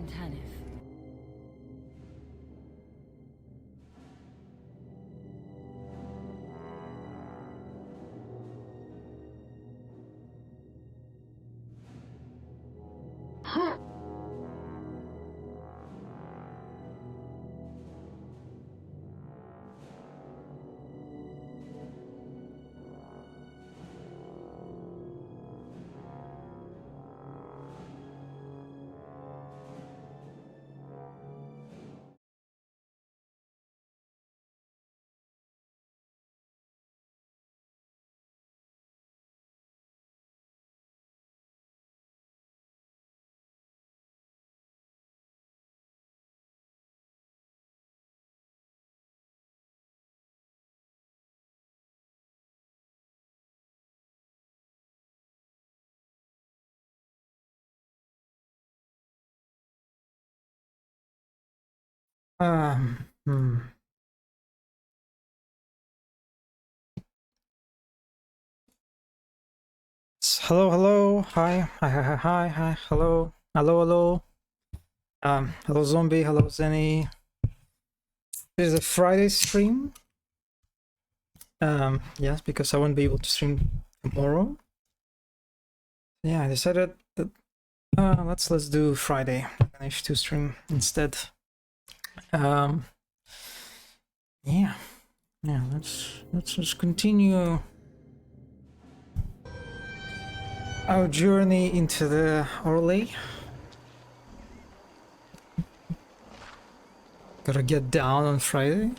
Tanith. Hmm. Hello, hello, hi, hi, hello, hello. Hello, Zombie, hello, Zenny. This is a Friday stream. Yes, because I won't be able to stream tomorrow. Yeah, I decided that let's do Friday H2 stream instead. Yeah, let's just continue our journey into the Orlais. Gotta get down on Friday.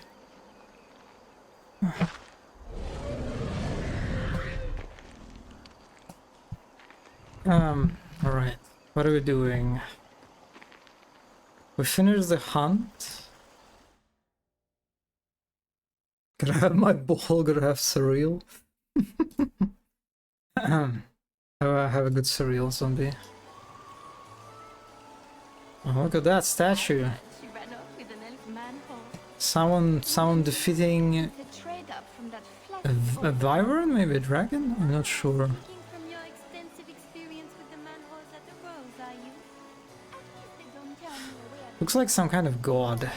All right. What are we doing? We finished the hunt. Gotta have my ball. Gotta have cereal. Have a good cereal, Zombie. Oh, look at that statue. Someone defeating a wyvern, maybe a dragon? I'm not sure. Looks like some kind of god.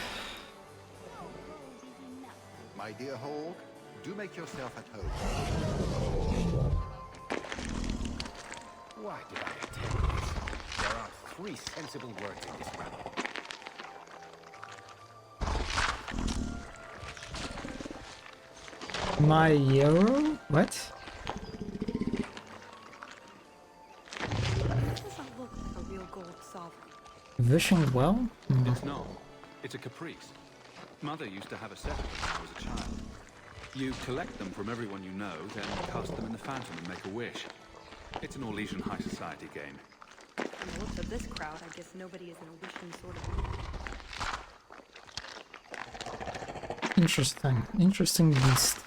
My dear Hold, do make yourself at home. Why did I attempt this? There are 3 sensible words in this rabble. My hero? What? Doesn't look like a real gold sovereign. Wishing well? It's not. It's a caprice. Mother used to have a set of them when I was a child. You collect them from everyone you know, then cast them in the fountain and make a wish. It's an Orlesian high society game. From the looks of this crowd, I guess nobody is in a wishing sort of mood. Interesting. Interesting beast.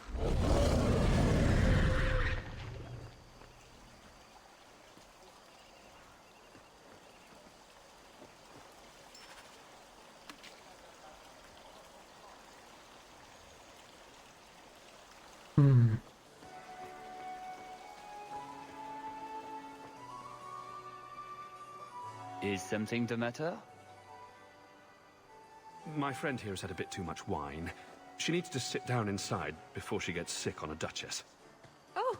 Is something the matter? My friend here has had a bit too much wine. She needs to sit down inside before she gets sick on a duchess. Oh,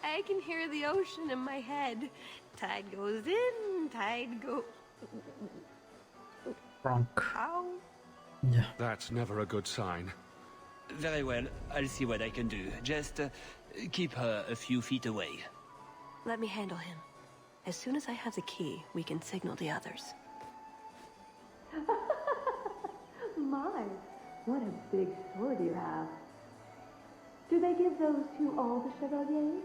I can hear the ocean in my head. Tide goes in, tide go... Drunk. Ow. Yeah. That's never a good sign. Very well, I'll see what I can do. Just keep her a few feet away. Let me handle him. As soon as I have the key, we can signal the others. My, what a big sword you have. Do they give those to all the chevaliers?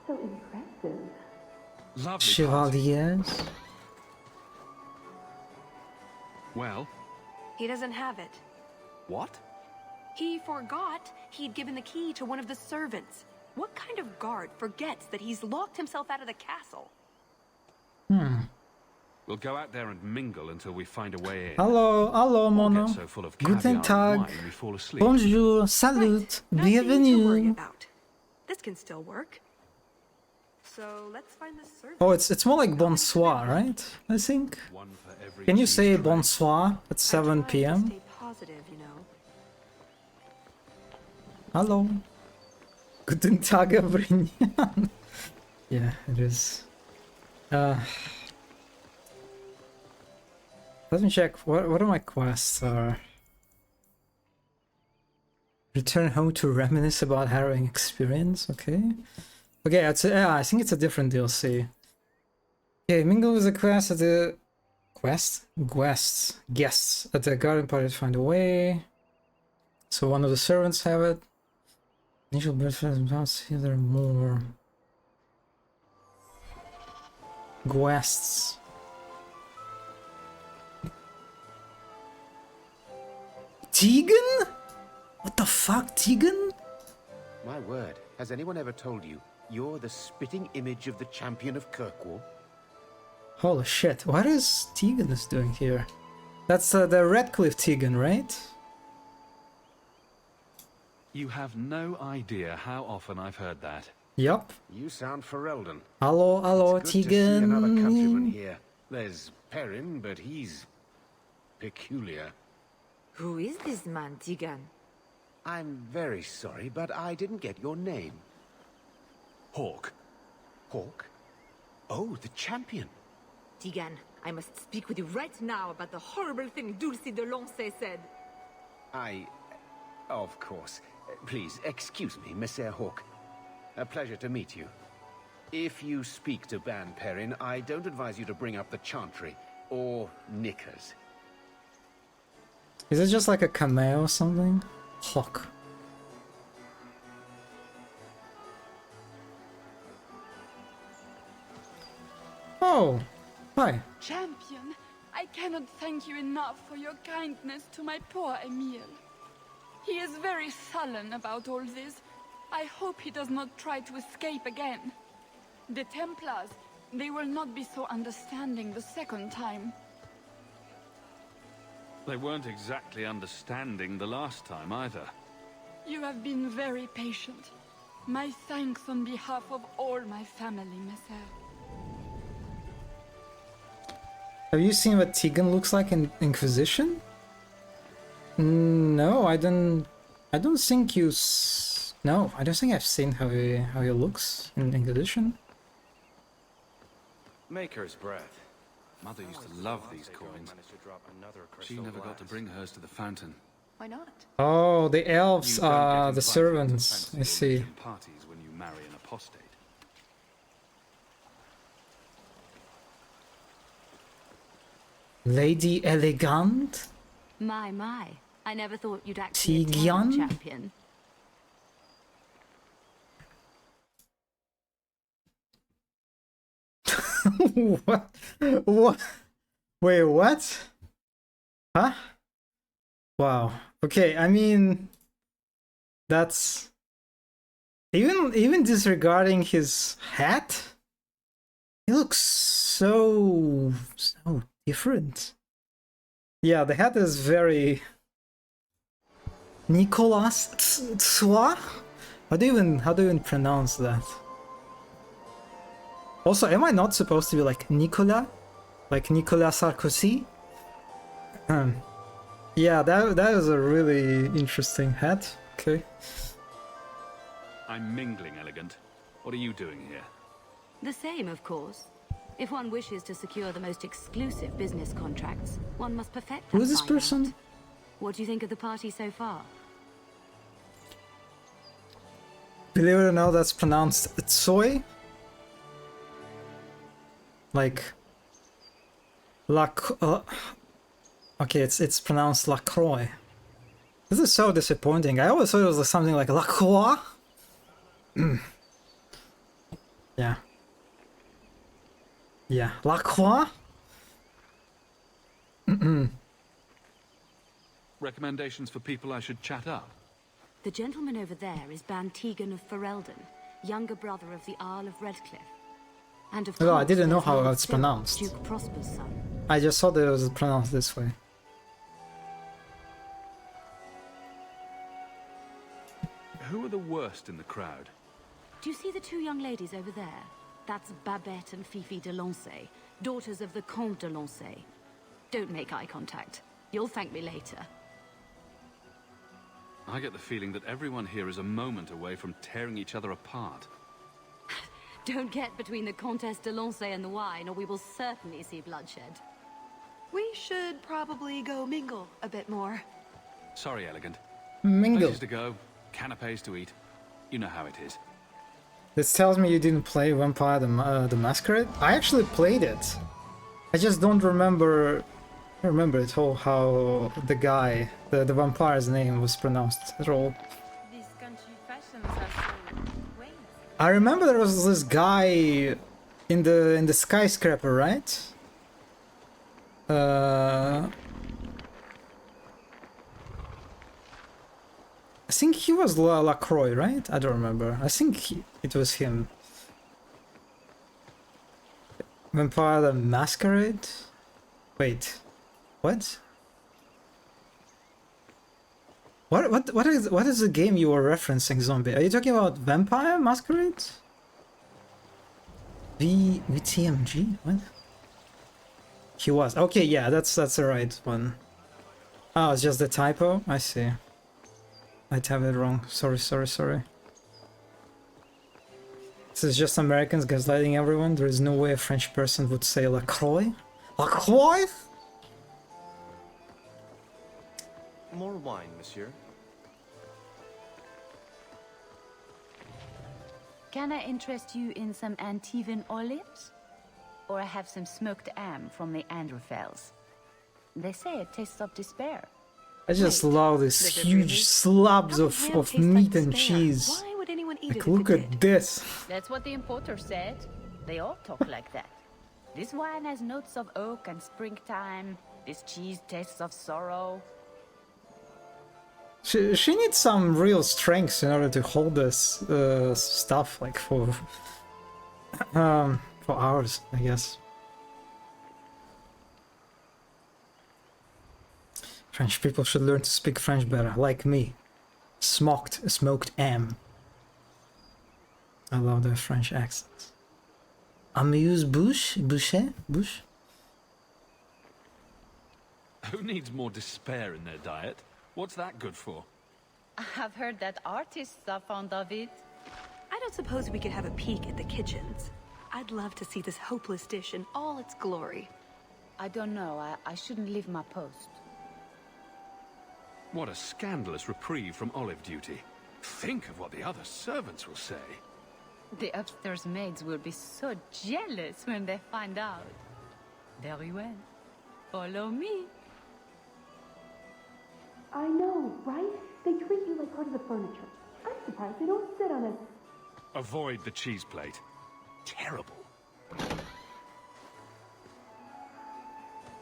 So impressive. Lovely. Chevaliers? Well, He doesn't have it. what? He forgot he'd given the key to one of the servants. What kind of guard forgets that he's locked himself out of the castle? We'll go out there and mingle until we find a way in. Hello, Or Mono. get so full of Guten caviar and Tag. wine we fall asleep. Bonjour. Salut. Right. Nothing to worry Bienvenue. about. This can still work. So let's find the servant. Oh, it's more like bonsoir, right? I think. One for every Can you cheese say tray. bonsoir at 7 I try to p.m.? stay positive, you know. Hello. Guten Tag, Brinian. Yeah, it is. Let me check. What are my quests? Return home to reminisce about harrowing experience. Okay. Okay, I think it's a different DLC. Okay, mingle with the quest at the guests at the garden party to find a way. So one of the servants have it. Initial bird see there are more quests. Tegan? What the fuck, Tegan? My word, has anyone ever told you you're the spitting image of the champion of Kirkwall? Holy shit, what is Tegan is doing here? That's the Redcliffe Tegan, right? You have no idea how often I've heard that. Yup. You sound Ferelden. Hello, It's good to see another countryman Tegan. here. There's Perrin, but he's peculiar. Who is this man, Tigan? I'm very sorry, but I didn't get your name. Hawk. Hawk? Oh, the champion. Tigan, I must speak with you right now about the horrible thing Dulcie de Lancey said. Of course. Please, excuse me, Messer Hawk. A pleasure to meet you. If you speak to Ban Perrin, I don't advise you to bring up the Chantry, or knickers. Is it just like a cameo or something? Hawk. Oh, hi. Champion, I cannot thank you enough for your kindness to my poor Emile. He is very sullen about all this. I hope he does not try to escape again. The Templars, they will not be so understanding the second time. They weren't exactly understanding the last time either. You have been very patient. My thanks on behalf of all my family, Messer. Have you seen what Tegan looks like in Inquisition? No, I don't think you. No, I don't think I've seen how he looks in Inquisition. Maker's breath. Mother used to love these coins. She never got to bring hers to the fountain. Why not? Oh, the elves You don't get are the invited to servants. fancy I see. Norwegian parties when you marry an apostate. Lady Elegant? My. I never thought you'd actually Tigyan? attend, champion. What? What? Wait, what? Huh? Wow. Okay, I mean, that's even disregarding his hat, he looks so different. Yeah, the hat is very Nicolas Tsua. How do you even pronounce that? Also, am I not supposed to be like Nicolas? Like Nicolas Sarkozy? Yeah, that is a really interesting hat. Okay. I'm mingling, Elegant. What are you doing here? The same, of course. If one wishes to secure the most exclusive business contracts, one must perfect that Who is this fine person? art. What do you think of the party so far? Believe it or not, that's pronounced Tsoi. Like okay, it's pronounced Lacroix. This is so disappointing. I always thought it was something like Lacroix. Yeah. Yeah, Lacroix. Recommendations for people I should chat up? The gentleman over there is Ban Tegan of Ferelden, younger brother of the Earl of Redcliffe. And of Oh, I course, didn't know there's how Lord it's Philip, pronounced. Duke Prosper's son. I just saw that it was pronounced this way. Who are the worst in the crowd? Do you see the two young ladies over there? That's Babette and Fifi de Lancey, daughters of the Comte de Lancey. Don't make eye contact. You'll thank me later. I get the feeling that everyone here is a moment away from tearing each other apart. Don't get between the Comtesse de Lancey and the wine, or we will certainly see bloodshed. We should probably go mingle a bit more. Sorry, Elegant. Mingle. Places to go, canapes to eat. You know how it is. This tells me you didn't play Vampire the Masquerade. I actually played it. I just don't remember it all, how the guy, the vampire's name was pronounced at all. These country fashions are so quaint. I remember there was this guy in the skyscraper, right? I think he was Lacroix, right? I don't remember. I think it was him. Vampire the Masquerade? Wait. What? What is the game you were referencing, Zombie? Are you talking about Vampire Masquerade? VTMG? What? He was. Okay, yeah, that's the right one. Oh, it's just the typo? I see. I'd have it wrong. Sorry. This is just Americans gaslighting everyone. There is no way a French person would say Lacroix. Lacroix? More wine, monsieur. Can I interest you in some Antivan olives? Or I have some smoked ham from the Androfells. They say it tastes of despair. I just love these huge slabs of meat and cheese. Why would anyone eat Like, it? look at this. That's what the importer said. They all talk like that. This wine has notes of oak and springtime. This cheese tastes of sorrow. She needs some real strength in order to hold this stuff like for hours, I guess. French people should learn to speak French better, like me. Smoked ham. I love the French accents. Amuse-bouche? Who needs more despair in their diet? What's that good for? I've heard that artists are fond of it. I don't suppose we could have a peek at the kitchens. I'd love to see this hopeless dish in all its glory. I don't know. I shouldn't leave my post. What a scandalous reprieve from olive duty. Think of what the other servants will say. The upstairs maids will be so jealous when they find out. Very well. Follow me. I know, right? They treat you like part of the furniture. I'm surprised they don't sit on it. Avoid the cheese plate. Terrible.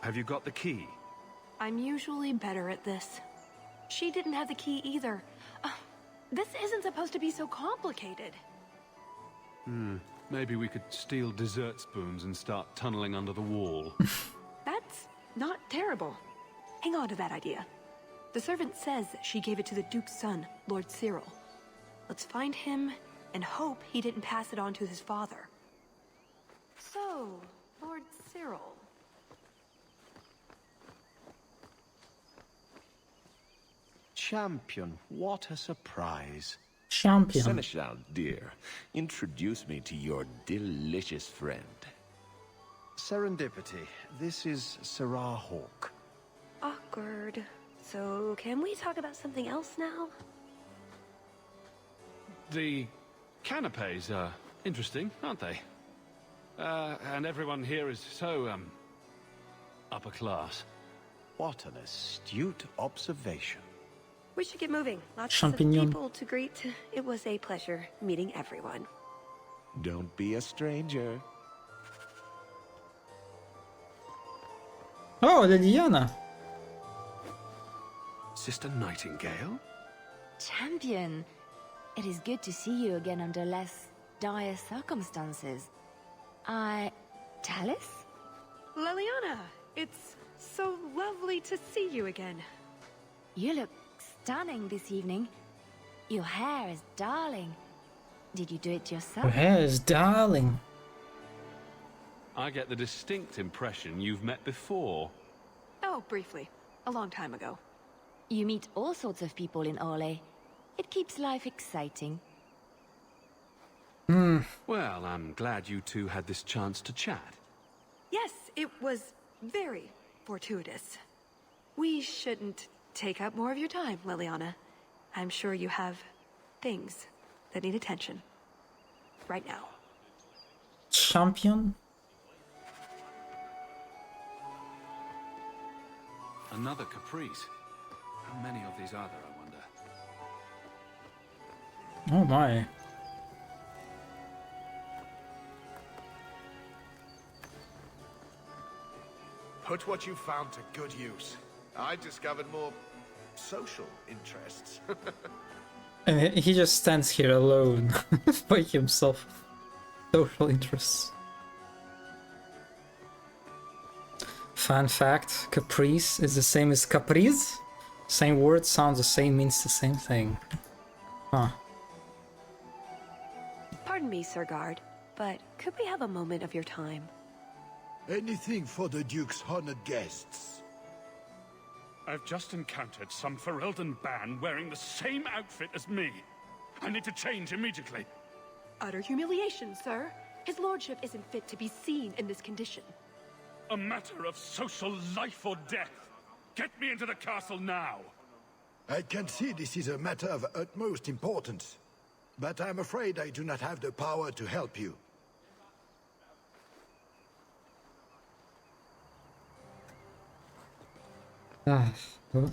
Have you got the key? I'm usually better at this. She didn't have the key either. This isn't supposed to be so complicated. Maybe we could steal dessert spoons and start tunneling under the wall. That's not terrible. Hang on to that idea. The servant says she gave it to the Duke's son, Lord Cyril. Let's find him and hope he didn't pass it on to his father. So, Lord Cyril. Champion, what a surprise. Champion. Seneschal, dear, introduce me to your delicious friend. Serendipity, this is Sarah Hawke. Awkward. So, can we talk about something else now? The canapes are interesting, aren't they? And everyone here is so, upper class. What an astute observation. We should get moving. Lots Champignon. of people to greet. It was a pleasure meeting everyone. Don't be a stranger. Oh, Liliana. Sister Nightingale? Champion, it is good to see you again under less dire circumstances. Tallis? Liliana, it's so lovely to see you again. You look stunning this evening. Your hair is darling. Did you do it yourself? Her hair is darling. I get the distinct impression you've met before. Oh, briefly. A long time ago. You meet all sorts of people in Orlais. It keeps life exciting. Well, I'm glad you two had this chance to chat. Yes, it was very fortuitous. We shouldn't take up more of your time, Liliana. I'm sure you have things that need attention. Right now. Champion? Another caprice. How many of these are there, I wonder? Oh my. Put what you found to good use. I discovered more social interests. And he just stands here alone by himself. Social interests. Fun fact, caprice is the same as caprice. Same word, sounds the same, means the same thing. Huh. Pardon me, Sir Guard, but could we have a moment of your time? Anything for the Duke's honored guests. I've just encountered some Ferelden band wearing the same outfit as me. I need to change immediately. Utter humiliation, sir. His lordship isn't fit to be seen in this condition. A matter of social life or death. Get me into the castle now. I can see this is a matter of utmost importance, but I'm afraid I do not have the power to help you. Ah, oh,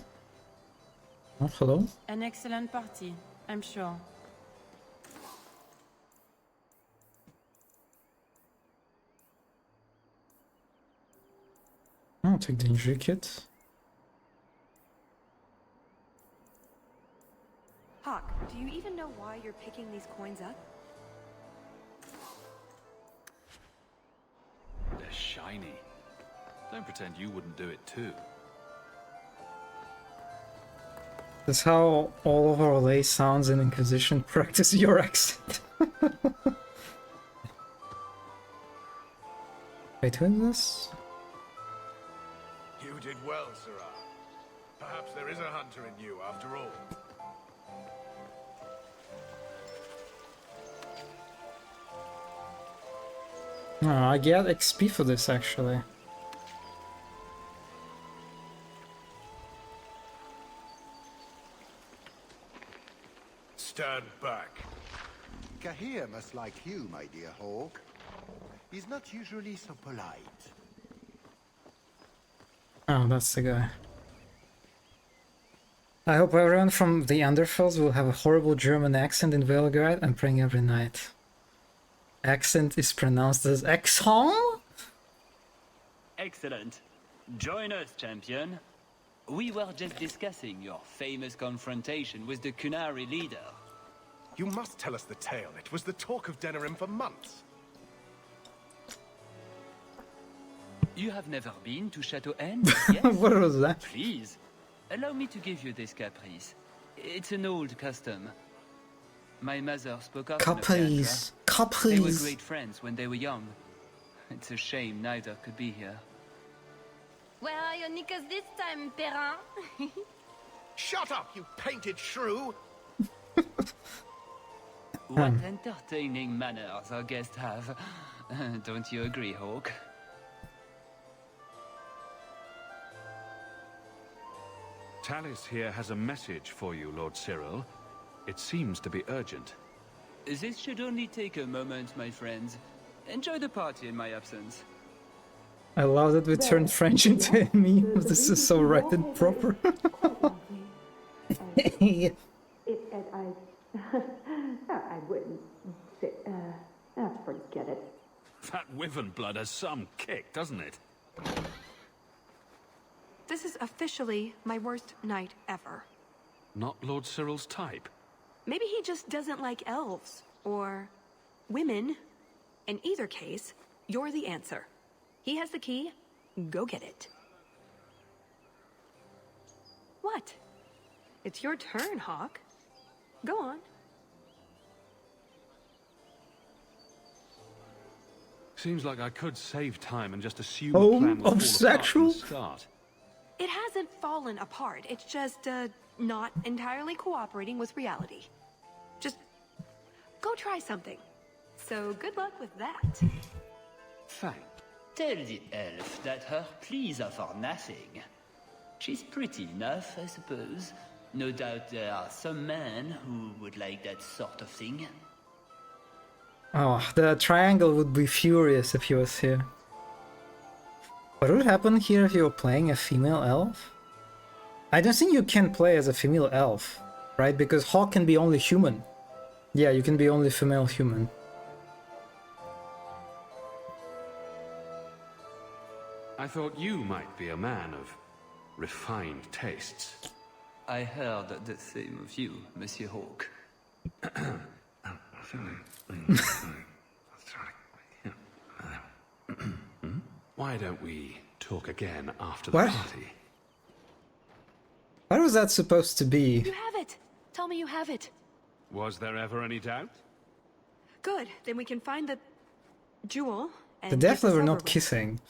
hello? An excellent party, I'm sure. I'll take the injury kit. Hawk, do you even know why you're picking these coins up? They're shiny. Don't pretend you wouldn't do it too. That's how all of our lay sounds in Inquisition. Practice your accent. Wait, who is this? You did well, Sirrah. Perhaps there is a hunter in you after all. Oh, I get XP for this actually. Stand back. Kahir must like you, my dear Hawk. He's not usually so polite. Oh, that's the guy. I hope everyone from the Underfells will have a horrible German accent in Velgard and praying every night. Accent is pronounced as accent? Excellent. Join us, champion. We were just discussing your famous confrontation with the Kunari leader. You must tell us the tale. It was the talk of Denerim for months. You have never been to Chateau N? Yes? What was that? Please, allow me to give you this caprice. It's an old custom. My mother spoke often of Caprice. Leandra. They were Caprice. great friends when they were young. It's a shame neither could be here. Where are your knickers this time, Perrin? Shut up, you painted shrew! What entertaining manners our guests have. Don't you agree, Hawk? Talis here has a message for you, Lord Cyril. It seems to be urgent. This should only take a moment, my friends. Enjoy the party in my absence. I love that we turned French into a meme. This is so right and proper. I wouldn't say, forget it. That wyvern blood has some kick, doesn't it? This is officially my worst night ever. Not Lord Cyril's type. Maybe he just doesn't like elves. Or women. In either case, you're the answer. He has the key. Go get it. What? It's your turn, Hawk. Go on. Seems like I could save time and just assume Oh, the plan will fall apart from sexual? the start. It hasn't fallen apart. It's just, not entirely cooperating with reality. Just go try something. So good luck with that. Fine. Tell the elf that her pleas are for nothing. She's pretty enough, I suppose. No doubt there are some men who would like that sort of thing. Oh, the triangle would be furious if he was here. What would happen here if you were playing a female elf? I don't think you can play as a female elf, right? Because Hawk can be only human. Yeah, you can be only female human. I thought you might be a man of refined tastes. I heard the same of you, Monsieur Hawk. Why don't we talk again after the What? party? What was that supposed to be? You have it. Tell me you have it. Was there ever any doubt? Good. Then we can find the jewel and They get this definitely were over not with. kissing.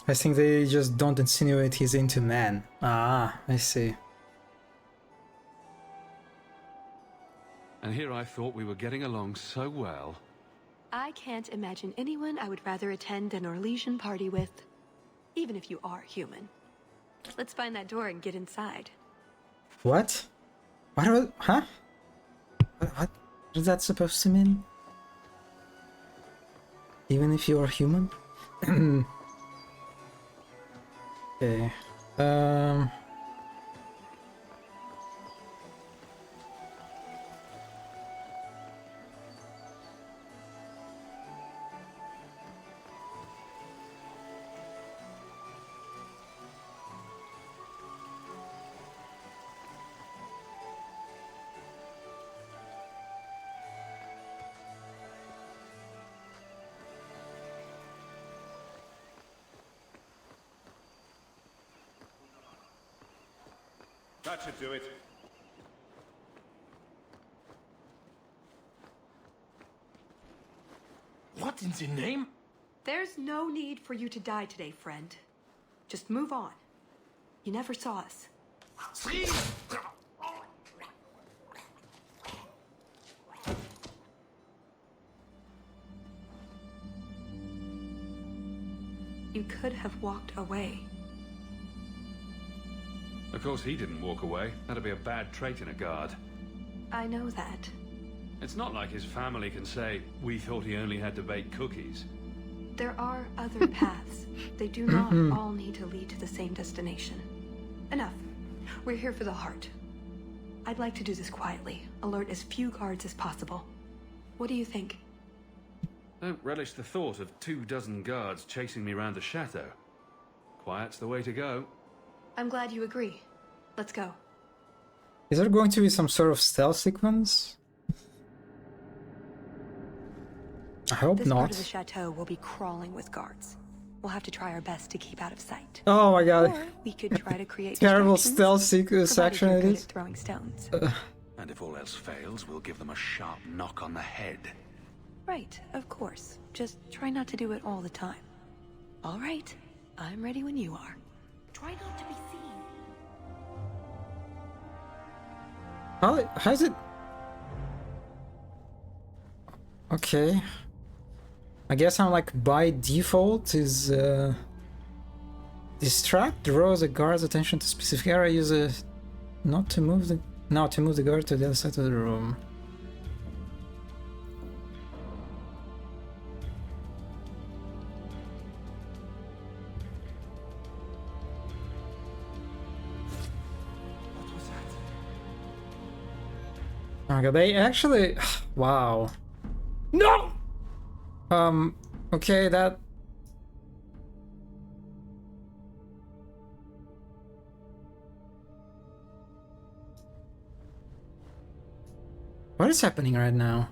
I think they just don't insinuate he's into men. Ah, I see. And here I thought we were getting along so well. I can't imagine anyone I would rather attend an Orlesian party with, even if you are human. Let's find that door and get inside. What? Huh? What is that supposed to mean? Even if you are human? Okay. That should do it. What in the name? There's no need for you to die today, friend. Just move on. You never saw us. You could have walked away. Of course, he didn't walk away. That'd be a bad trait in a guard. I know that. It's not like his family can say, we thought he only had to bake cookies. There are other paths. They do not all need to lead to the same destination. Enough. We're here for the heart. I'd like to do this quietly. Alert as few guards as possible. What do you think? Don't relish the thought of 24 guards chasing me around the chateau. Quiet's the way to go. I'm glad you agree. Let's go. Is there going to be some sort of stealth sequence? I hope This part of the not. chateau will be crawling with guards. We'll have to try our best to keep out of sight. Oh my god. Or we could try to create Terrible distractions, stealth section provided it you're good is. at throwing stones. And if all else fails, we'll give them a sharp knock on the head. Right, of course. Just try not to do it all the time. All right, I'm ready when you are. Try not to be seen. How's it? Okay. I guess I'm like by default is distract, draws a guard's attention to specific area, use a not to move the guard to the other side of the room. Oh god, they actually wow. No! Okay, that... What is happening right now?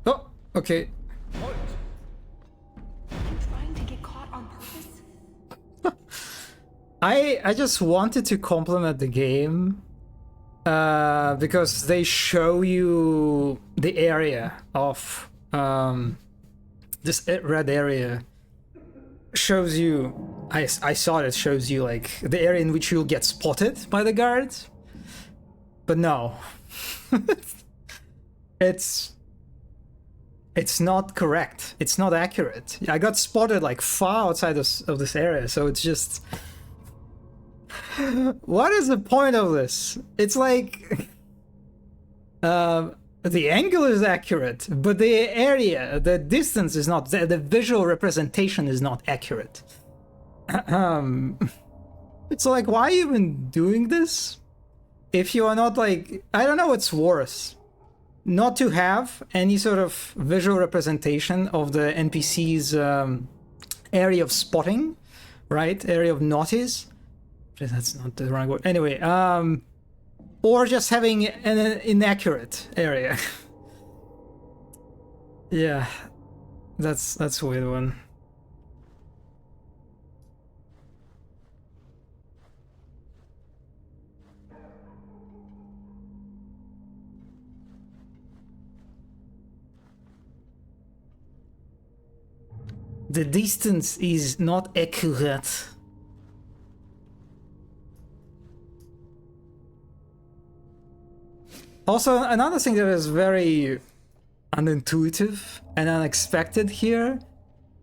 Oh, okay. I'm trying to get caught on I just wanted to compliment the game because they show you the area of this red area shows you. I saw it shows you like the area in which you'll get spotted by the guards, but no, it's not correct. It's not accurate. I got spotted like far outside of this area, so it's just. What is the point of this? It's like the angle is accurate, but the area, the distance is not. The visual representation is not accurate. It's like, why even doing this? If you are not like, I don't know what's worse. Not to have any sort of visual representation of the NPC's area of spotting, right? Area of notice. That's not the right word. Anyway, or just having an inaccurate area. Yeah, that's a weird one. The distance is not accurate. Also, another thing that is very unintuitive and unexpected here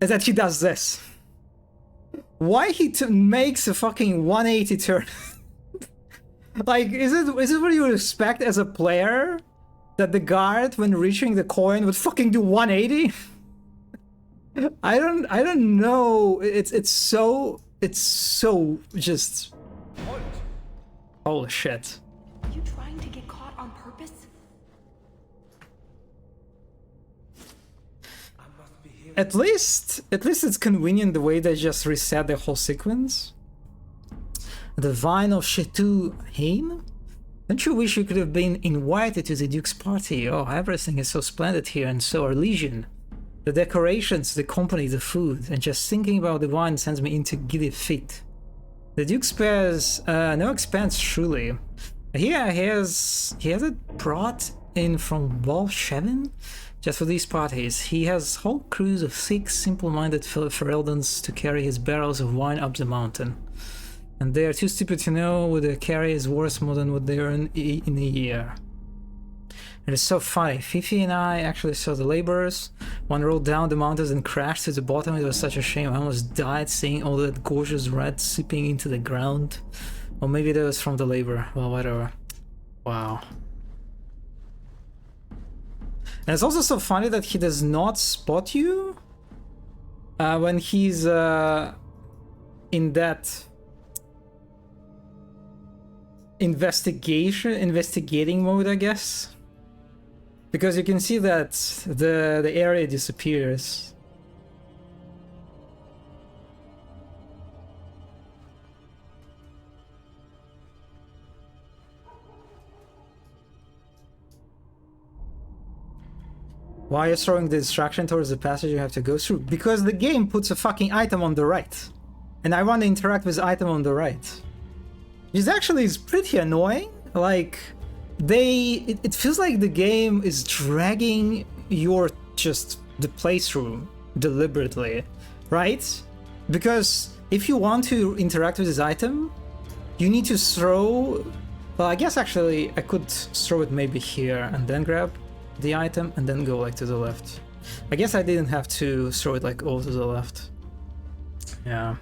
is that he does this. Why he makes a fucking 180 turn? Like, is it what you would expect as a player? That the guard, when reaching the coin, would fucking do 180? I don't know. It's so just. Holy shit. Are you trying to get caught on purpose? At least it's convenient the way they just reset the whole sequence. The Vine of Chetu Hain? Don't you wish you could have been invited to the Duke's party? Oh, everything is so splendid here, and so are Legion. The decorations, the company, the food, and just thinking about the wine sends me into giddy feet. The Duke spares no expense, truly. Here he has it brought in from Bolshevin just for these parties. He has whole crews of 6 simple-minded Fereldans to carry his barrels of wine up the mountain. And they are too stupid to know what they carry is worth more than what they earn in a year. It is so funny. Fifi and I actually saw the laborers. One rolled down the mountains and crashed to the bottom. It was such a shame. I almost died seeing all that gorgeous red seeping into the ground. Or maybe that was from the labor. Well, whatever. Wow. And it's also so funny that he does not spot you when he's in that investigating mode, I guess. Because you can see that the area disappears. Why are you throwing the distraction towards the passage you have to go through? Because the game puts a fucking item on the right. And I want to interact with the item on the right. Which actually is pretty annoying. Like, it feels like the game is dragging the playthrough deliberately, right? Because if you want to interact with this item, you need to throw. Well, I guess actually I could throw it maybe here and then grab the item and then go like to the left. I guess I didn't have to throw it like all to the left. Yeah.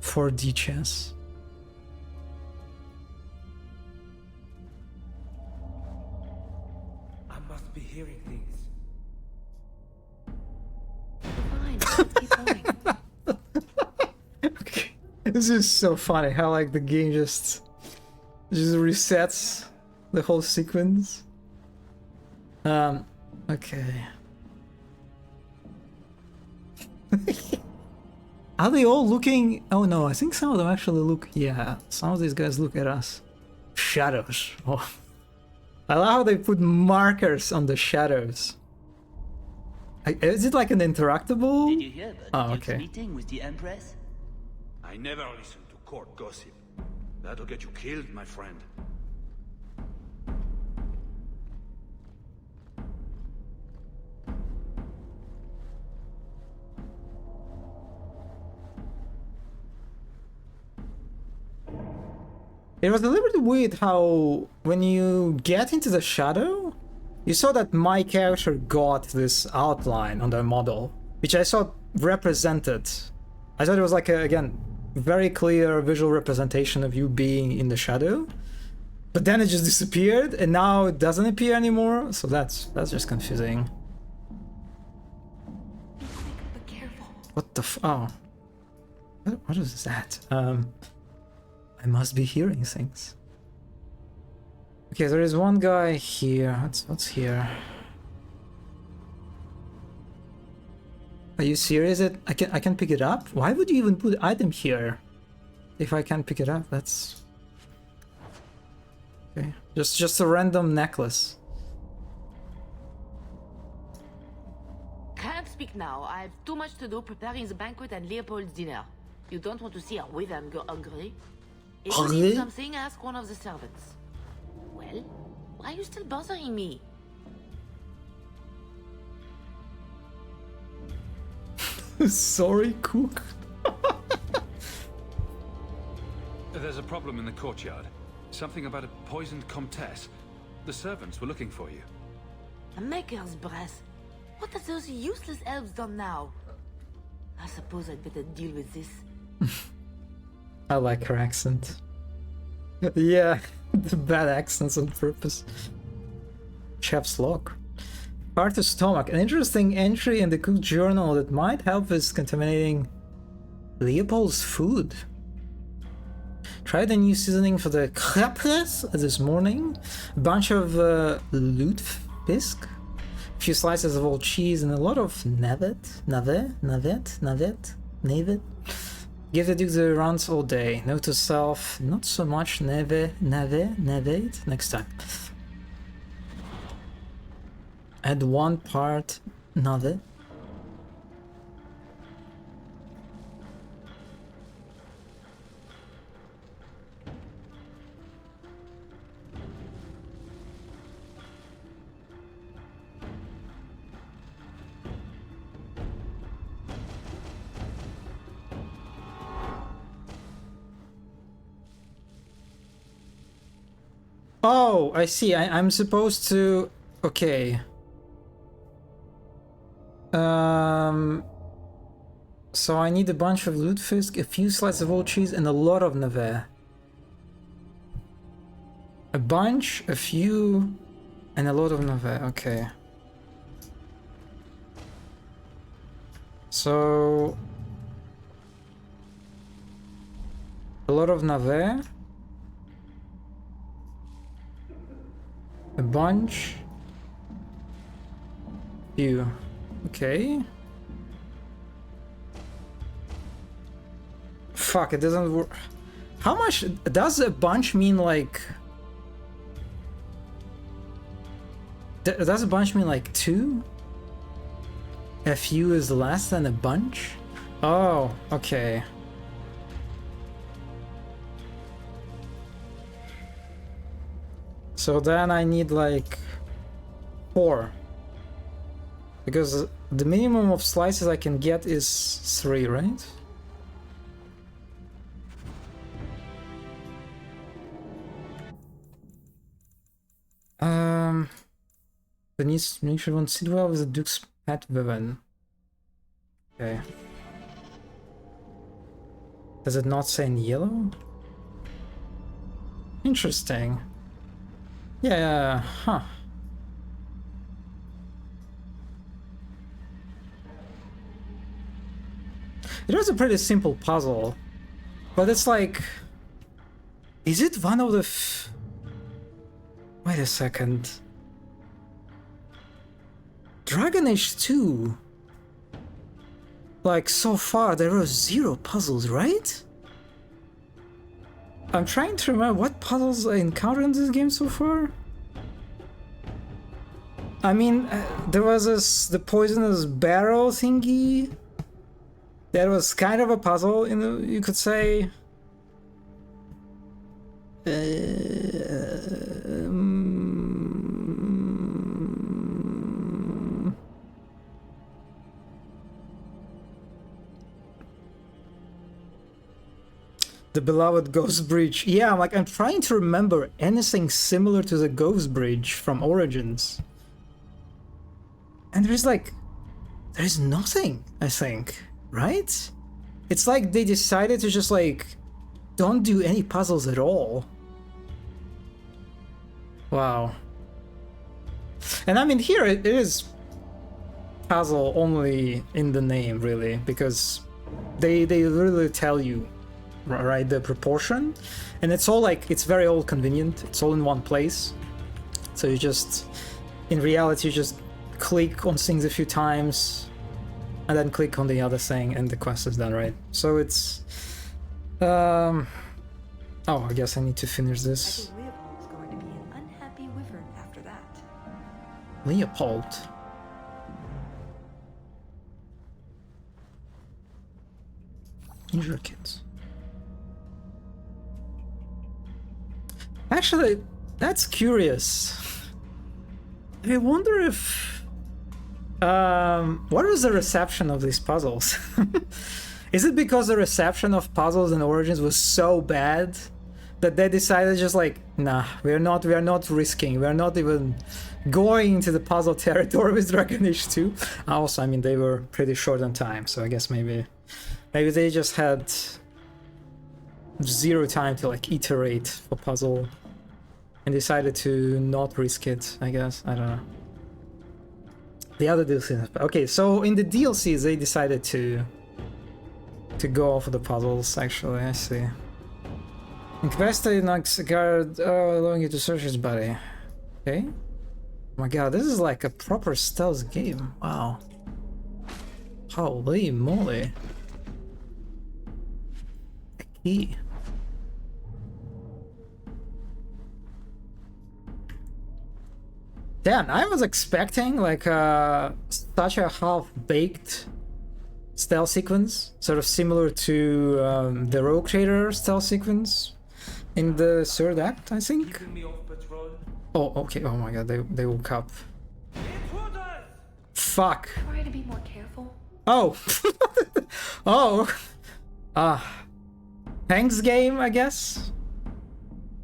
4D chess. I must be hearing things. Fine, let's keep going. Okay. This is so funny how like the game just resets the whole sequence. Okay. Are they all looking? Oh no, I think some of them actually look. Yeah, some of these guys look at us. Shadows. Oh. I love how they put markers on the shadows. Is it like an interactable? Did you hear about Oh, the Duke's okay. meeting with the Empress? I never listen to court gossip. That'll get you killed, my friend. It was a little bit weird how when you get into the shadow, you saw that my character got this outline on their model, which I saw represented. I thought it was like a, again, very clear visual representation of you being in the shadow. But then it just disappeared and now it doesn't appear anymore, so that's just confusing. Be careful. What the oh. What is that? I must be hearing things. Okay, there is one guy here. What's here? Are you serious? I can pick it up? Why would you even put item here if I can't pick it up? That's okay. Just a random necklace. Can't speak now. I have too much to do preparing the banquet and Leopold's dinner. You don't want to see a Witham go hungry. If you need something, ask one of the servants. Well, why are you still bothering me? Sorry, cook. There's a problem in the courtyard. Something about a poisoned comtesse. The servants were looking for you. A maker's breath. What have those useless elves done now? I suppose I'd better deal with this. I like her accent. Yeah, the bad accents on purpose. Chef's log. Heart to stomach. An interesting entry in the cook journal that might help with contaminating Leopold's food. Try the new seasoning for the crêpes this morning. A bunch of lutefisk. A few slices of old cheese and a lot of navet. Give the Duke the runs all day. Note to self, not so much navigate next time. Add one part nave. Oh, I see. I'm supposed to... Okay. So I need a bunch of lutefisk, a few slices of old cheese, and a lot of navet. A bunch, a few, and a lot of navet. Okay. So... a lot of navet. A bunch. Few. Okay. Fuck, it doesn't work. How much does a bunch mean? Like, does a bunch mean like 2? A few is less than a bunch? Oh, okay. So then I need like 4. Because the minimum of slices I can get is 3, right? The nutrition won't sit well with the Duke's pet Vivian. Okay. Does it not say in yellow? Interesting. Yeah, huh. It was a pretty simple puzzle, but it's like... Is it one of the... Wait a second. Dragon Age 2... Like, so far there were 0 puzzles, right? I'm trying to remember what puzzles I encountered in this game so far. I mean, there was the poisonous barrel thingy. That was kind of a puzzle, you could say. The beloved Ghost Bridge. Yeah, like I'm trying to remember anything similar to the Ghost Bridge from Origins. And there's nothing, I think, right? It's like they decided to just like don't do any puzzles at all. Wow. And I mean here it is puzzle only in the name really, because they literally tell you, right, the proportion, and it's all like, it's very all convenient, it's all in one place, so you just, in reality, you just click on things a few times and then click on the other thing and the quest is done, right? So it's oh, I guess I need to finish this. Leopold's going to be an unhappy wyvern after that. Leopold. Intricate. Actually, that's curious. I wonder if... what was the reception of these puzzles? Is it because the reception of puzzles in Origins was so bad that they decided just like, nah, we are not risking, we are not even going into the puzzle territory with Dragon Age 2. Also, I mean, they were pretty short on time, so I guess maybe they just had zero time to like iterate for puzzle and decided to not risk it, I guess. I don't know. The other DLCs. Okay, so in the DLCs they decided to go for the puzzles, actually. I see. Incapacitated knocks a guard, allowing you to search his body. Okay. Oh my god, this is like a proper stealth game. Wow. Holy moly. A key. Damn, I was expecting like such a half-baked stealth sequence, sort of similar to the Rogue Trader stealth sequence in the third act, I think. Oh, okay. Oh my god, they woke up. Fuck. Try to be more careful. Oh. Oh. Hank's game, I guess.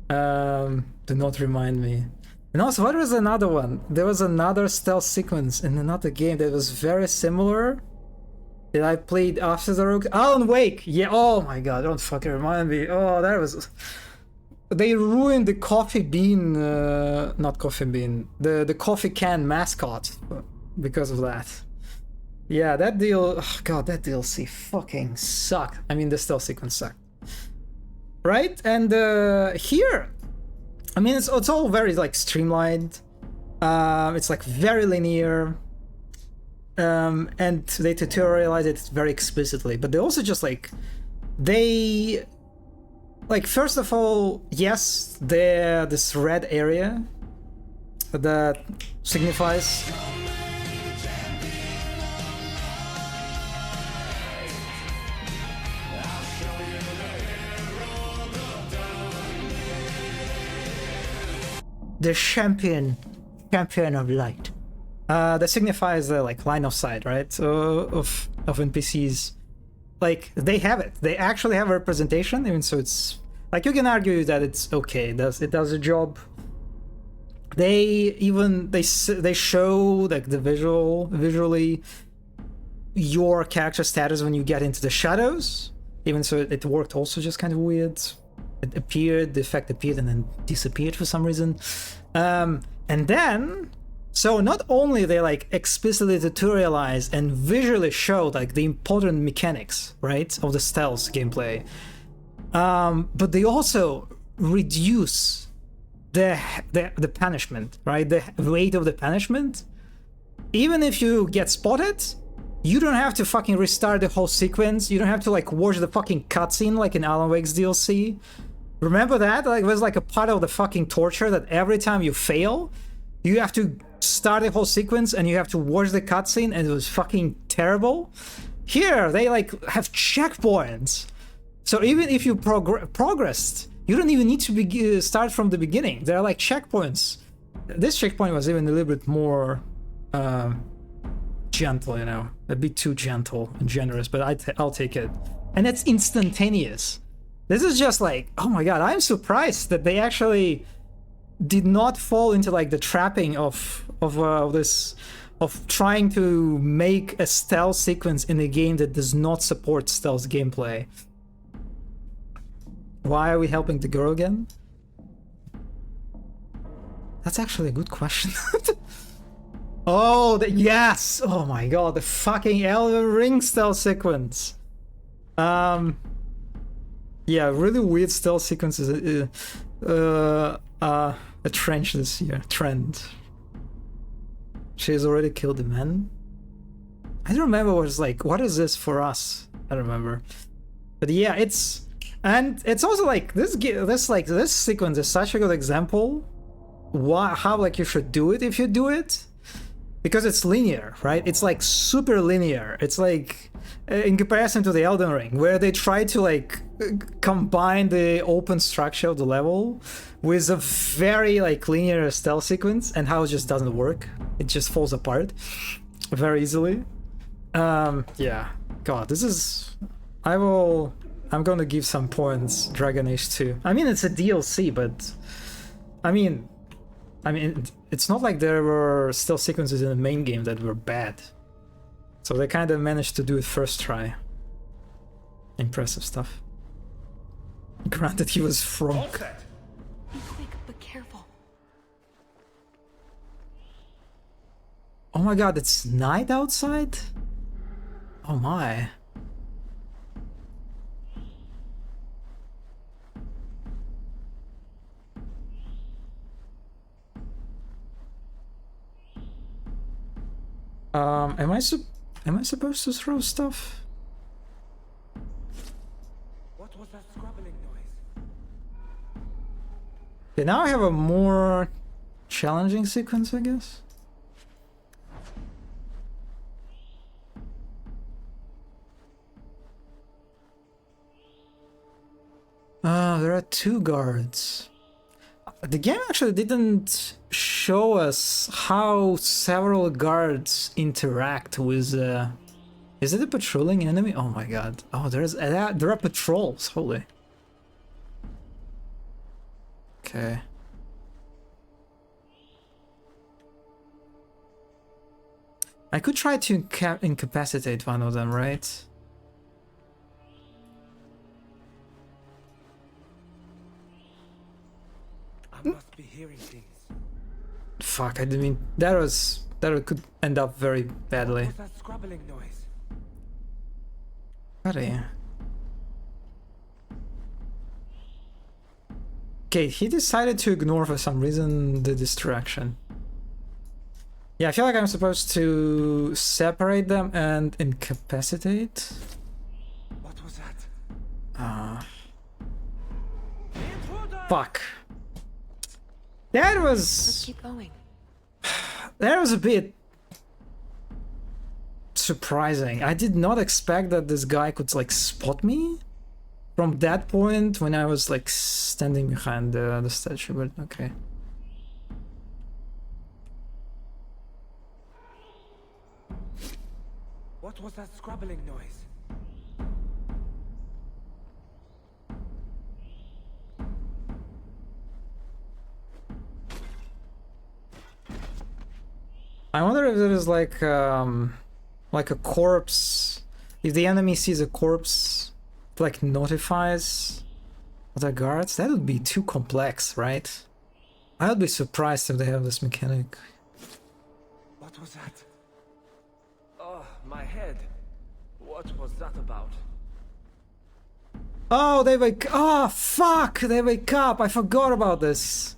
Do not remind me. And also, what was another one? There was another stealth sequence in another game that was very similar that I played after the Rogue. Alan Wake! Yeah, oh my god, don't fucking remind me. Oh, that was... They ruined the coffee bean... not coffee bean. The coffee can mascot because of that. Yeah, that deal... Oh god, that DLC fucking sucked. I mean, the stealth sequence sucked. Right? And here... I mean, it's all very like streamlined. It's like very linear, and they tutorialize it very explicitly. But they also just like first of all, yes, there's this red area that signifies. The champion of light. That signifies the like line of sight, right? Of NPCs. Like they have it. They actually have a representation, even so it's like you can argue that it's okay. It does a job. They show like the visually your character status when you get into the shadows. Even so, it worked also just kind of weird. It appeared, the effect appeared and then disappeared for some reason. And then, so not only they like explicitly tutorialized and visually showed like the important mechanics, right, of the stealth gameplay, but they also reduce the punishment, right, the weight of the punishment. Even if you get spotted, you don't have to fucking restart the whole sequence. You don't have to like watch the fucking cutscene like in Alan Wake's DLC. Remember that? Like, it was like a part of the fucking torture that every time you fail, you have to start the whole sequence and you have to watch the cutscene, and it was fucking terrible. Here, they like have checkpoints. So even if you progressed, you don't even need to start from the beginning. There are like checkpoints. This checkpoint was even a little bit more gentle, you know, a bit too gentle and generous, but I'll take it. And it's instantaneous. This is just like, oh my god, I'm surprised that they actually did not fall into like the trapping of trying to make a stealth sequence in a game that does not support stealth gameplay. Why are we helping the girl again? That's actually a good question. Oh, yes! Oh my god, the fucking Elden Ring stealth sequence. Yeah, really weird stealth sequences. A trend this year. Trend. She has already killed the man. I don't remember what it's like. What is this for us? I don't remember. But yeah, it's also like this sequence is such a good example how like you should do it if you do it, because it's linear, right? It's like super linear. It's like in comparison to the Elden Ring, where they try to like combine the open structure of the level with a very like linear stealth sequence, and how it just doesn't work. It just falls apart very easily. Yeah, god, this is... I'm gonna give some points Dragon Age 2. I mean, it's a DLC, but I mean it's not like there were stealth sequences in the main game that were bad. So they kind of managed to do it first try. Impressive stuff. Granted, he was Frank. Be quick, but careful. Oh my god, it's night outside? Oh my. Am I supposed to throw stuff? What was that scrabbling noise? Okay, now I have a more challenging sequence, I guess. There are 2 guards. The game actually didn't show us how several guards interact with... Is it a patrolling enemy? Oh my god. Oh, there are patrols. Holy. Okay. I could try to incapacitate one of them, right? I must be hearing things. Fuck, I didn't mean... That could end up very badly. What was that scrabbling noise? Buddy. Okay, he decided to ignore for some reason the distraction. Yeah, I feel like I'm supposed to separate them and incapacitate. What was that? Fuck. That was... Let's keep going. That was a bit surprising. I did not expect that this guy could like spot me from that point when I was like standing behind the statue, but okay. What was that scrabbling noise? I wonder if there is like a corpse. If the enemy sees a corpse, it like notifies other guards. That would be too complex, right? I would be surprised if they have this mechanic. What was that? Oh, my head. What was that about? Oh, they wake... Oh, fuck! They wake up! I forgot about this.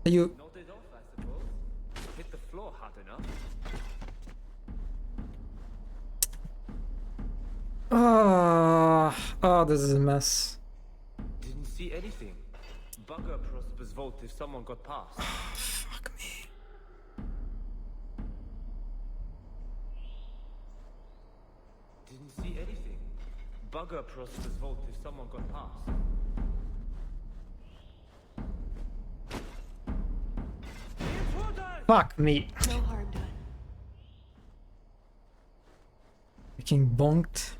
You... Oh, this is a mess. Didn't see anything. Bugger Prosper's vault if someone got past. Fuck me. Didn't see anything. Bugger Prosper's vault if someone got past. Fuck me. No harm done. Freaking bonked.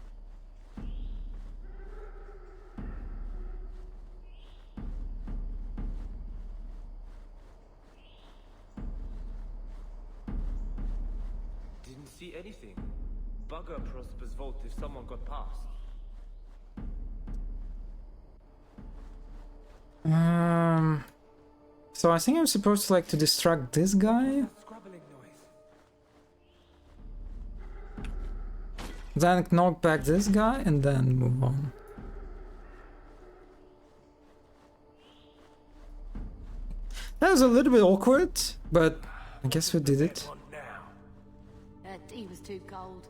Didn't see anything. Bugger Prosper's vault if someone got past. So I think I'm supposed to like to distract this guy. Scrabbling noise. Then knock back this guy and then move on. That was a little bit awkward, but I guess we did it. That tea was too cold.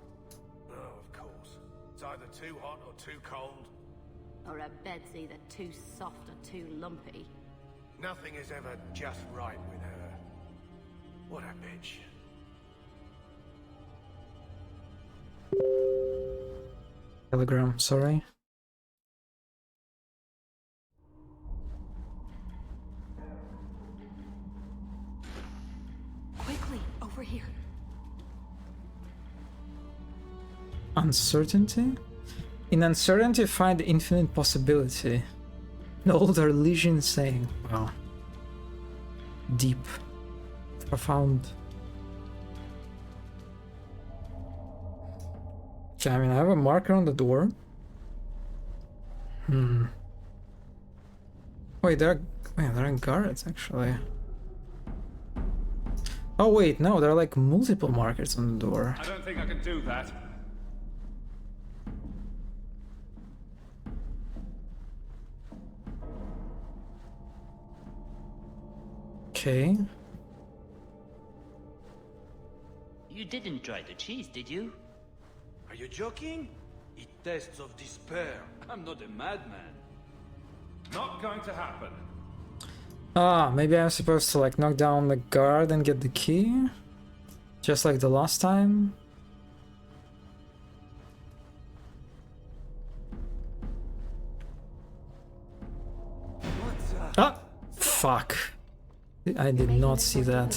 Oh, of course. It's either too hot or too cold. Or a bed's either too soft or too lumpy. Nothing is ever just right with her. What a bitch. Telegram, sorry. Quickly, over here. Uncertainty? In uncertainty, find infinite possibility. An older Legion saying. Wow. Deep. Profound. Okay, I mean, I have a marker on the door. Wait, there are guards, actually. Oh, wait, no, there are like multiple markers on the door. I don't think I can do that. Okay. You didn't try the cheese, did you? Are you joking? It tests of despair. I'm not a madman. Not going to happen. Ah, maybe I'm supposed to like knock down the guard and get the key? Just like the last time? Ah! Fuck. I did not see that.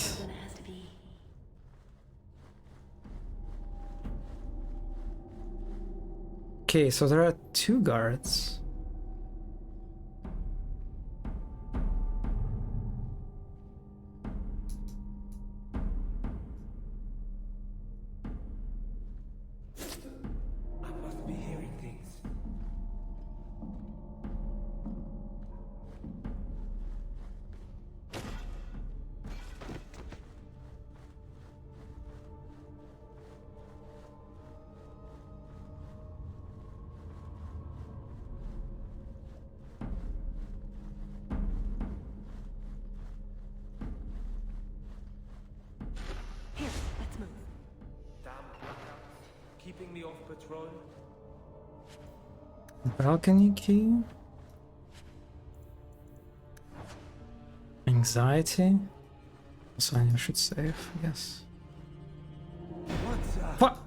Okay, so there are two guards. I must be hearing things. Here, let's move. Damn blackouts. Keeping me off patrol. Balcony key? Anxiety? Sign I should save, I guess. What's up? What?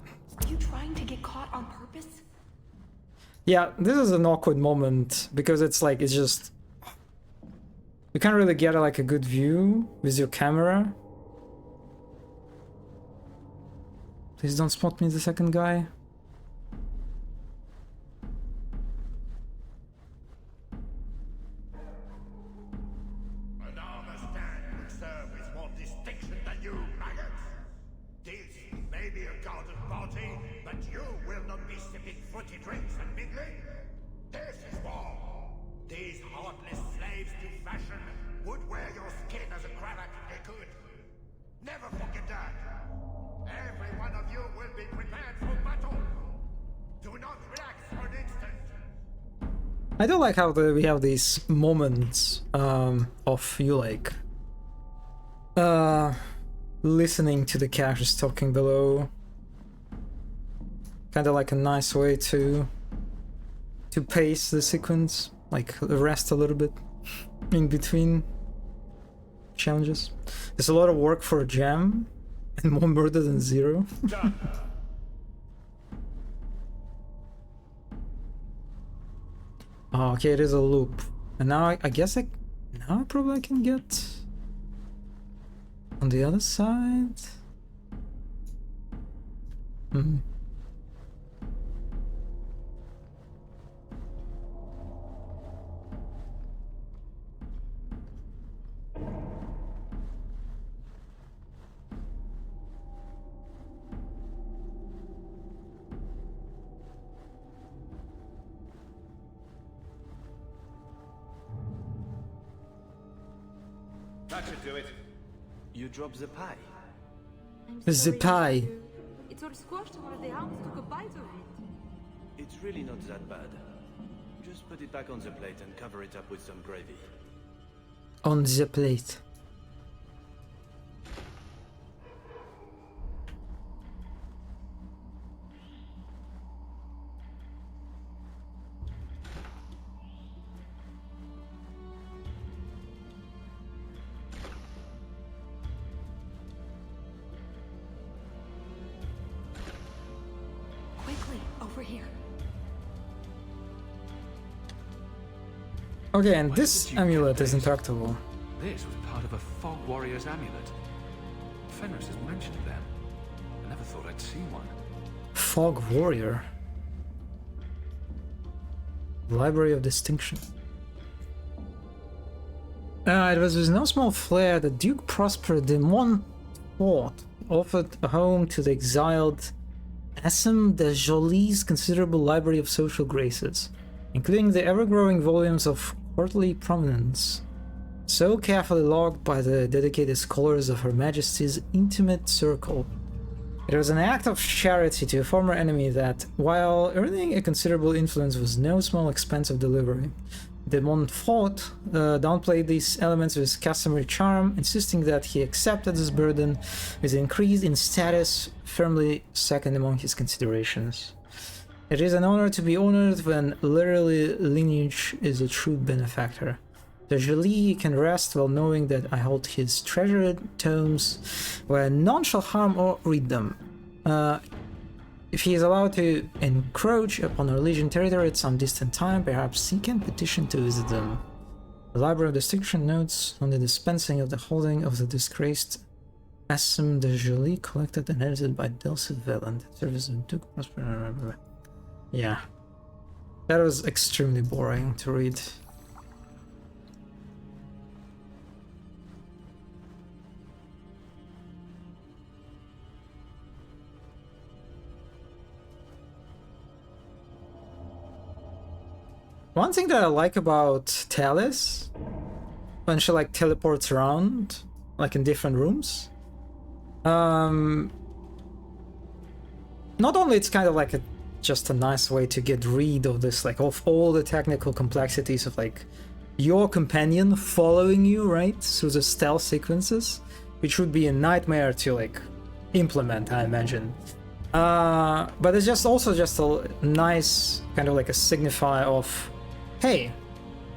Are you trying to get caught on purpose? Yeah, this is an awkward moment because it's like, it's just... You can't really get like a good view with your camera. Please don't spot me, the second guy. An armor stand would serve with more distinction than you, maggots. This may be a garden party, but you will not be sipping fruity drinks and mingling. This is war. These heartless slaves to fashion would wear your skin as a cravat if they could. Never forget that. Every one of you will be prepared for battle. Do not relax for an instant. I do like how we have these moments of you like listening to the characters talking below. Kind of like a nice way to pace the sequence, like rest a little bit in between challenges. There's a lot of work for a jam and more murder than zero. Oh, okay, it is a loop. And now I guess now probably I can get on the other side. Hmm. That should do it. You drop the pie. The pie. It's all squashed and one of the hounds took a bite of it. It's really not that bad. Just put it back on the plate and cover it up with some gravy. On the plate. Okay, and this amulet is interactable. This was part of a Fog Warrior's amulet. Fenris has mentioned them. I never thought I'd see one. Fog Warrior. Library of Distinction. It was with no small flair that Duke Prosper de Montfort offered a home to the exiled Assem de Joly's considerable library of social graces, including the ever-growing volumes of courtly prominence, so carefully logged by the dedicated scholars of Her Majesty's intimate circle. It was an act of charity to a former enemy that, while earning a considerable influence, was no small expense of delivery. De Montfort downplayed these elements with customary charm, insisting that he accepted this burden with increase in status, firmly second among his considerations. It is an honor to be honored when literally lineage is a true benefactor. The Joly can rest well knowing that I hold his treasured tomes where none shall harm or read them. If he is allowed to encroach upon our Legion territory at some distant time, perhaps he can petition to visit them. The Library of Distinction notes on the dispensing of the holding of the disgraced Assem de Joly, collected and edited by Delcy Veland, service of Duke Prosper. Yeah, that was extremely boring to read. One thing that I like about Talis, when she like teleports around, like in different rooms, not only it's kind of like just a nice way to get rid of this, like of all the technical complexities of like your companion following you, right, through the stealth sequences, which would be a nightmare to like implement, I imagine. But it's just also just a nice kind of like a signifier of, hey,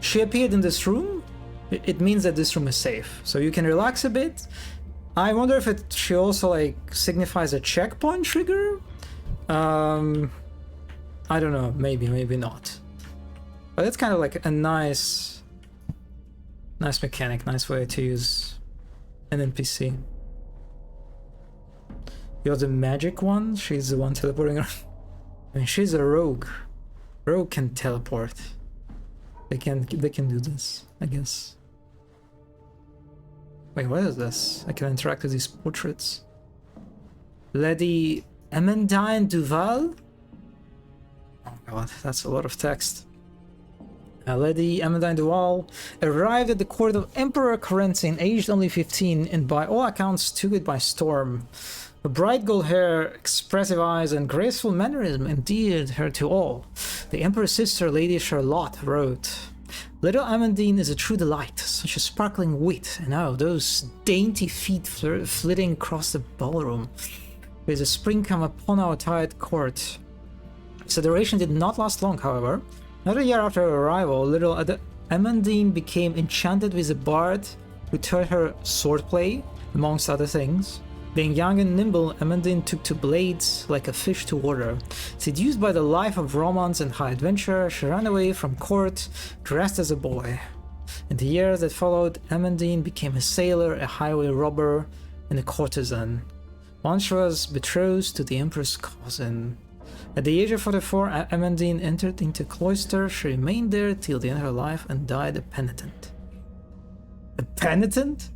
she appeared in this room, it means that this room is safe, so you can relax a bit. I wonder if she also like signifies a checkpoint trigger. I don't know, maybe not. But it's kind of like a nice mechanic, nice way to use an NPC. You're the magic one, she's the one teleporting around. I mean, she's a rogue. Rogue can teleport. They can do this, I guess. Wait, what is this? I can interact with these portraits. Lady Amandine Duval? Oh god, that's a lot of text. Lady Amandine Duval arrived at the court of Emperor Corentin, aged only 15, and by all accounts took it by storm. Her bright gold hair, expressive eyes, and graceful mannerism endeared her to all. The Emperor's sister, Lady Charlotte, wrote, "Little Amandine is a true delight, such a sparkling wit, and oh, those dainty feet flitting across the ballroom. With a spring come upon our tired court. This adoration did not last long, however. Not a year after her arrival, little Amandine became enchanted with a bard who taught her swordplay, amongst other things. Being young and nimble, Amandine took to blades like a fish to water. Seduced by the life of romance and high adventure, she ran away from court, dressed as a boy. In the years that followed, Amandine became a sailor, a highway robber, and a courtesan. Once she was betrothed to the Emperor's cousin. At the age of 44, Amandine entered into a cloister. She remained there till the end of her life and died a penitent. A penitent?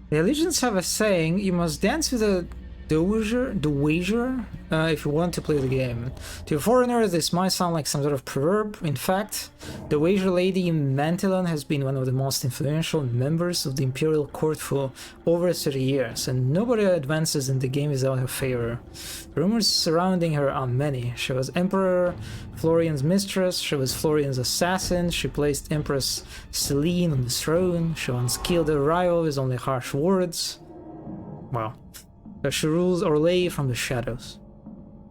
The Allegiants have a saying, you must dance with a dowager if you want to play the game. To a foreigner, this might sound like some sort of proverb. In fact, the dowager lady Mantilon has been one of the most influential members of the Imperial Court for over 30 years, and nobody advances in the game without her favor. The rumors surrounding her are many. She was Emperor Florian's mistress, she was Florian's assassin, she placed Empress Celine on the throne, she once killed her rival with only harsh words. Wow. She rules Orlais from the shadows.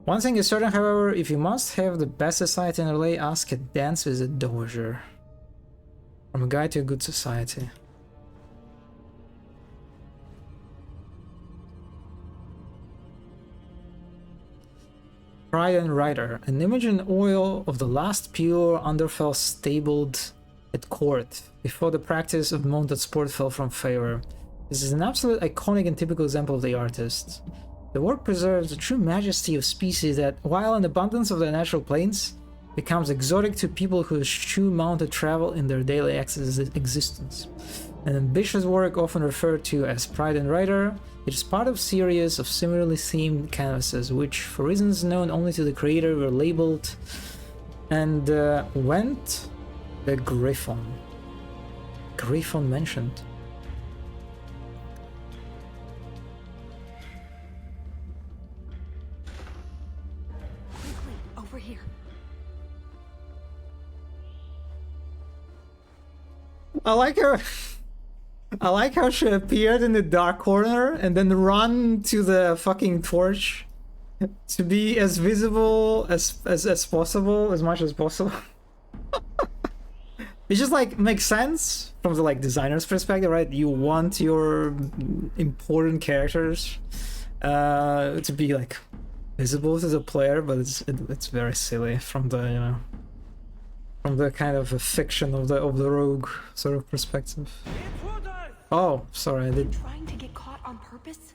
One thing is certain, however, if you must have the best society in Orlais, ask a dance with a dowager. From a guide to a good society. Pride and Rider, an image in oil of the last pure Underfell stabled at court, before the practice of mounted sport fell from favor. This is an absolute iconic and typical example of the artist. The work preserves the true majesty of species that, while in abundance of their natural plains, becomes exotic to people who eschew mounted travel in their daily existence. An ambitious work often referred to as Pride and Rider, it is part of a series of similarly themed canvases, which, for reasons known only to the creator, were labeled and went the Griffon. Griffon mentioned. Over here. I like how she appeared in the dark corner and then run to the fucking torch to be as visible as possible, as much as possible. It just like makes sense from the like designer's perspective, right? You want your important characters to be like visible to the player, but it's very silly from the, you know, from the kind of a fiction of the rogue sort of perspective. Oh, sorry, I did. Trying to get caught on purpose?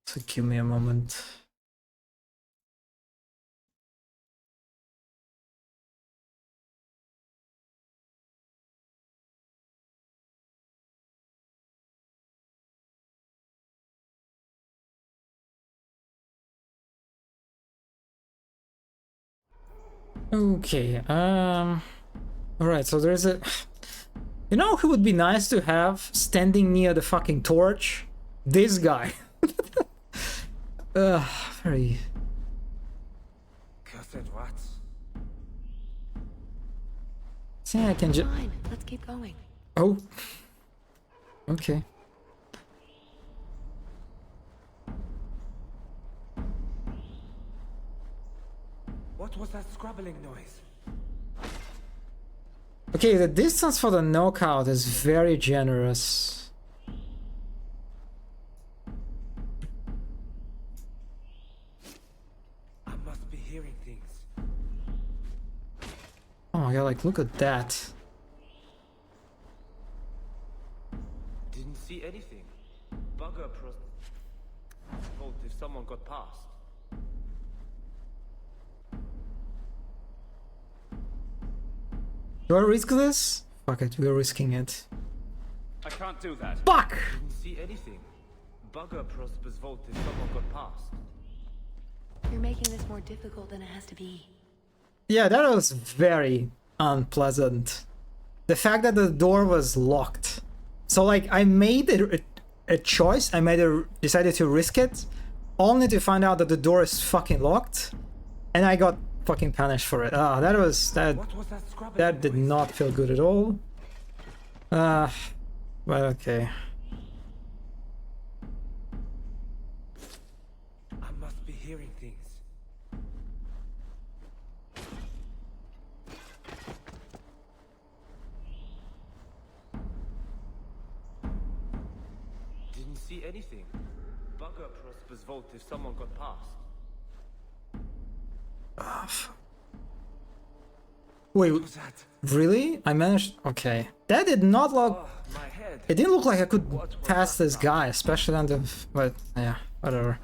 So give me a moment. Okay, alright, so there's a... You know who would be nice to have standing near the fucking torch? This guy. Very... Cursed rats. See, I can just... Fine, let's keep going. Oh. Okay. What was that scrabbling noise? Okay, the distance for the knockout is very generous. I must be hearing things. Oh my god, like look at that. Didn't see anything. Bugger fault if someone got past. Do I risk this? Fuck it, we're risking it. I can't do that. Fuck! Didn't see anything. Bugger Prosper's vault if someone got past. You're making this more difficult than it has to be. Yeah, that was very unpleasant. The fact that the door was locked. So like I made a choice, decided to risk it, only to find out that the door is fucking locked, and I got fucking punished for it. Ah, that did not feel good at all. But okay. I must be hearing things. Didn't see anything. Bugger Prosper's vault if someone got past. Wait, really? I managed. Okay, that did not look. It didn't look like I could pass this guy, especially on the. But yeah, whatever.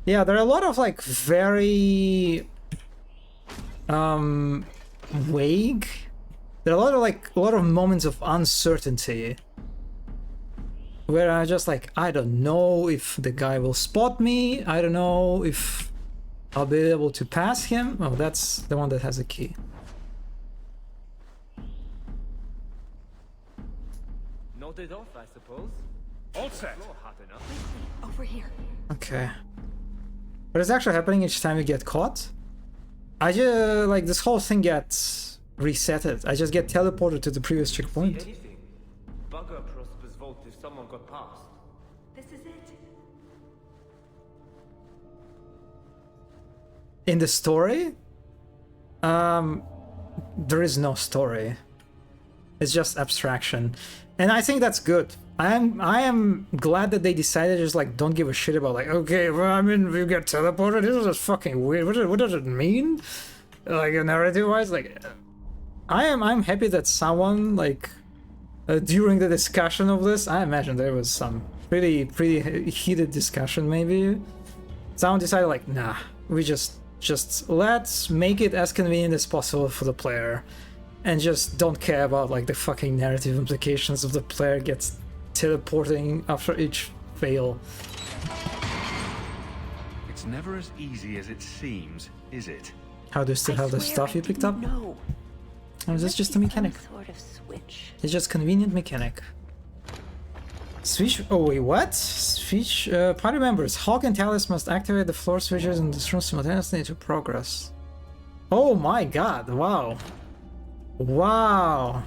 Yeah, there are a lot of like very vague. There are a lot of moments of uncertainty where I just like, I don't know if the guy will spot me. I don't know if I'll be able to pass him. Oh, that's the one that has a key. Nodded off, I suppose. All set. Hot enough. Over here. Okay. What is actually happening each time you get caught? I just like this whole thing gets resetted. I just get teleported to the previous checkpoint. Bugger Prosper's vault if someone got past. This is it. In the story, there is no story. It's just abstraction, and I think that's good. I am glad that they decided to just like don't give a shit about like, okay, well, I mean, we get teleported. This is just fucking weird. What does it mean? Like narrative wise, like I'm happy that someone like during the discussion of this, I imagine there was some pretty heated discussion. Maybe someone decided like, nah, we just let's make it as convenient as possible for the player, and just don't care about like the fucking narrative implications of the player gets teleporting after each fail. It's never as easy as it seems, is it? How do you still have the stuff you picked up? No. Or is this just a mechanic? Sort of switch. It's just convenient mechanic. Switch. Oh wait, what? Switch. Party members. Hawk and Talus must activate the floor switches in this room simultaneously to progress. Oh my god! Wow. Wow.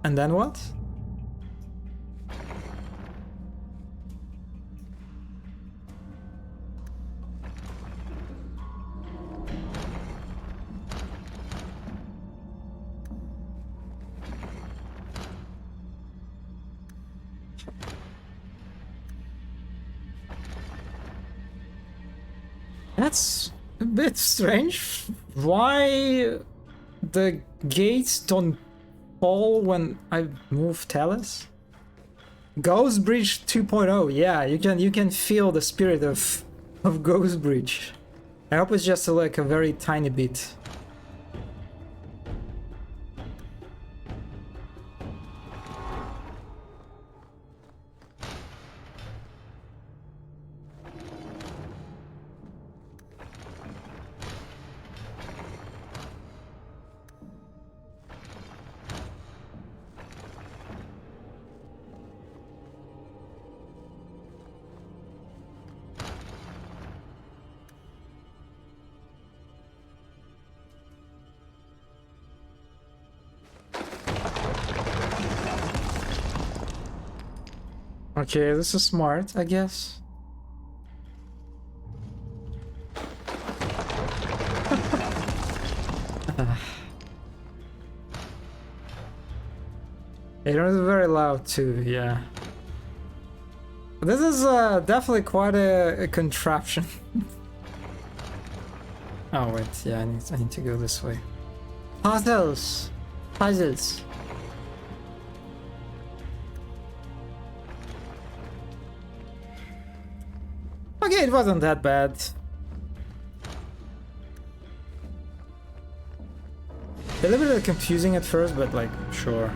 And then what? That's a bit strange. Why the gates don't fall when I move Talus? Ghost Bridge 2.0. Yeah, you can feel the spirit of Ghost Bridge. I hope it's just like a very tiny bit. Okay, this is smart, I guess. It is very loud too, yeah. This is definitely quite a contraption. Oh wait, yeah, I need to go this way. Puzzles! Puzzles! Okay, it wasn't that bad. A little bit confusing at first, but like, sure.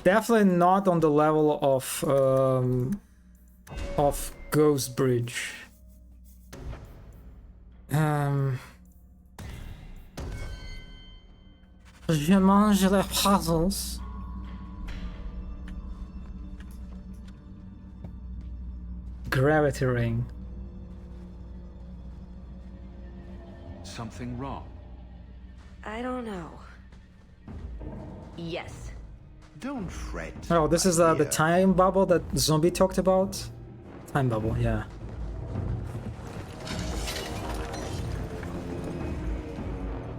Definitely not on the level of Ghost Bridge. Je mange les puzzles. Gravity ring. Something wrong? I don't know. Yes. Don't fret. Oh, this is the time bubble that Zombie talked about? Time bubble, yeah.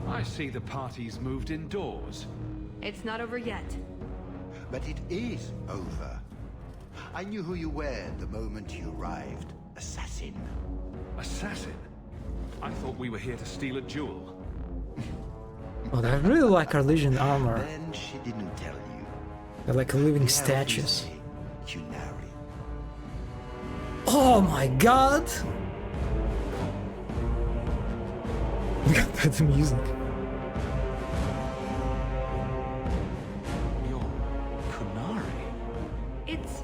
I see the party's moved indoors. It's not over yet. But it is over. I knew who you were the moment you arrived. Assassin. Assassin? I thought we were here to steal a jewel. Oh, I really like our Legion armor. Then she didn't tell you. They're like living statues. Qunari. Oh my god! Look at the music. You're Qunari. It's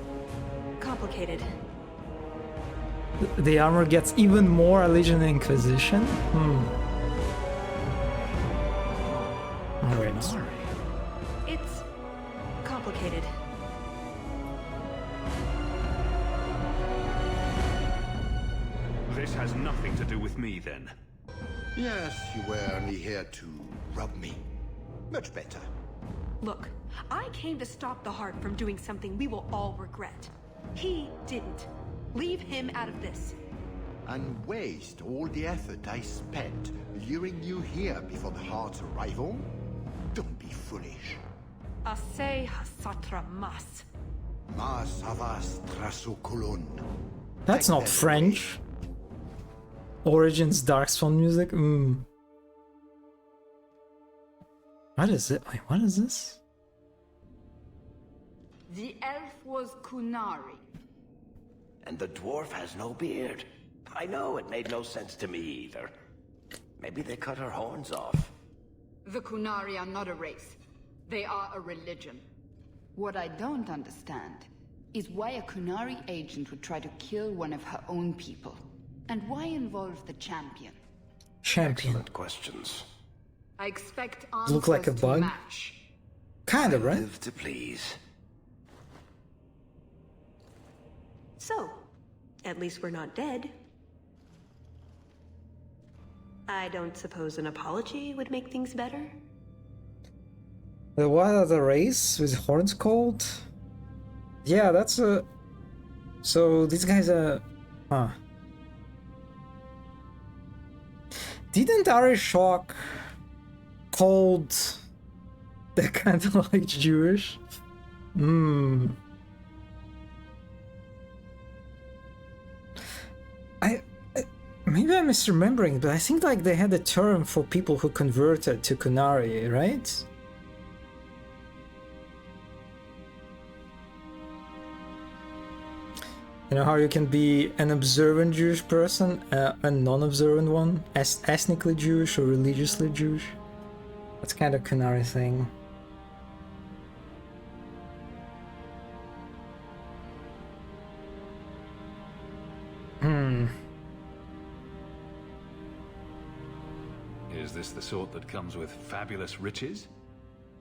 complicated. The armor gets even more Legion Inquisition? Alright. It's complicated. This has nothing to do with me, then. Yes, you were only here to rob me. Much better. Look, I came to stop the Heart from doing something we will all regret. He didn't. Leave him out of this. And waste all the effort I spent luring you here before the Heart's arrival? Don't be foolish. Assez hasatra mas. Mas avas trasokolon. That's not French. Origins Darkspawn music? What is it? Wait, what is this? The elf was Qunari. And the dwarf has no beard. I know, it made no sense to me either. Maybe they cut her horns off. The Qunari are not a race. They are a religion. What I don't understand is why a Qunari agent would try to kill one of her own people. And why involve the champion? Champion. Excellent questions. I expect answers Look like a to bug? match. Kind of, right? Live to please. So, at least we're not dead. I don't suppose an apology would make things better? What are the race with horns called? Yeah, that's a... So, these guys are... Huh. Didn't Arishok called that kind of like Jewish? Maybe I'm misremembering, but I think like they had a term for people who converted to Qunari, right? You know how you can be an observant Jewish person, a non-observant one, ethnically Jewish or religiously Jewish? That's kind of Qunari thing. Is this the sort that comes with fabulous riches?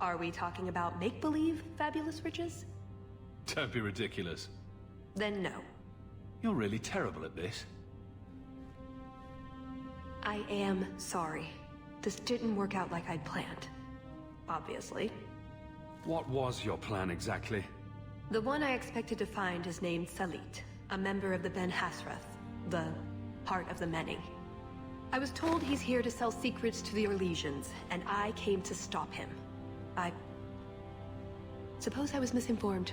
Are we talking about make-believe fabulous riches? Don't be ridiculous. Then no. You're really terrible at this. I am sorry. This didn't work out like I'd planned. Obviously. What was your plan exactly? The one I expected to find is named Salit, a member of the Ben Hasrath, the Heart of the Many. I was told he's here to sell secrets to the Orlesians, and I came to stop him. I suppose I was misinformed.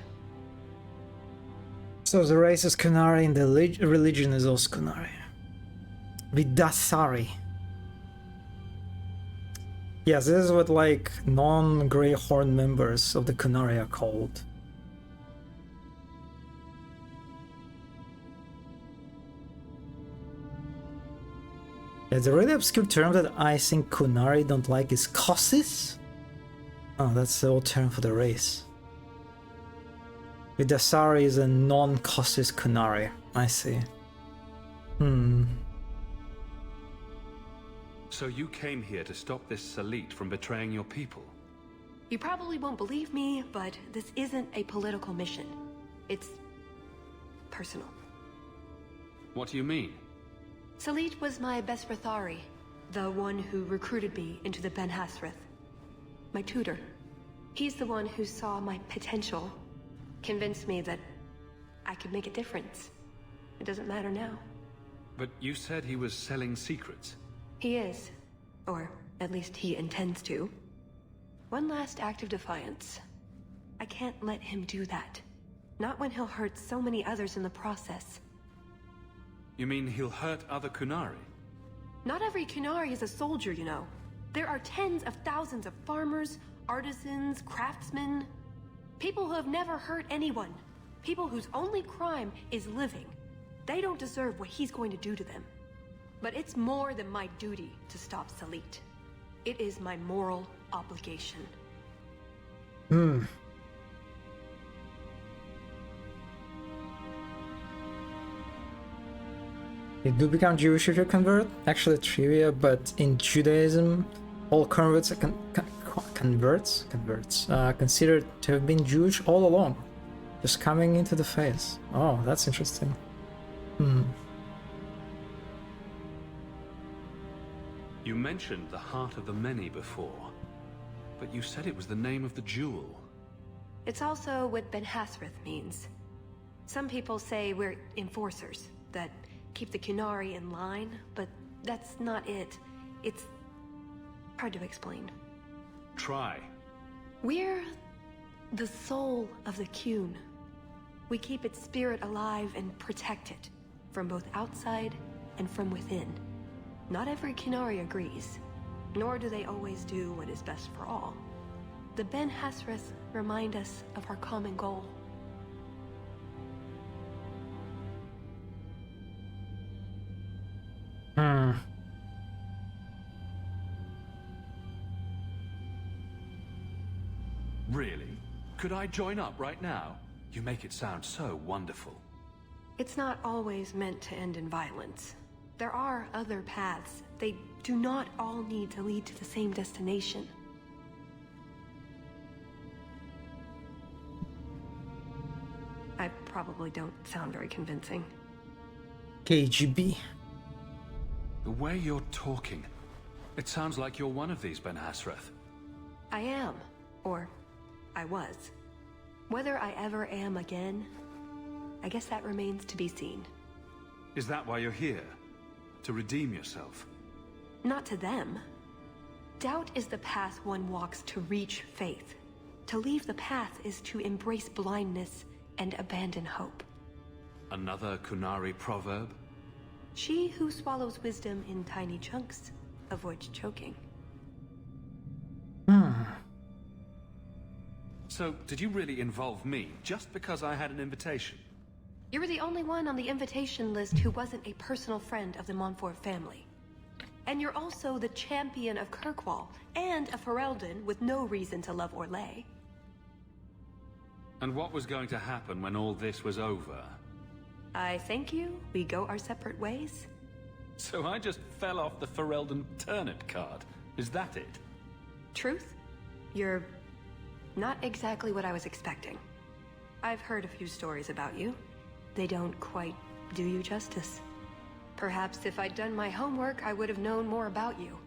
So the race is Qunari and the religion is also Qunari. Vidasari. Yes, this is what like non-Grey Horn members of the Qunari are called. Yeah, the really obscure term that I think Qunari don't like is Kossis. Oh, that's the old term for the race. Vidasari is a non-Kossis Qunari. I see. So you came here to stop this Salit from betraying your people? You probably won't believe me, but this isn't a political mission. It's personal. What do you mean? Salit was my best Rathari, the one who recruited me into the Ben Hasrith. My tutor. He's the one who saw my potential, convinced me that I could make a difference. It doesn't matter now. But you said he was selling secrets. He is. Or at least he intends to. One last act of defiance. I can't let him do that. Not when he'll hurt so many others in the process. You mean he'll hurt other Qunari? Not every Qunari is a soldier, you know. There are tens of thousands of farmers, artisans, craftsmen. People who have never hurt anyone. People whose only crime is living. They don't deserve what he's going to do to them. But it's more than my duty to stop Salit. It is my moral obligation. You do become Jewish if you convert. Actually, trivia, but in Judaism, all converts are considered to have been Jewish all along, just coming into the faith. Oh, that's interesting. You mentioned the Heart of the Many before, but you said it was the name of the jewel. It's also what Ben Hasrith means. Some people say we're enforcers, that keep the Qunari in line, but that's not it. It's hard to explain. Try. We're the soul of the Qun. We keep its spirit alive and protect it, from both outside and from within. Not every Qunari agrees, nor do they always do what is best for all. The Ben Hasrith remind us of our common goal. Really? Could I join up right now? You make it sound so wonderful. It's not always meant to end in violence. There are other paths. They do not all need to lead to the same destination. I probably don't sound very convincing. KGB. The way you're talking, it sounds like you're one of these Ben Hasrith. I am. Or I was. Whether I ever am again, I guess that remains to be seen. Is that why you're here? To redeem yourself? Not to them. Doubt is the path one walks to reach faith. To leave the path is to embrace blindness and abandon hope. Another Qunari proverb? She who swallows wisdom in tiny chunks avoids choking. So, did you really involve me just because I had an invitation? You were the only one on the invitation list who wasn't a personal friend of the Montfort family. And you're also the champion of Kirkwall, and a Ferelden with no reason to love Orlais. And what was going to happen when all this was over? I thank you. We go our separate ways. So I just fell off the Ferelden turnip card. Is that it? Truth? You're not exactly what I was expecting. I've heard a few stories about you. They don't quite do you justice. Perhaps if I'd done my homework, I would have known more about you.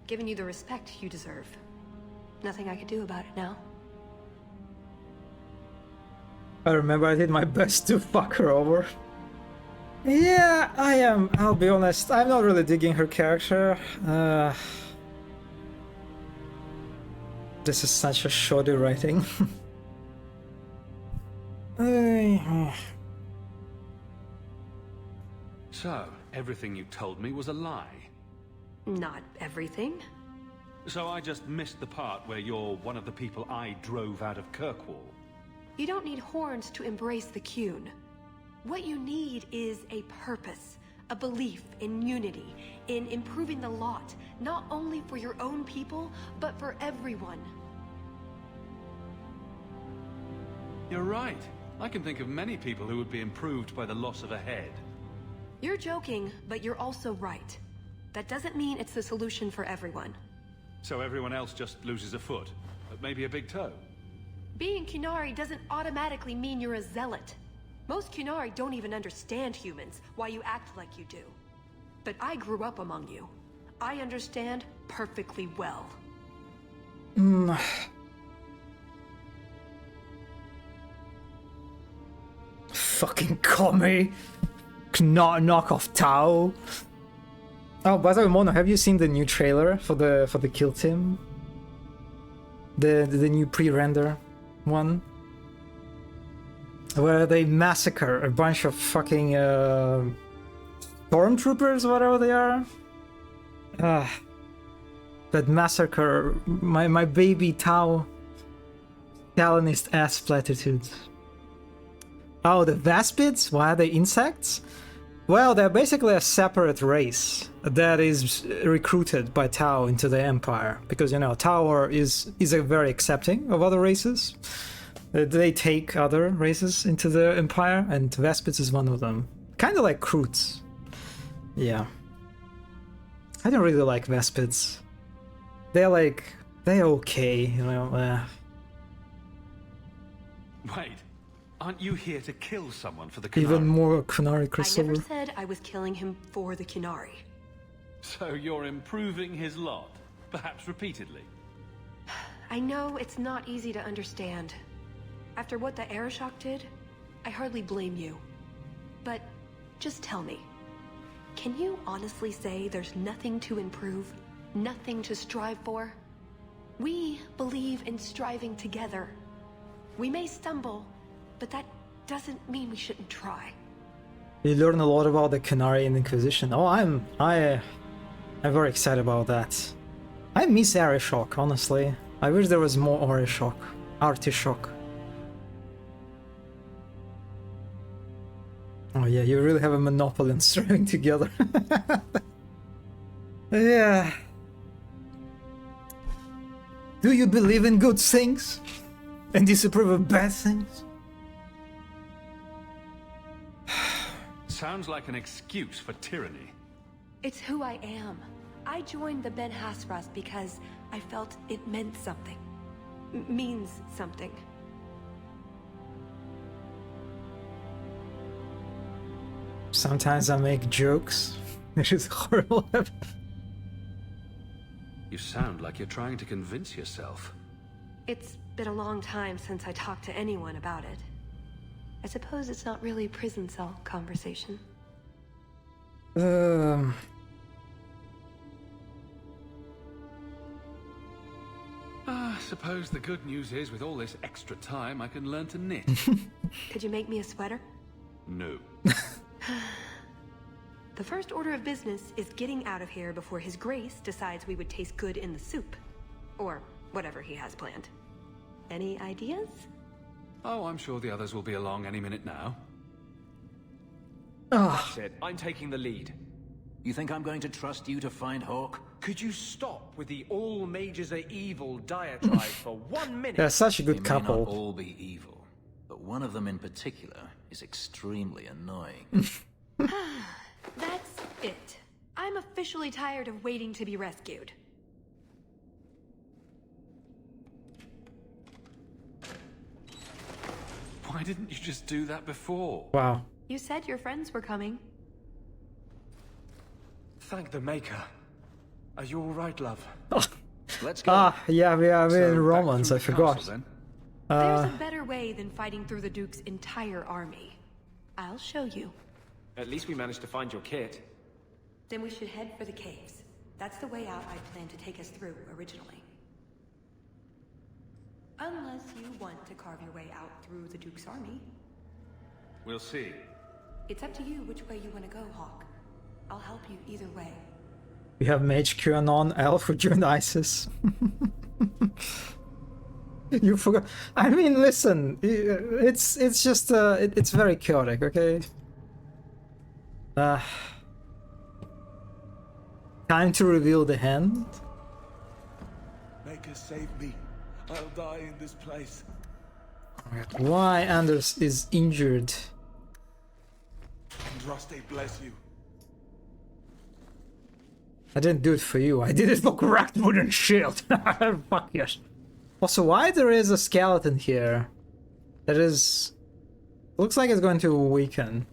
Given you the respect you deserve. Nothing I could do about it now. I remember I did my best to fuck her over. Yeah, I am. I'll be honest, I'm not really digging her character. This is such a shoddy writing. So, everything you told me was a lie? Not everything. So I just missed the part where you're one of the people I drove out of Kirkwall? You don't need horns to embrace the Qun. What you need is a purpose, a belief in unity, in improving the lot, not only for your own people, but for everyone. You're right. I can think of many people who would be improved by the loss of a head. You're joking, but you're also right. That doesn't mean it's the solution for everyone. So everyone else just loses a foot? but maybe a big toe. Being Qunari doesn't automatically mean you're a zealot. Most Qunari don't even understand humans, why you act like you do. But I grew up among you. I understand perfectly well. Fucking commie. Knock off Tao. Oh, by the way, Mono, have you seen the new trailer for the Kill Team? The new pre-render one? Where they massacre a bunch of fucking stormtroopers, whatever they are. That massacre my baby Tau Stalinist ass platitudes. Oh, the Vespids? Why are they insects? Well, they're basically a separate race that is recruited by Tau into the Empire. Because, you know, Tau is a very accepting of other races. They take other races into the Empire, and Vespids is one of them. Kind of like Kroots. Yeah. I don't really like Vespids. They're okay, you know. Wait, aren't you here to kill someone for the Qunari? Even more Qunari I Crystal. never said I was killing him for the Qunari. So you're improving his lot, perhaps repeatedly. I know it's not easy to understand. After what the Arishok did, I hardly blame you. But just tell me, can you honestly say there's nothing to improve? Nothing to strive for? We believe in striving together. We may stumble, but that doesn't mean we shouldn't try. You learn a lot about the Qunari Inquisition. Oh, I'm very excited about that. I miss Arishok, honestly. I wish there was more Arishok. Artichoke. Oh yeah, you really have a monopoly on striving together. Yeah. Do you believe in good things? And disapprove of bad things? Sounds like an excuse for tyranny. It's who I am. I joined the Ben Hassras because I felt it meant something. Means something. Sometimes I make jokes. It is horrible. You sound like you're trying to convince yourself. It's been a long time since I talked to anyone about it. I suppose it's not really a prison cell conversation. I suppose the good news is, with all this extra time, I can learn to knit. Could you make me a sweater? No. The first order of business is getting out of here before His Grace decides we would taste good in the soup. Or whatever he has planned. Any ideas? Oh, I'm sure the others will be along any minute now. That's it. I'm taking the lead. You think I'm going to trust you to find Hawk? Could you stop with the all mages are evil diatribe for 1 minute? They're such a good They may couple. not all be evil, but one of them in particular is extremely annoying. That's it. I'm officially tired of waiting to be rescued. Why didn't you just do that before? Wow. You said your friends were coming. Thank the Maker. Are you all right, love? Let's go. Yeah, we are So, in back Romans, through I the forgot. castle, then? There's a better way than fighting through the Duke's entire army. I'll show you. At least we managed to find your kit. Then we should head for the caves. That's the way out I planned to take us through originally. Unless you want to carve your way out through the Duke's army. We'll see. It's up to you which way you want to go, Hawk. I'll help you either way. We have Mage QAnon, Elf who joined ISIS. You forgot. I mean, listen, it's just it's very chaotic, okay? Time to reveal the hand. Maker, save me. I'll die in this place. Why Anders is injured? Andraste bless you. I didn't do it for you. I did it for Cracked Wooden Shield. Fuck yes. Also, why there is a skeleton here? That is... looks like it's going to weaken.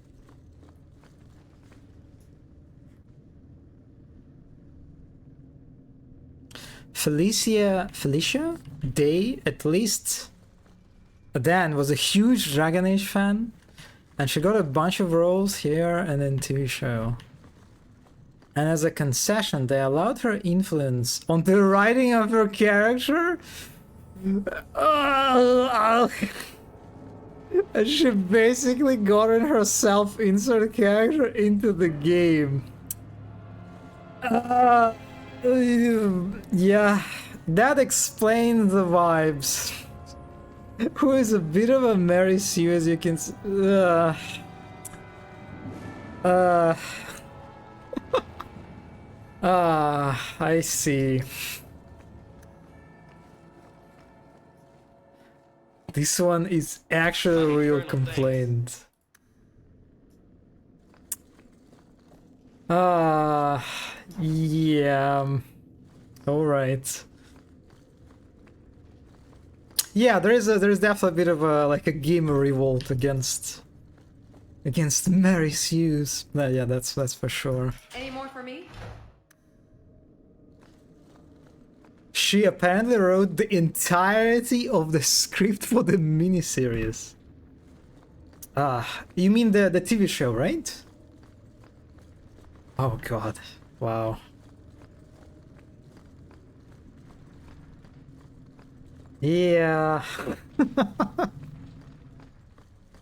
Felicia Day, at least Dan was a huge Dragon Age fan, and she got a bunch of roles here and in TV show. And as a concession, they allowed her influence on the writing of her character. And she basically gotten herself insert character into the game. Yeah, that explains the vibes. Who is a bit of a Mary Sue, as you can see. I see. This one is actually a real complaint. Yeah. Alright. Yeah, there's definitely a bit of a like a gamer revolt against Mary Sue's. Yeah, that's for sure. Any more for me? She apparently wrote the entirety of the script for the miniseries. You mean the TV show, right? Oh god. Wow. Yeah.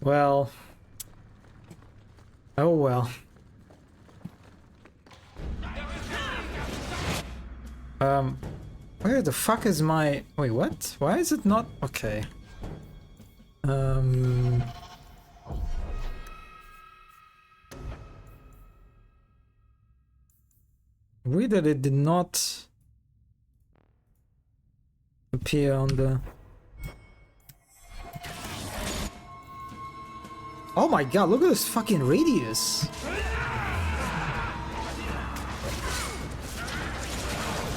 Well. Oh well. Where the fuck is my... Wait, what? Why is it not... Okay. Weird that it did not appear on the... Oh my god, look at this fucking radius!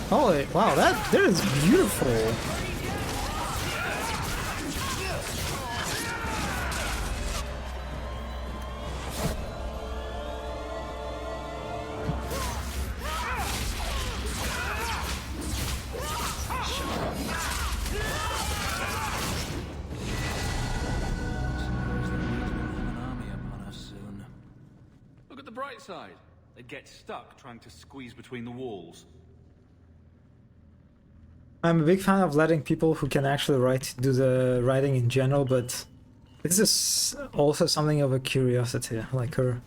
Holy, wow, that is beautiful! Look at the bright side. They get stuck trying to squeeze between the walls. I'm a big fan of letting people who can actually write do the writing in general, but this is also something of a curiosity. Like her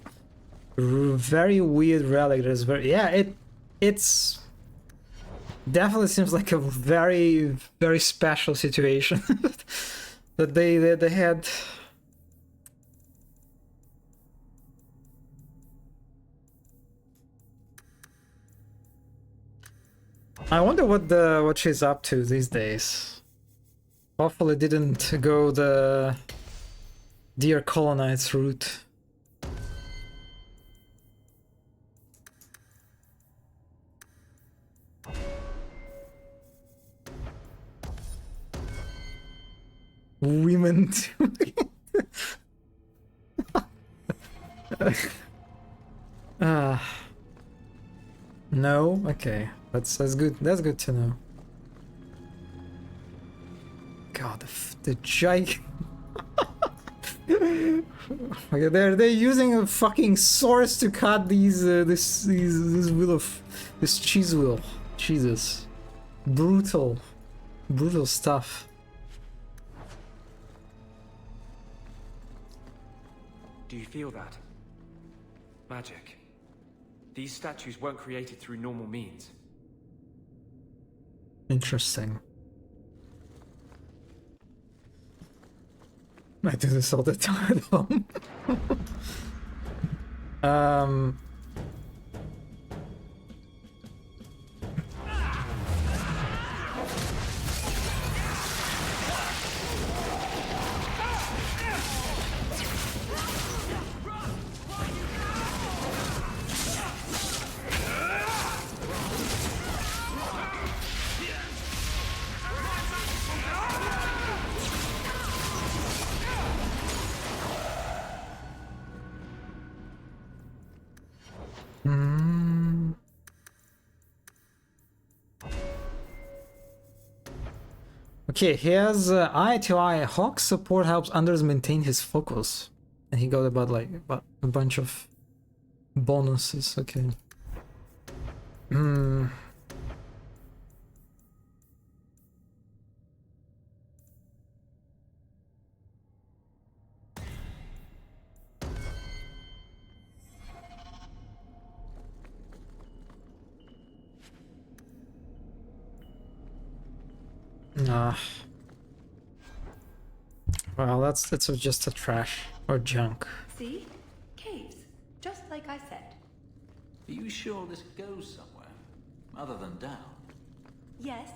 very weird relic that is very... Yeah, it's definitely seems like a very, very special situation that they had. I wonder what she's up to these days. Hopefully didn't go the Dear Colonites route. Women too. No? Okay. That's good. That's good to know. God, the gig. Okay, they're using a fucking source to cut these this wheel of this cheese wheel. Jesus, brutal stuff. Do you feel that? Magic. These statues weren't created through normal means. Interesting. I do this all the time at home. Hmm. Okay, he has eye-to-eye Hawk support helps Anders maintain his focus. And he got about a bunch of bonuses, okay. Hmm. Nah. Well, that's just a trash or junk. See? Caves. Just like I said. Are you sure this goes somewhere? Other than down? Yes.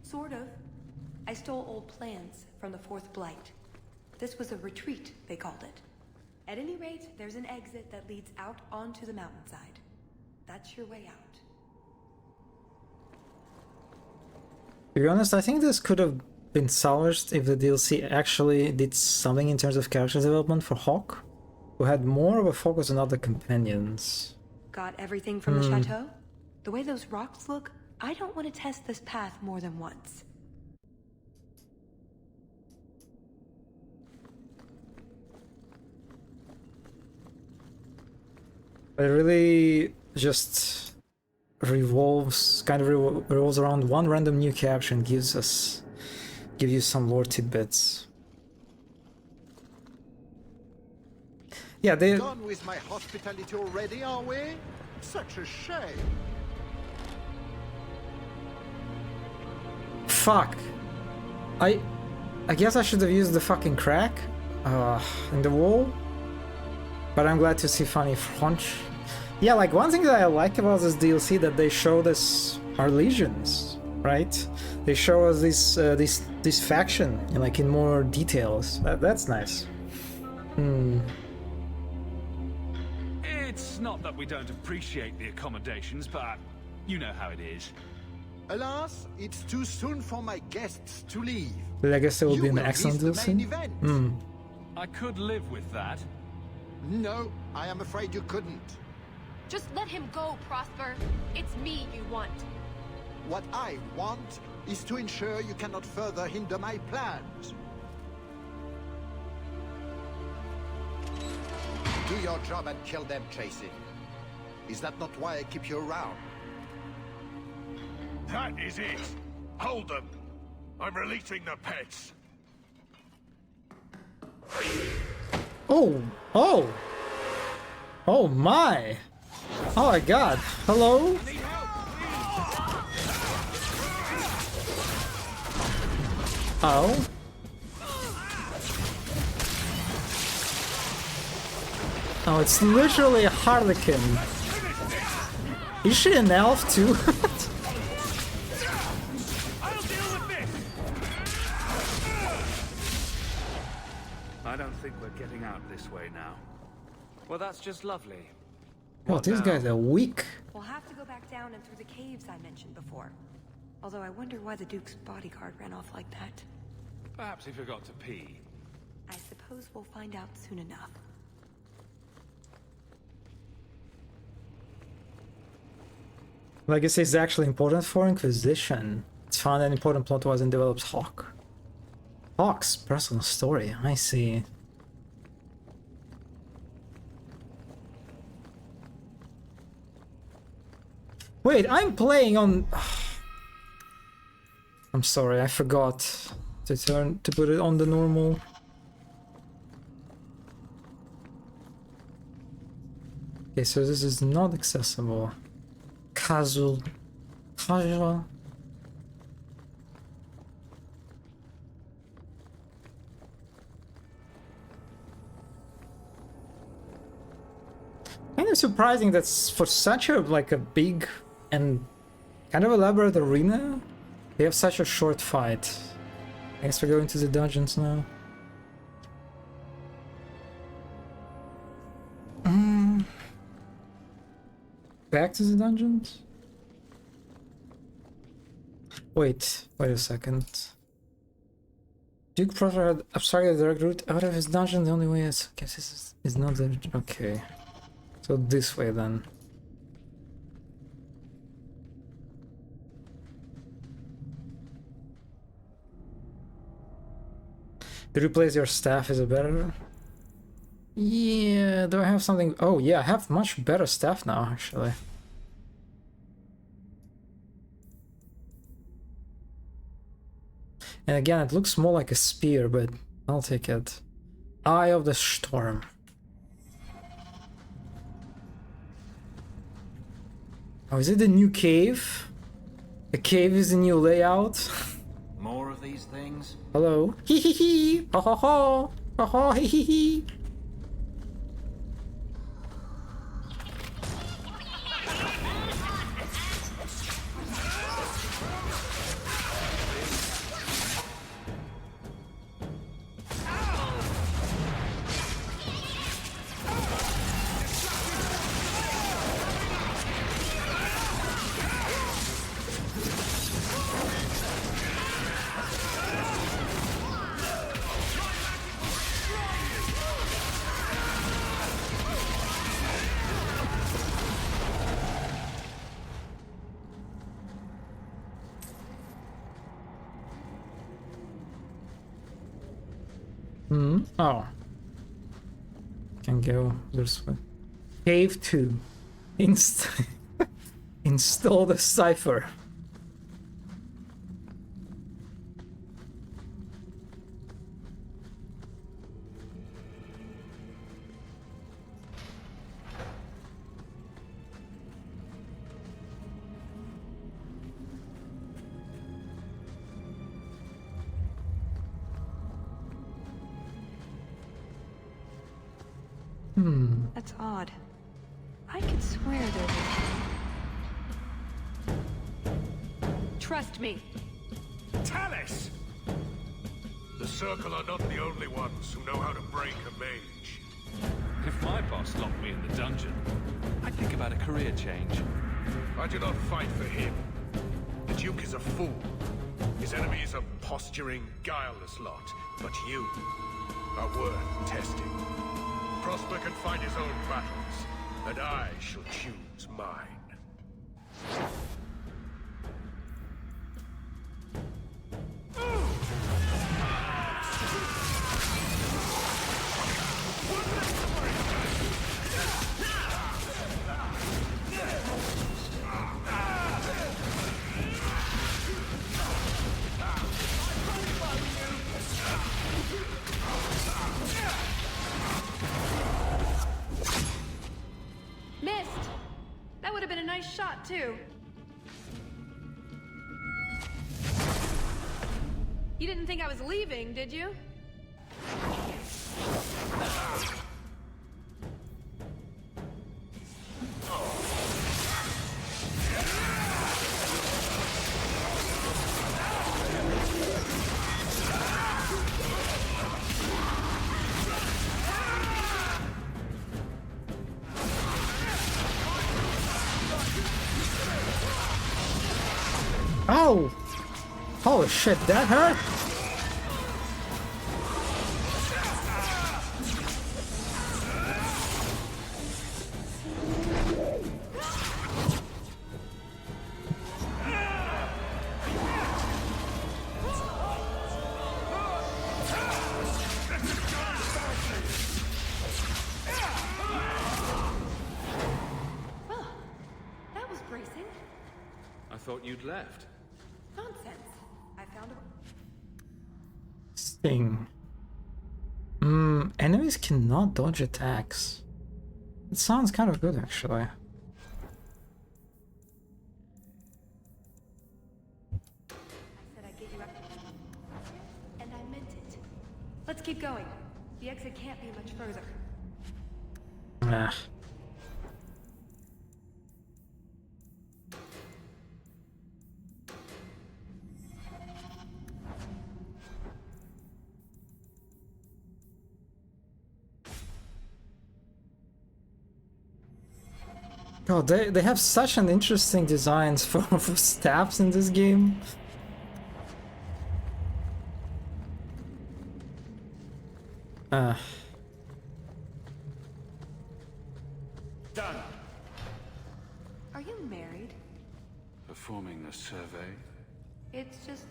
Sort of. I stole old plans from the Fourth Blight. This was a retreat, they called it. At any rate, there's an exit that leads out onto the mountainside. That's your way out. To be honest, I think this could have been salvaged if the DLC actually did something in terms of character development for Hawk, who had more of a focus on other companions. Got everything from the chateau? The way those rocks look, I don't want to test this path more than once. It really just revolves around one random new character and give you some lore tidbits. Yeah, they done with my hospitality already, are we? Such a shame. Fuck. I guess I should have used the fucking crack in the wall. But I'm glad to see Funny French. Yeah, like one thing that I like about this DLC that they showed us our legions, right? They show us this faction in more details. That's nice. It's not that we don't appreciate the accommodations, but you know how it is. Alas, it's too soon for my guests to leave. But I guess there will You be an will excellent miss the main DLC. event. I could live with that. No, I am afraid you couldn't. Just let him go, Prosper. It's me you want. What I want is to ensure you cannot further hinder my plans. Do your job and kill them, Tracy. Is that not why I keep you around? That is it. Hold them. I'm releasing the pets. Oh my! Oh my god! Hello? Oh? Oh, it's literally a Harlequin. Is she an elf too? I don't think we're getting out this way now. Well, that's just lovely. Oh, these guys are weak. We'll have to go back down and through the caves I mentioned before. Although I wonder why the Duke's bodyguard ran off like that. Perhaps he forgot to pee. I suppose we'll find out soon enough. Legacy is actually important for Inquisition. It's found an important plot was and develops Hawk. Hawk's personal story, I see. Wait, I'm playing on... I'm sorry, I forgot to put it on the normal. Okay, so this is not accessible. Casual. Kind of surprising that for such a big and kind of elaborate arena, they have such a short fight. I guess we're going to the dungeons now. Back to the dungeons? Wait a second. Duke Prosper had obstructed the direct route out of his dungeon. The only way is... I guess this is not the... Okay. So this way then. To replace your staff, is it better? Yeah, do I have something? Oh yeah, I have much better staff now, actually. And again, it looks more like a spear, but I'll take it. Eye of the Storm. Oh, is it the new cave? The cave is the new layout? More of these things? Hello? Hee hee hee! Ho ho ho! Ho ho hee hee hee! Oh. Can go this way. Cave 2. Install the cipher. That's odd. I could swear there was... Trust me. Tallis! The Circle are not the only ones who know how to break a mage. If my boss locked me in the dungeon, I'd think about a career change. I do not fight for him. The Duke is a fool. His enemies a posturing, guileless lot. But you are worth testing. Prosper can fight his own battles, and I shall choose mine. Missed! That would have been a nice shot, too. You didn't think I was leaving, did you? Oh! Holy shit, that hurt? Well, that was bracing. I thought you'd left. Nonsense. I found a... Sting. Enemies cannot dodge attacks. It sounds kind of good, actually. said I'd get you up. And I meant it. Let's keep going. The exit can't be much further. Nah. God, they have such an interesting designs for staffs in this game. Die, Are you married? Performing a survey? It's just,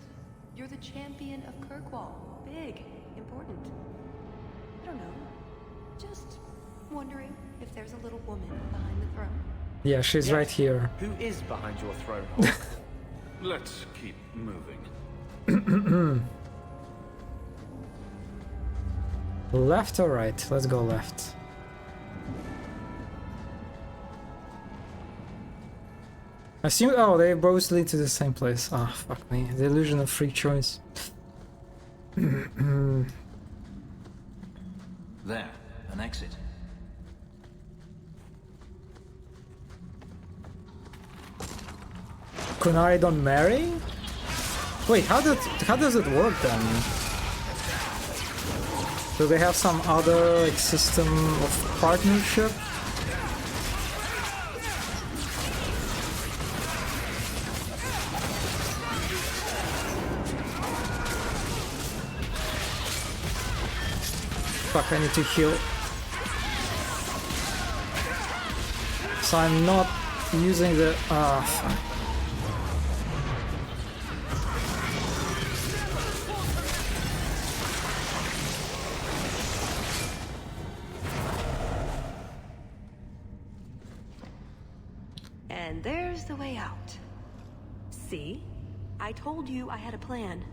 you're the champion of Kirkwall. Big, important. I don't know. Just wondering if there's a little woman behind the throne. Yeah, she's right here. Who is behind your throne? Let's keep moving. Left or right? Let's go left. Assume. Oh, they both lead to the same place. Ah, fuck me. The illusion of free choice. There, an exit. Qunari don't marry? Wait, how does it work then? Do they have some other like system of partnership? Fuck, I need to heal. So I'm not using the... fuck. And there's the way out. See? I told you I had a plan.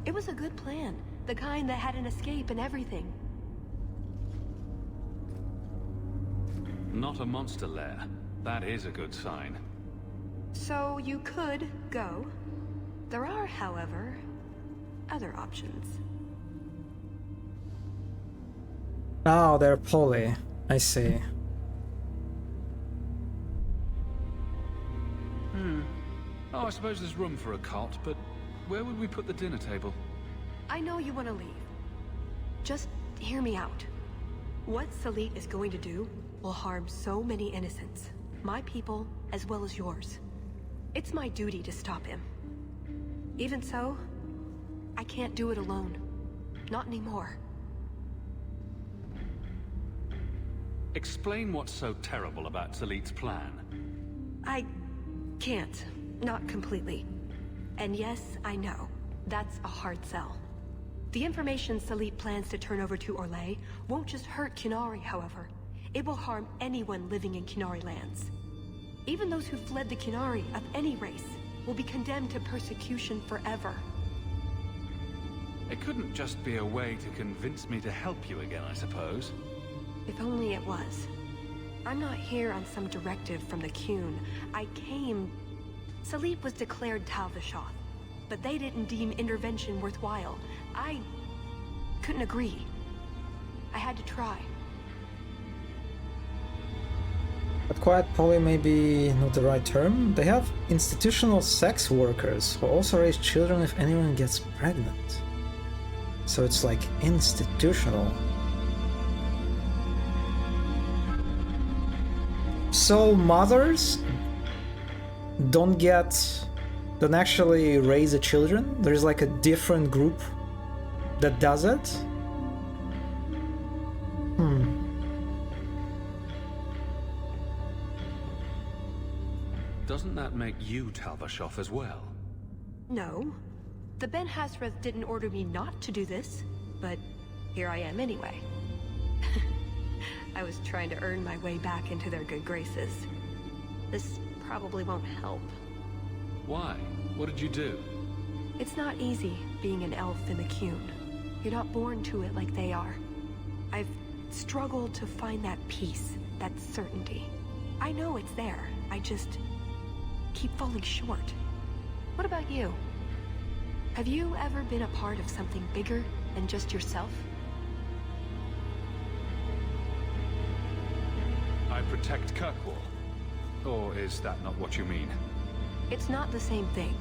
It was a good plan. The kind that had an escape and everything. Not a monster lair. That is a good sign. So you could go. There are, however, other options. Oh, they're poly. I see. Oh, I suppose there's room for a cot, but where would we put the dinner table? I know you want to leave. Just hear me out. What Salit is going to do will harm so many innocents. My people, as well as yours. It's my duty to stop him. Even so, I can't do it alone. Not anymore. Explain what's so terrible about Salit's plan. I can't. Not completely. And yes, I know. That's a hard sell. The information Salit plans to turn over to Orlais won't just hurt Qunari, however. It will harm anyone living in Qunari lands. Even those who fled the Qunari of any race will be condemned to persecution forever. It couldn't just be a way to convince me to help you again, I suppose. If only it was. I'm not here on some directive from the Qun. I came... Salit was declared Tal Vashoth, but they didn't deem intervention worthwhile. I couldn't agree. I had to try. But quiet poly may be not the right term. They have institutional sex workers who also raise children if anyone gets pregnant. So it's like institutional. So mothers don't actually raise the children? There's like a different group that does it? Doesn't that make you Tal Vashoth as well? No. The Ben Hassrath didn't order me not to do this, but here I am anyway. I was trying to earn my way back into their good graces. This probably won't help. Why? What did you do? It's not easy being an elf in the Qun. You're not born to it like they are. I've struggled to find that peace, that certainty. I know it's there. I just keep falling short. What about you? Have you ever been a part of something bigger than just yourself? I protect Kirkwall. Or is that not what you mean? It's not the same thing.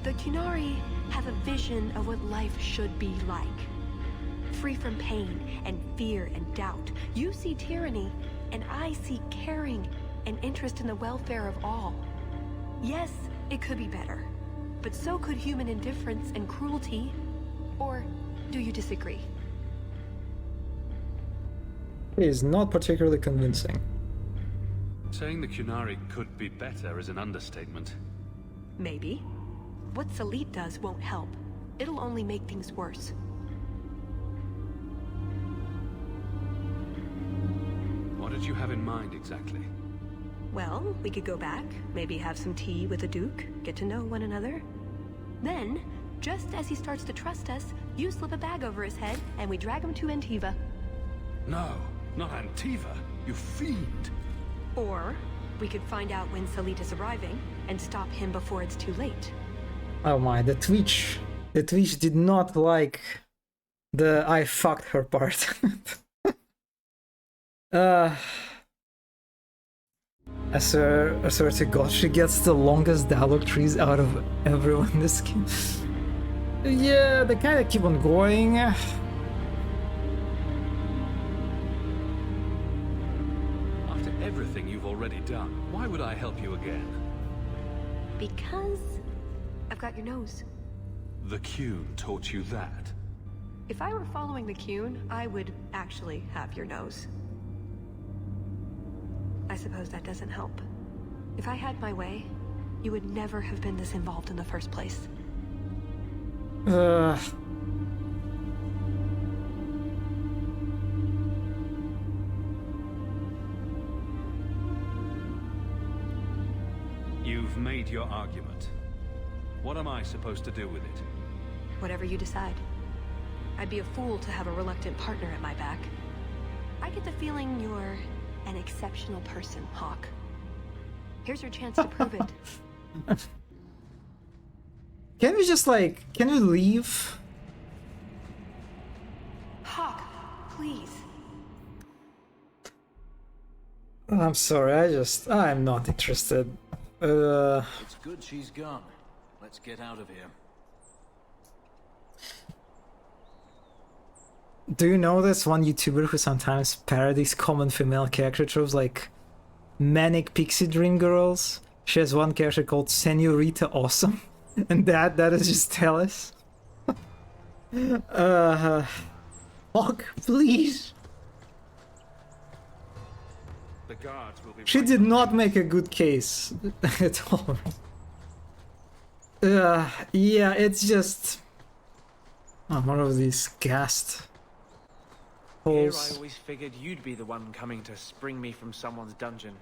The Qunari have a vision of what life should be like. Free from pain and fear and doubt. You see tyranny, and I see caring and interest in the welfare of all. Yes, it could be better, but so could human indifference and cruelty. Or do you disagree? It is not particularly convincing. Saying the Qunari could be better is an understatement. Maybe. What Salit does won't help. It'll only make things worse. What did you have in mind exactly? Well, we could go back, maybe have some tea with the Duke, get to know one another. Then, just as he starts to trust us, you slip a bag over his head, and we drag him to Antiva. No, not Antiva, you fiend! Or, we could find out when Salit is arriving, and stop him before it's too late. Oh my, the Twitch did not like the I fucked her part. I swear to God, she gets the longest dialogue trees out of everyone in this game. Yeah, they kinda keep on going. After everything you've already done, why would I help you again? Because I've got your nose. The Qun taught you that? If I were following the Qun, I would actually have your nose. I suppose that doesn't help. If I had my way, you would never have been this involved in the first place. You've made your argument. What am I supposed to do with it? Whatever you decide. I'd be a fool to have a reluctant partner at my back. I get the feeling you're an exceptional person, Hawke. Here's your chance to prove it. Can we just can we leave? Hawke, please. I'm sorry, I'm not interested. It's good she's gone. Let's get out of here. Do you know this one YouTuber who sometimes parodies common female character tropes like manic pixie dream girls? She has one character called Senorita Awesome, and that is just Tellis. Hawke, please. The guards will be She did not make a good case at all. Yeah, it's just more of these gassed Here holes. I always figured you'd be the one coming to spring me from someone's dungeon.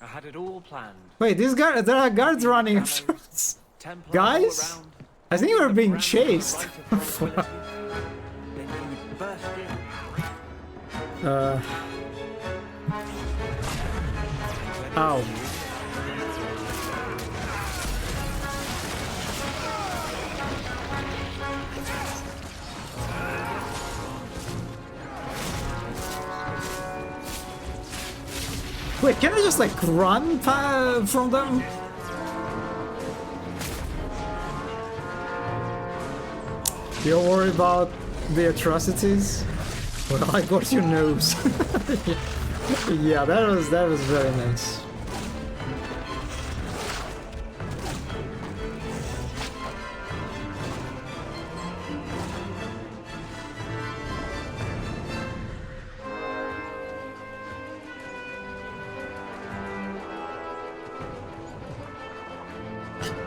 I had it all planned. Wait, there are guards running after us. Guys? I think we're being chased. Ow. Wait, can I just run from them? You're worried about the atrocities? Well, I got your nose. Yeah, that was very nice.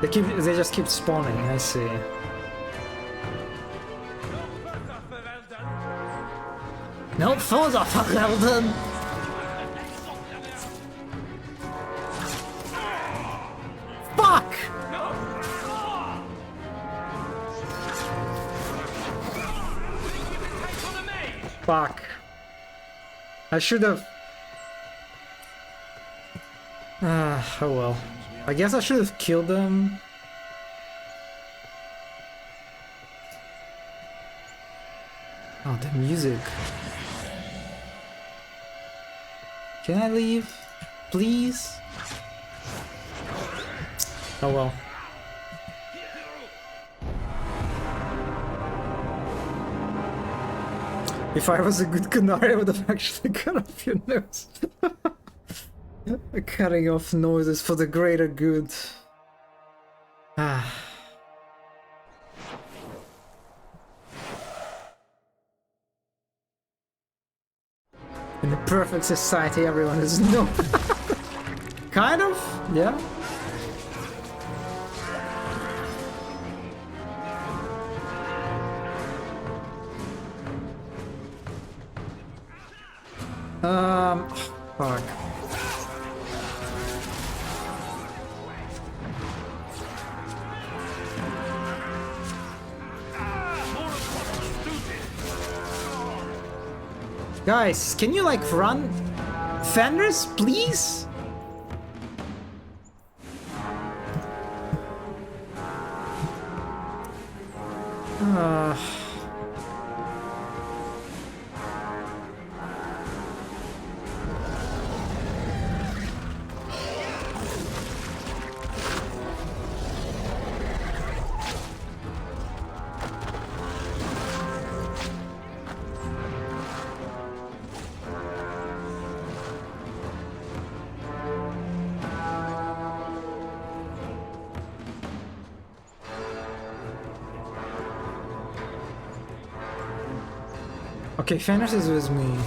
They just keep spawning, I see. No further, Vergelden! Fuck! Fuck. I should have... oh well. I guess I should have killed them. Oh, the music. Can I leave? Please? Oh well. If I was a good Qunari, I would have actually cut off your nose. Cutting off noises for the greater good. Ah. In a perfect society, everyone is no. Kind of, yeah. Fuck. Guys, can you like run? Fenris, please? Okay, Fenris is with me.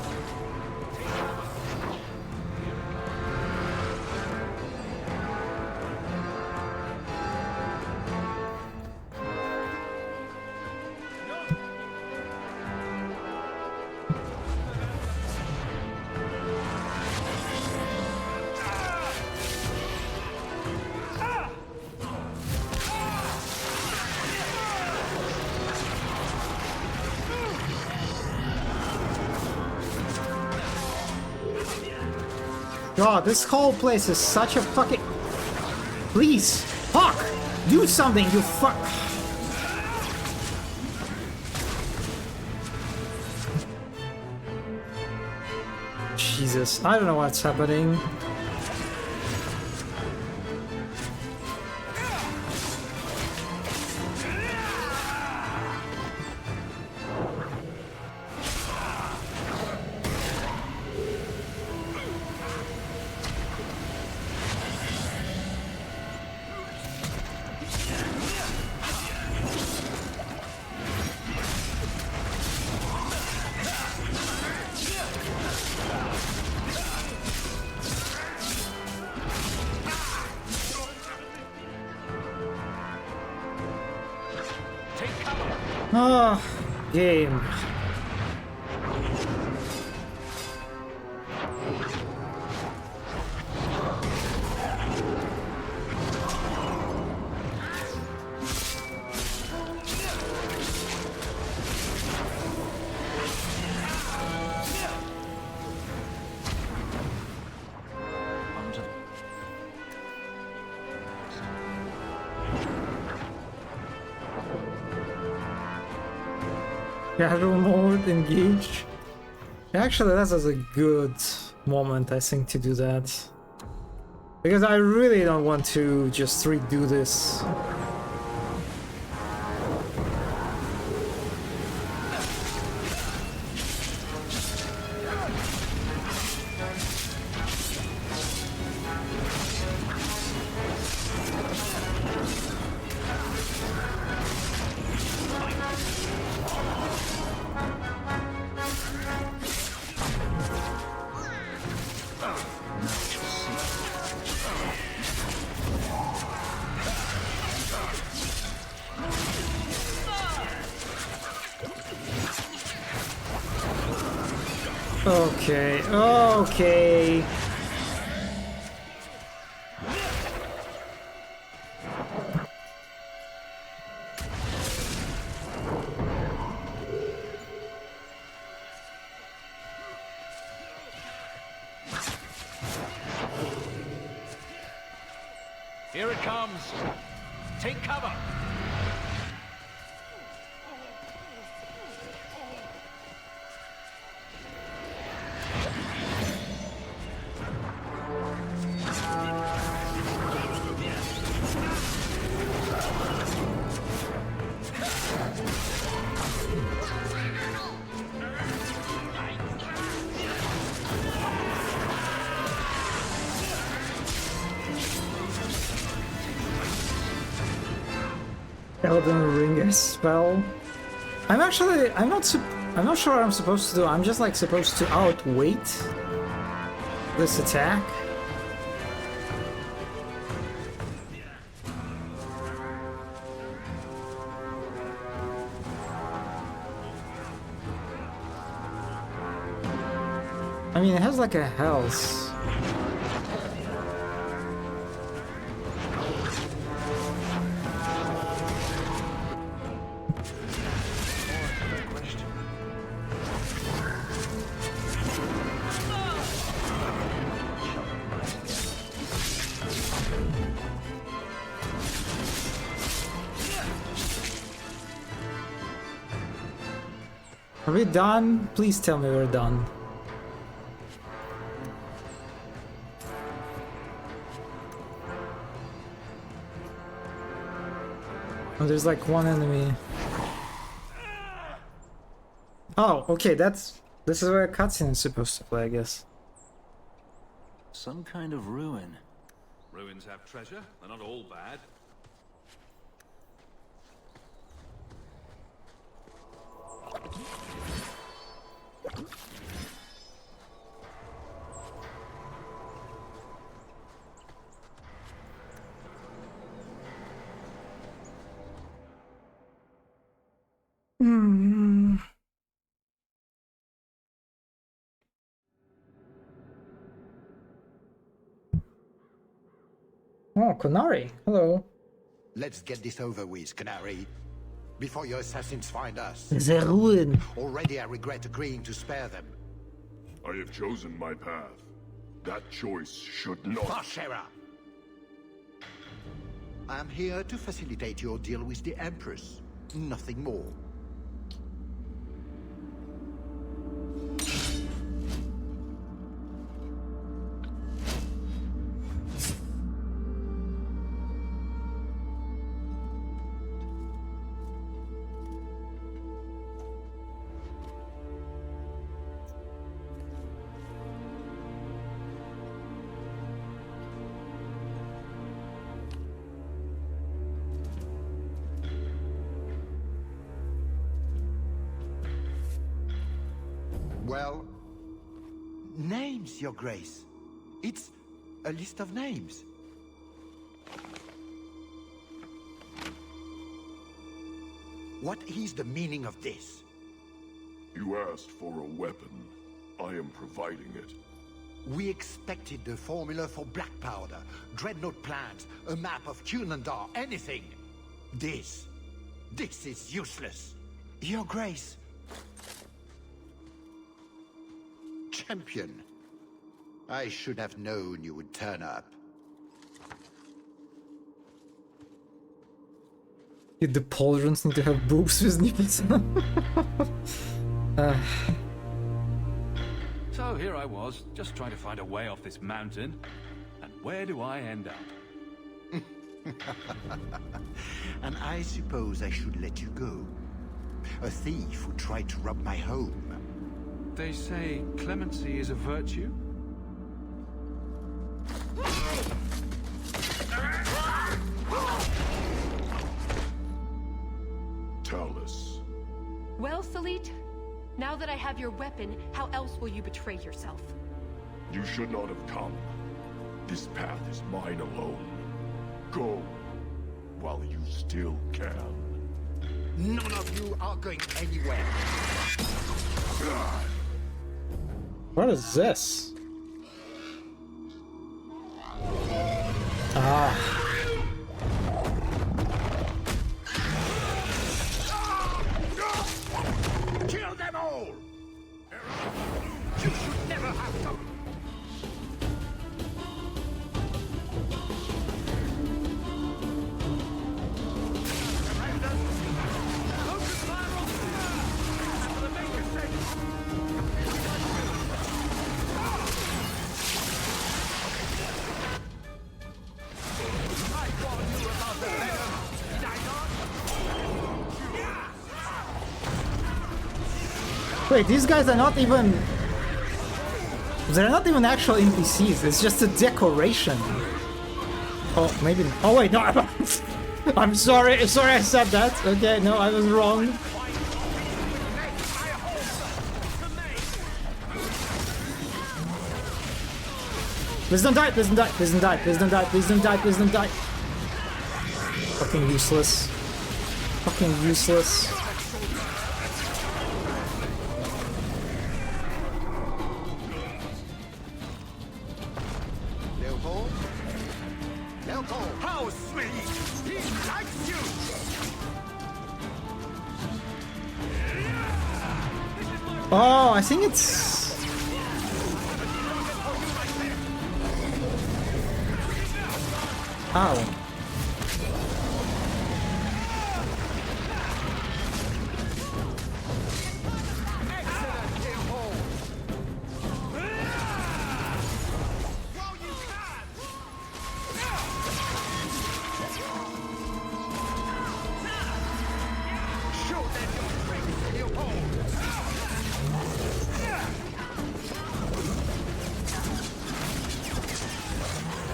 God, this whole place is such a fucking... Please! Fuck! Do something, you fuck... Jesus, I don't know what's happening. Oh, game. Casual mode, engage. Actually, that was a good moment, I think, to do that. Because I really don't want to just redo this. Okay, okay. Here it comes. Take cover. Elden Ring spell. I'm not sure what I'm supposed to do. I'm just like supposed to outweight this attack. I mean, it has like a health. Are we done? Please tell me we're done. Oh, there's like one enemy. Oh, okay, this is where a cutscene is supposed to play, I guess. Some kind of ruin. Ruins have treasure. They're not all bad. Oh, Qunari, hello. Let's get this over with, Canary. Before your assassins find us. The ruin. Already I regret agreeing to spare them. I have chosen my path. That choice should not... Bashara! I am here to facilitate your deal with the Empress. Nothing more. Well, names, Your Grace. It's a list of names. What is the meaning of this? You asked for a weapon. I am providing it. We expected the formula for black powder, dreadnought plans, a map of Cunandar, anything. This is useless. Your Grace. Champion. I should have known you would turn up. The pauldrons need to have boobs with nipples. So here I was, just trying to find a way off this mountain. And where do I end up? And I suppose I should let you go. A thief who tried to rob my home. They say clemency is a virtue? Talus. Well, Salit, now that I have your weapon, how else will you betray yourself? You should not have come. This path is mine alone. Go, while you still can. None of you are going anywhere. What is this? Ah. Kill them all! You should never have come. Wait, these guys are not even... They're not even actual NPCs, it's just a decoration. Oh, maybe... Oh wait, no, I'm sorry I said that. Okay, no, I was wrong. Please don't die, please don't die, please don't die, please don't die, please don't die, please don't die. Fucking useless. Fucking useless. Leopold! How sweet! He likes you! Oh, I think it's... Ow.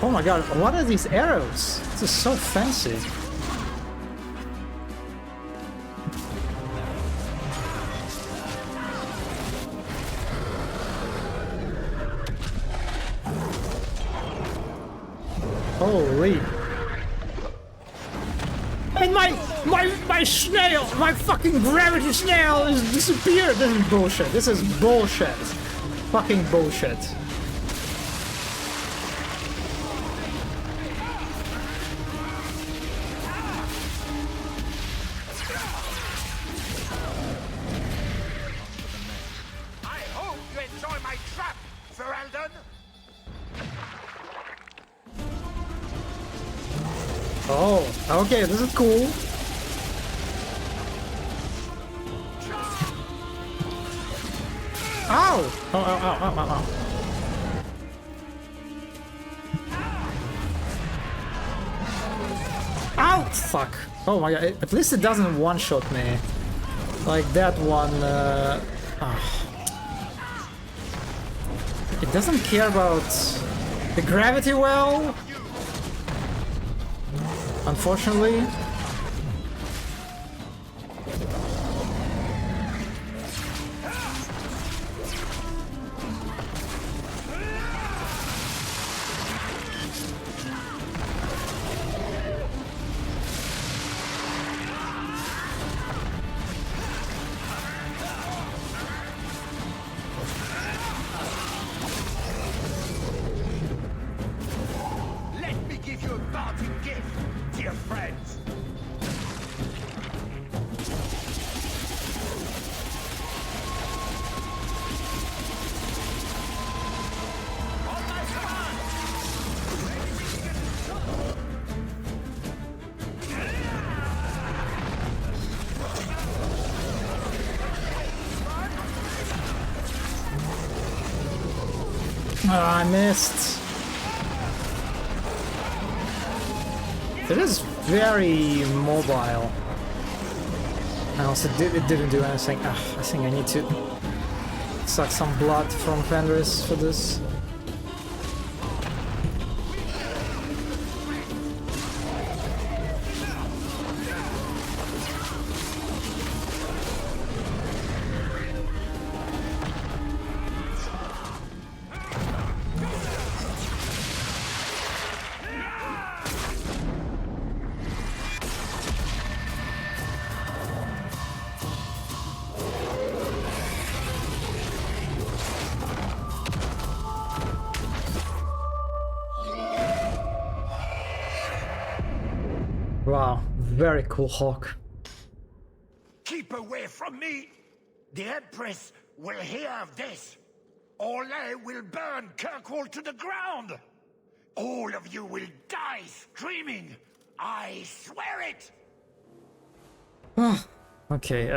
Oh my god, what are these arrows? This is so fancy. Holy. And my snail, my fucking gravity snail has disappeared. This is bullshit. This is bullshit. Fucking bullshit. Oh, okay, this is cool. Ow! Oh, ow, ow, ow, ow, ow. Ow! Fuck. Oh my god, at least it doesn't one-shot me. Like that one, It doesn't care about the gravity well. Unfortunately. Let me give you a parting gift, dear friends. Oh, I missed. It is very mobile. And also it didn't do anything. I think I need to suck some blood from Fenris for this. Wow, very cool hawk. Keep away from me! The Empress will hear of this. Orlais will burn Kirkwall to the ground! All of you will die screaming! I swear it! Okay,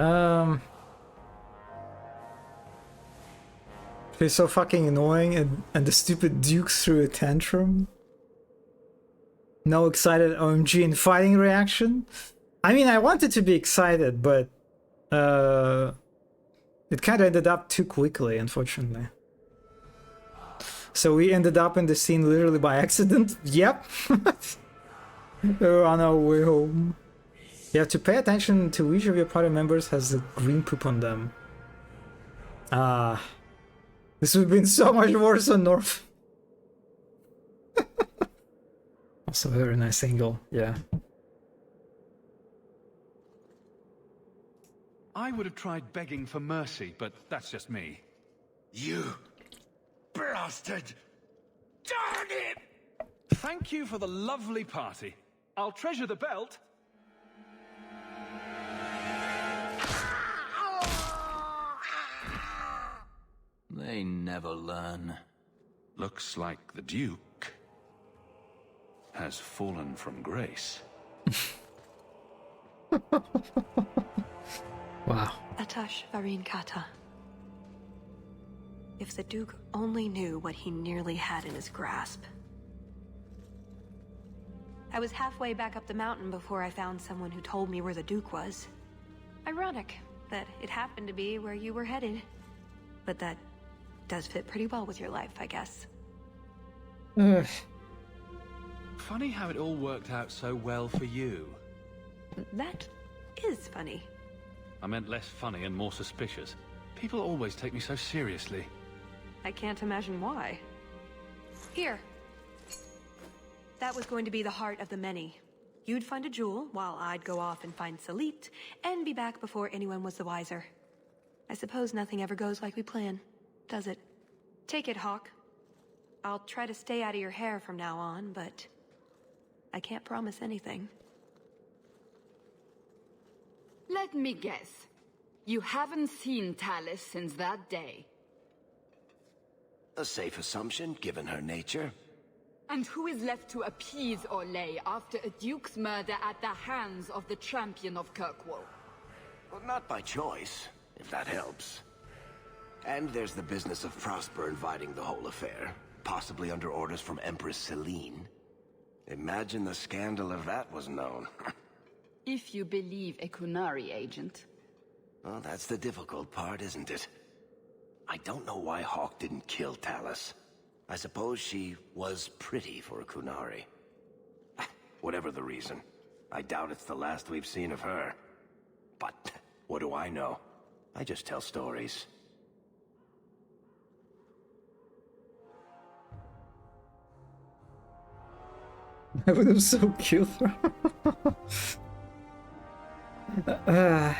He's so fucking annoying and the stupid Duke threw a tantrum. No excited OMG and fighting reaction. I mean, I wanted to be excited, but it kind of ended up too quickly, unfortunately. So we ended up in the scene literally by accident. Yep. We're on our way home. You have to pay attention to which of your party members has the green poop on them. This would have been so much worse on North. Also a very nice angle, yeah. I would have tried begging for mercy, but that's just me. You bastard! Darn it! Thank you for the lovely party. I'll treasure the belt. They never learn. Looks like the Duke has fallen from grace. Wow. Atash Varin Kata. If the Duke only knew what he nearly had in his grasp. I was halfway back up the mountain before I found someone who told me where the Duke was. Ironic that it happened to be where you were headed. But that does fit pretty well with your life, I guess. Funny how it all worked out so well for you. That is funny. I meant less funny and more suspicious. People always take me so seriously. I can't imagine why. Here. That was going to be the heart of the many. You'd find a jewel, while I'd go off and find Salit, and be back before anyone was the wiser. I suppose nothing ever goes like we plan, does it? Take it, Hawk. I'll try to stay out of your hair from now on, but I can't promise anything. Let me guess. You haven't seen Talus since that day. A safe assumption, given her nature. And who is left to appease Orlais after a Duke's murder at the hands of the champion of Kirkwall? Well, not by choice, if that helps. And there's the business of Prosper inviting the whole affair, possibly under orders from Empress Celine. Imagine the scandal if that was known. If you believe a Kunari agent. Well, that's the difficult part, isn't it? I don't know why Hawk didn't kill Talus. I suppose she was pretty for a Kunari. Whatever the reason, I doubt it's the last we've seen of her. But what do I know? I just tell stories. I would have so killed her.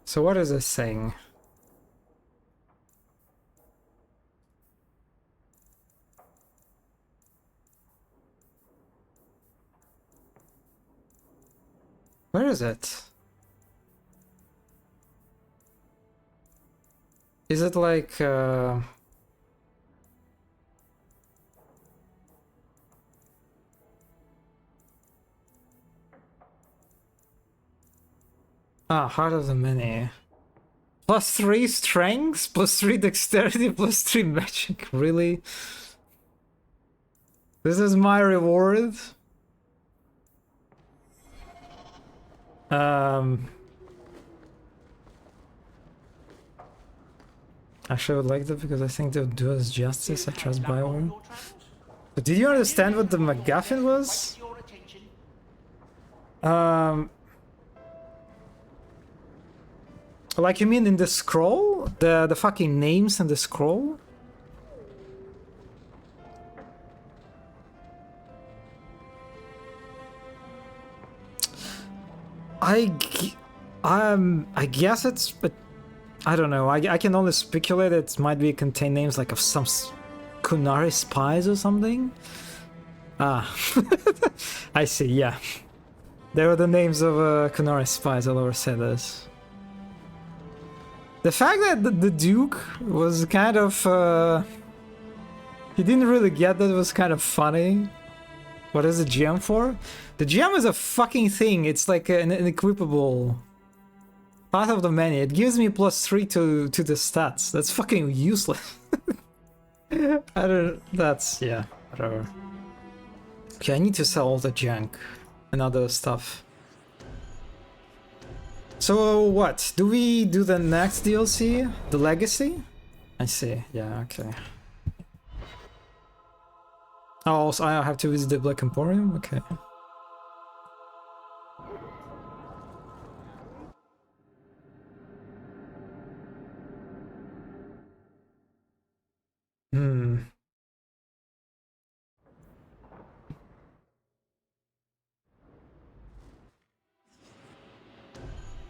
So what is this saying? Where is it? Is it like Heart of the Many. +3 strength, +3 dexterity, +3 magic. Really? This is my reward? Actually, I would like that because I think they would do us justice. I trust Bioware. But did you understand what the MacGuffin was? Like you mean in the scroll? The fucking names in the scroll? I guess it's, but I don't know. I can only speculate. It might be contain names like of some Kunari spies or something. Ah, I see. Yeah, there were the names of Kunari spies all over Ceres. The fact that the Duke was kind of he didn't really get that was kind of funny. What is the gem for? The gem is a fucking thing. It's like an equipable Path of the Many. It gives me +3 to the stats. That's fucking useless. I don't. That's yeah. Whatever. Okay, I need to sell all the junk and other stuff. So what? Do we do the next DLC? The Legacy? I see. Yeah. Okay. Oh, also I have to visit the Black Emporium? Okay.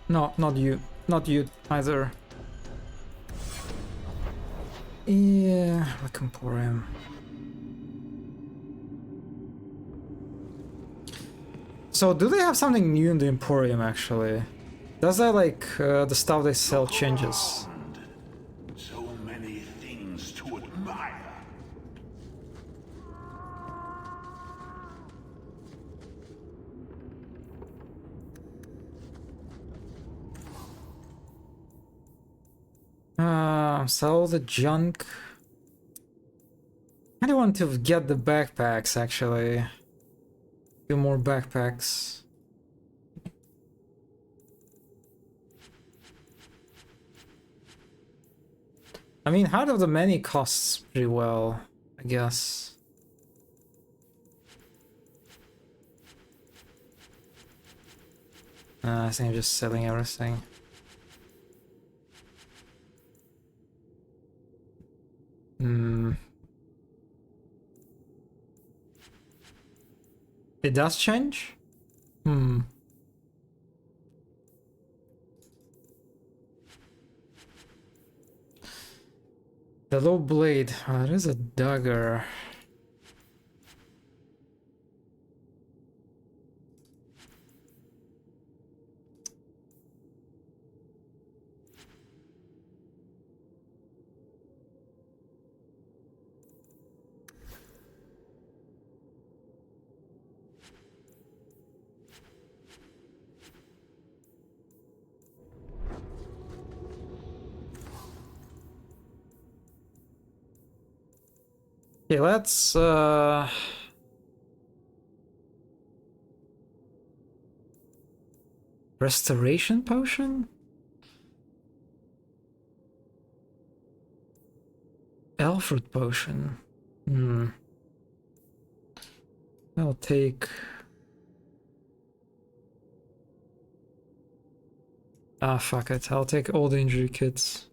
No, not you. Not you either. Yeah, like Emporium. So do they have something new in the Emporium actually? Does that like the stuff they sell changes? So many things to admire. Sell the junk. I don't want to get the backpacks actually. Few more backpacks. I mean, Heart of the Many costs pretty well, I guess. I think I'm just selling everything. It does change? The low blade. Oh, there is a dagger. Okay, let's restoration potion? Elfruit potion. I'll take fuck it. I'll take all the injury kits.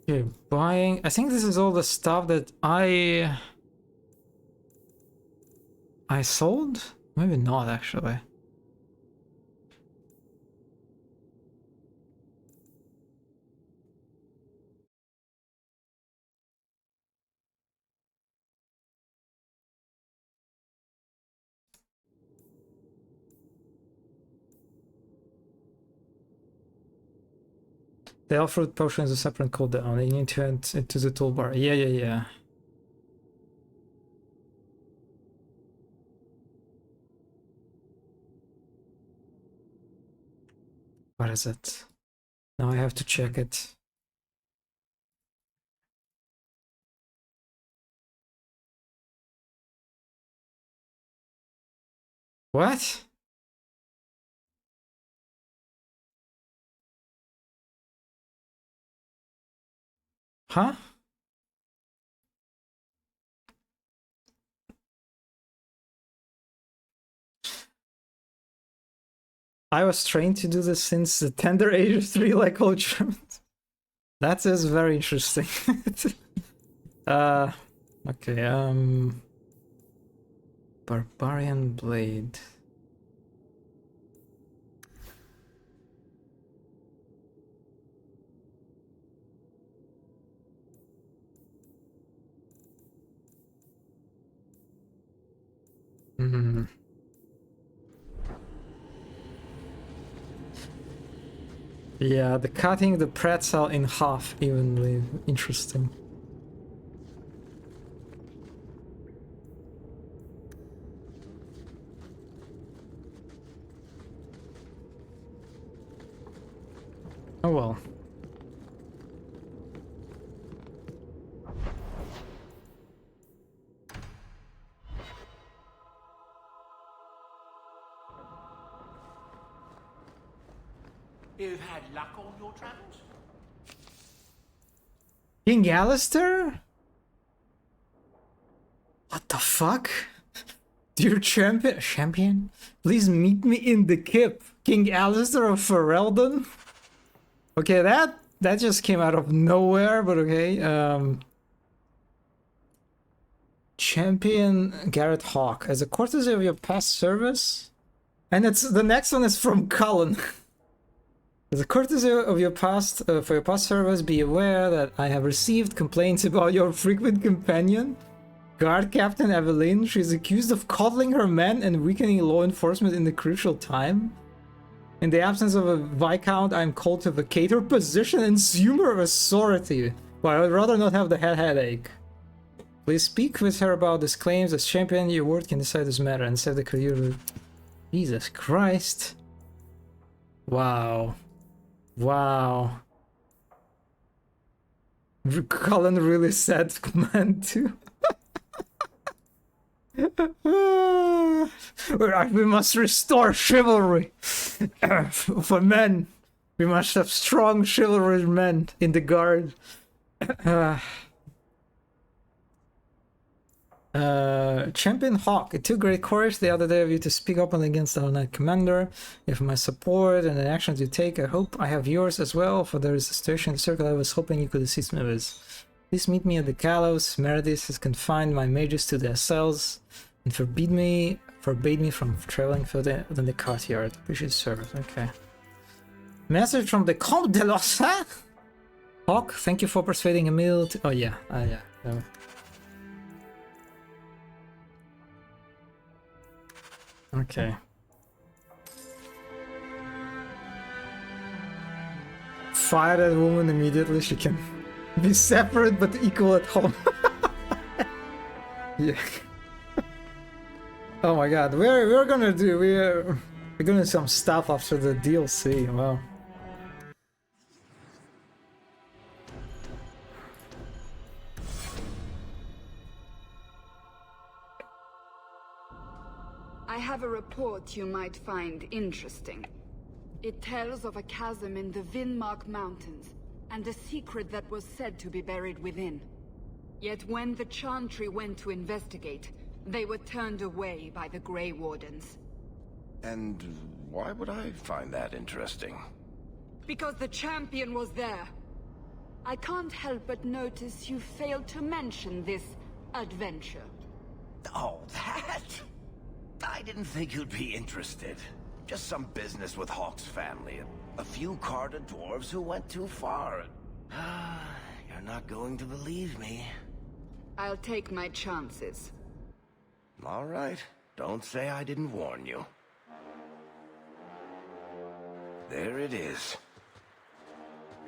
Okay, buying. I think this is all the stuff that I sold? Maybe not actually. The Elfruit potion is a separate cooldown. You need to add it to the toolbar. Yeah. What is it? Now I have to check it. What? Huh? I was trained to do this since the tender age of 3 like all Germans. That is very interesting. Okay, Barbarian Blade. Yeah, the cutting the pretzel in half evenly. Interesting. Oh well. You've had luck on your travels? King Alistair? The fuck? Dear champion, please meet me in the Kip, King Alistair of Ferelden. Okay, that just came out of nowhere, but okay. Champion Garrett Hawk, as a courtesy of your past service, and it's the next one is from Cullen. As a courtesy of your past for your past service, be aware that I have received complaints about your frequent companion, Guard Captain Evelyn. She is accused of coddling her men and weakening law enforcement in the crucial time. In the absence of a Viscount, I am called to vacate her position and assume her authority. But I would rather not have the headache. Please speak with her about these claims. As champion, your word can decide this matter and save the career. Jesus Christ. Wow. Wow. Cullen really said command too. We must restore chivalry. For men, we must have strong chivalrous men in the guard. Champion Hawk, it took great courage the other day of you to speak openly against our Knight Commander. If my support and the actions you take, I hope I have yours as well, for there is a situation in the circle I was hoping you could assist me with. Please meet me at the gallows. Meredith has confined my mages to their cells and forbade me from traveling further than the courtyard. Appreciate service. Okay. Message from the Comte de Lossin. Hawk, thank you for persuading Emil to... Oh yeah, yeah. Okay. Fire that woman immediately. She can be separate but equal at home. Yeah. Oh my god, we're gonna do some stuff after the DLC. Wow. I have a report you might find interesting. It tells of a chasm in the Vinmark Mountains, and a secret that was said to be buried within. Yet when the Chantry went to investigate, they were turned away by the Grey Wardens. And why would I find that interesting? Because the champion was there. I can't help but notice you failed to mention this adventure. Oh, that? I didn't think you'd be interested. Just some business with Hawk's family. A few Carter dwarves who went too far. You're not going to believe me. I'll take my chances. All right. Don't say I didn't warn you. There it is.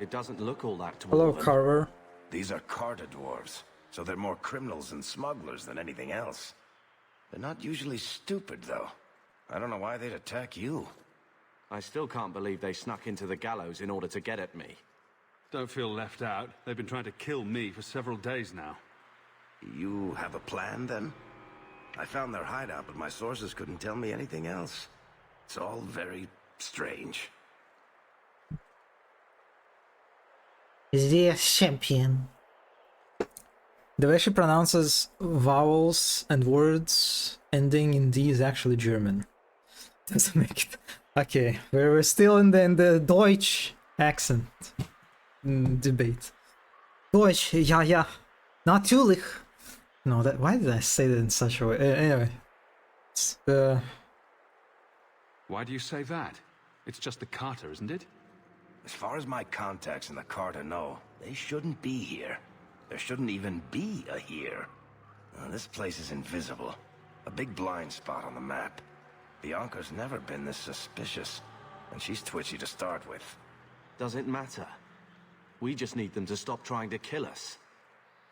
It doesn't look all that dwarven. Hello, Carver. These are Carter dwarves, so they're more criminals and smugglers than anything else. They're not usually stupid, though. I don't know why they'd attack you. I still can't believe they snuck into the gallows in order to get at me. Don't feel left out. They've been trying to kill me for several days now. You have a plan, then? I found their hideout, but my sources couldn't tell me anything else. It's all very strange. The champion. The way she pronounces vowels and words ending in D is actually German. Doesn't make it... Okay, we're still in the Deutsch accent debate. Deutsch, ja, natürlich. No, that. Why did I say that in such a way? Anyway, it's Why do you say that? It's just the Carter, isn't it? As far as my contacts in the Carter know, they shouldn't be here. There shouldn't even be a here. This place is invisible. A big blind spot on the map. Bianca's never been this suspicious, and she's twitchy to start with. Does it matter? We just need them to stop trying to kill us.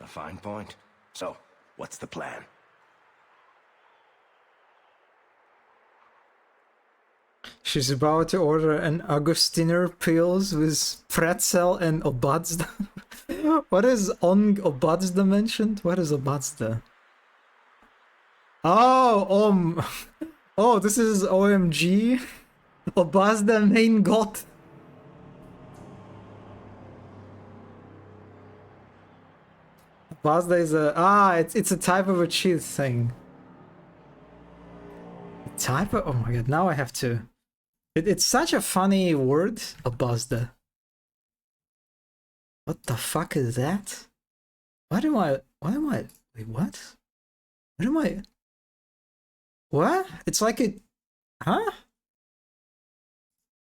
A fine point. So, what's the plan? She's about to order an Augustiner pills with pretzel and Obadzda. What is on Obadzda mentioned? What is Obadzda? Oh, oh, this is OMG. Obadzda main god. Bazda is a it's a type of a cheese thing. Type of, oh my god, now I have to. It's such a funny word, a Bazda. What the fuck is that? Wait, what? What am I? What? It's like a, huh?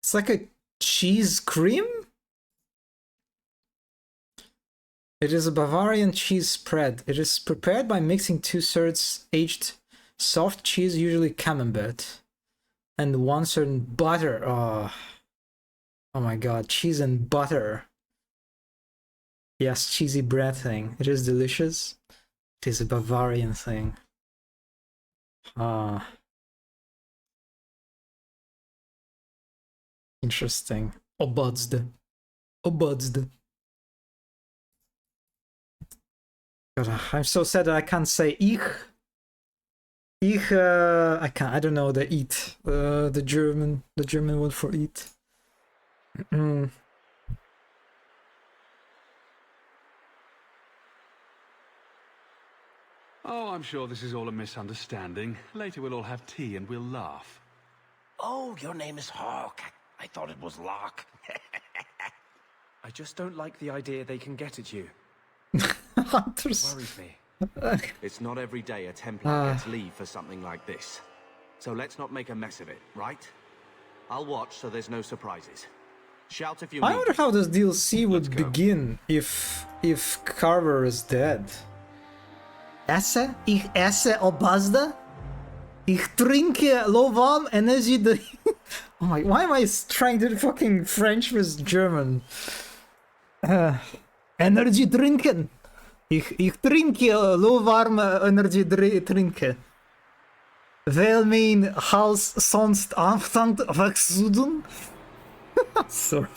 It's like a cheese cream? It is a Bavarian cheese spread. It is prepared by mixing 2/3 aged soft cheese, usually camembert, and 1/3 butter. Oh my god, cheese and butter. Yes, cheesy bread thing. It is delicious. It is a Bavarian thing. Interesting. Obudsd. God, I'm so sad that I can't say ich. I can't. I don't know the eat. The German word for eat. Oh, I'm sure this is all a misunderstanding. Later we'll all have tea and we'll laugh. Oh, your name is Hawk. I thought it was Locke. I just don't like the idea they can get at you. Hunters. Worries me. It's not every day a Templar gets leave for something like this. So let's not make a mess of it, right? I'll watch so there's no surprises. Shout if you need. I wonder how this DLC would begin if Carver is dead. Ich esse Obazda? Ich trinke lauwarm energy drink. Oh my, why am I trying to do fucking French with German? Energy drinken. Ich trinke lauwarm energy drinken. Wel mijn hals sonst aanvangt wegzoeden. Sorry.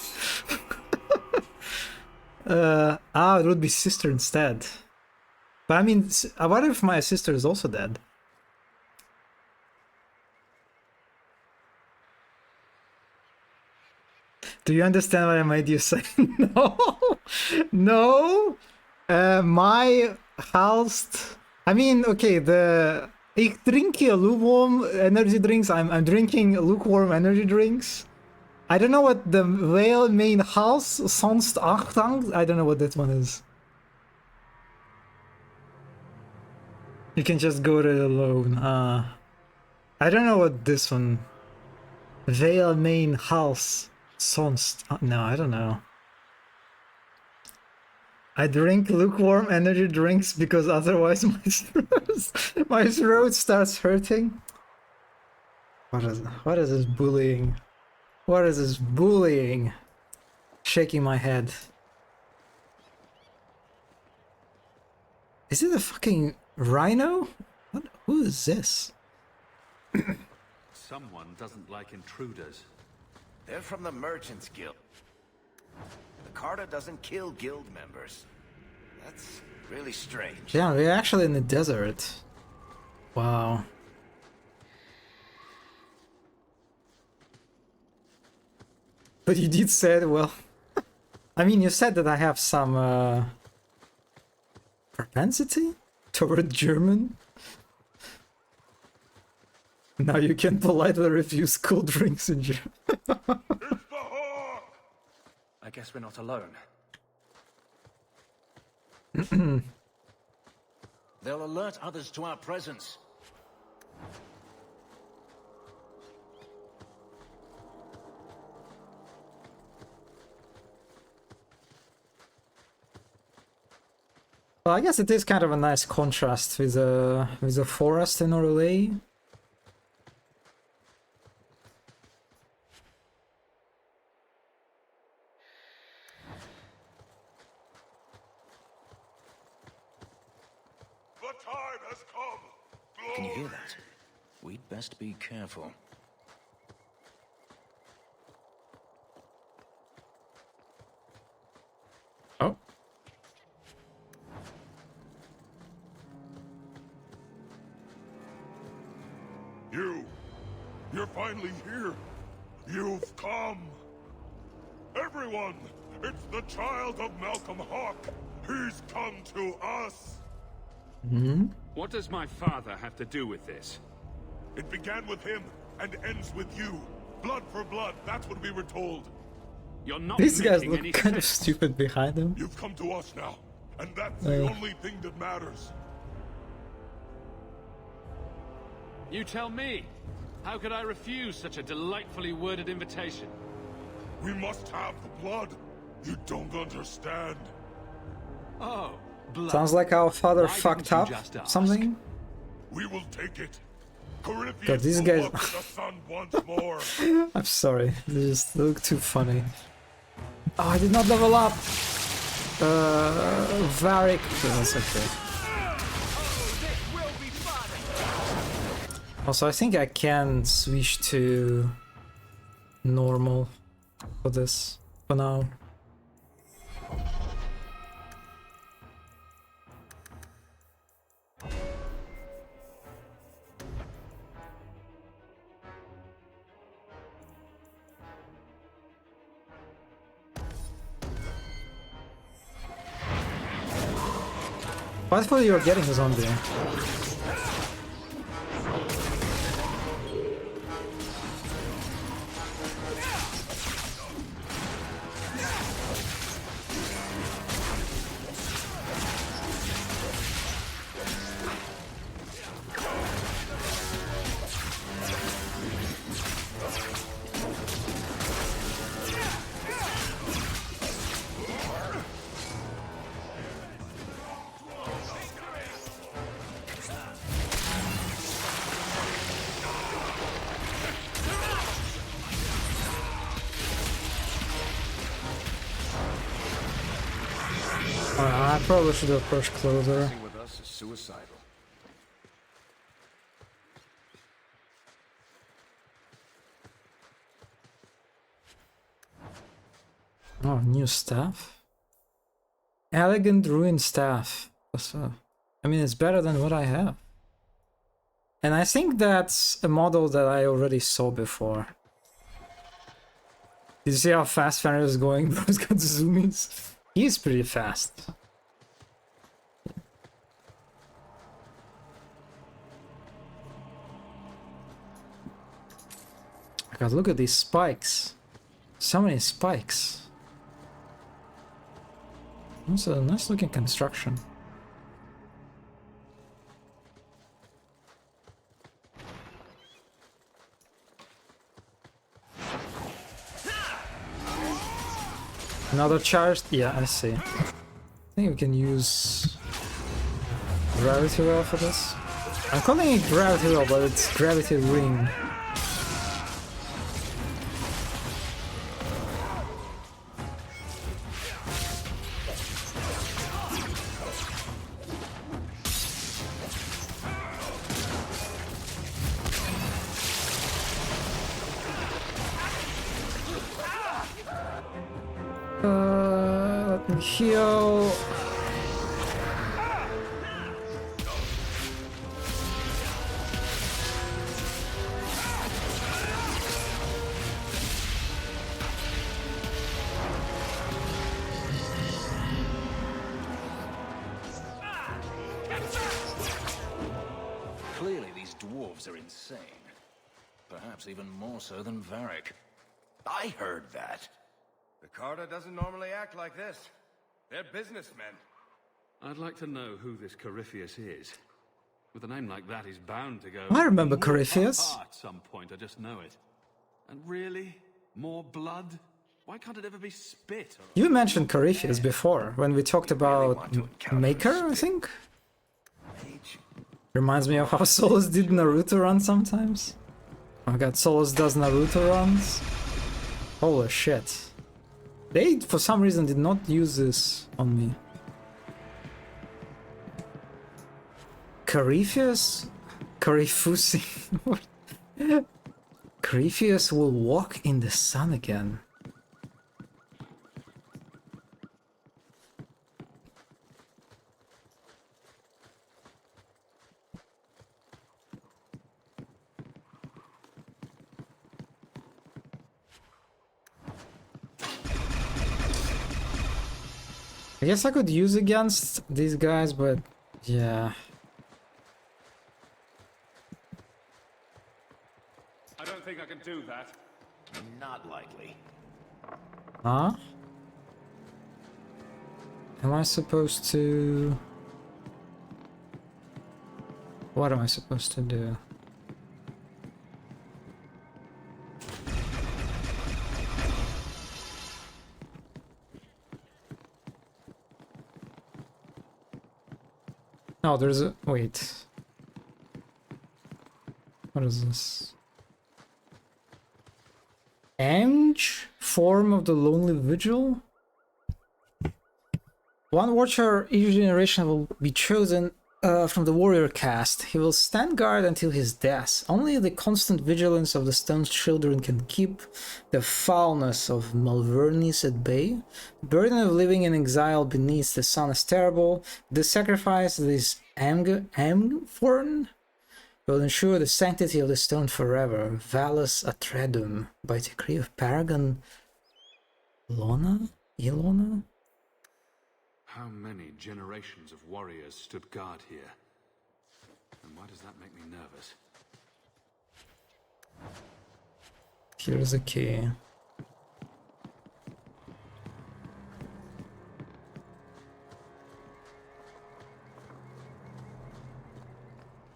It would be sister instead. But I mean, what if my sister is also dead? Do you understand what I made you say? No! No! My house... I mean, okay, ich trinke lukewarm energy drinks. I'm drinking lukewarm energy drinks. I don't know what the whale main house sonst achtung. I don't know what that one is. You can just go to alone. I don't know what this one. Whale main house sonst. No, I don't know. I drink lukewarm energy drinks because otherwise my throat starts hurting. What is this bullying? What is this bullying? Shaking my head. Is it a fucking rhino? What? Who is this? Someone doesn't like intruders. They're from the Merchants Guild. The Carta doesn't kill guild members. That's really strange. Yeah, we're actually in the desert. Wow. But you did say, well... I mean, you said that I have some... propensity toward German. Now you can politely refuse cool drinks in German. I guess we're not alone. They'll alert others to our presence. Well, I guess it is kind of a nice contrast with a forest in Orlais. Can you hear that? We'd best be careful. Oh. You're finally here. You've come. Everyone, it's the child of Malcolm Hawk. He's come to us! What does my father have to do with this? It began with him and ends with you. Blood for blood, that's what we were told. You're not These guys making look any kind of sense. stupid behind him. You've come to us now, and that's the only thing that matters. You tell me. How could I refuse such a delightfully worded invitation? We must have the blood. You don't understand. Oh, blood. Sounds like our father Why fucked didn't you up just ask? something. We will take it. Corypheus God, these will guys- walk with the sun once more. I'm sorry, they just look too funny. Oh, I did not level up! Varric... That's okay. Also, I think I can switch to normal for this, for now. I thought you were getting a zombie. I probably should have pushed closer. Messing with us is suicidal. Oh, new staff? Elegant ruined staff. I mean, it's better than what I have. And I think that's a model that I already saw before. Did you see how fast Fenrir is going? Bro's got zoomies. He's pretty fast. God, look at these spikes. So many spikes. That's a nice looking construction. Another charged? Yeah, I see. I think we can use Gravity Well for this. I'm calling it Gravity Well, but it's Gravity Ring. Let me heal. Clearly these dwarves are insane. Perhaps even more so than Varric. I heard that. Ricardo doesn't normally act like this. They're businessmen. I'd like to know who this Corypheus is. With a name like that, he's bound to go... I remember Corypheus. At some point, I just know it. And really? More blood? Why can't it ever be spit? Or... You mentioned Corypheus before, when we talked about Maker, I think? Reminds me of how Solus did Naruto run sometimes. Oh god, Solus does Naruto runs. Holy shit. They, for some reason, did not use this on me. Corypheus? Coryphusi? What? Corypheus will walk in the sun again. I guess I could use against these guys, but yeah. I don't think I can do that. Not likely. Huh? Am I supposed to... What am I supposed to do? No, there's a... Wait. What is this? Eng? Form of the Lonely Vigil? One watcher each generation will be chosen from the warrior caste. He will stand guard until his death. Only the constant vigilance of the Stone's children can keep the foulness of Malvernis at bay. The burden of living in exile beneath the sun is terrible. The sacrifice of this Amgforn will ensure the sanctity of the stone forever. Valus Atredum, by decree of Paragon Ilona? How many generations of warriors stood guard here? And why does that make me nervous? Here's a key.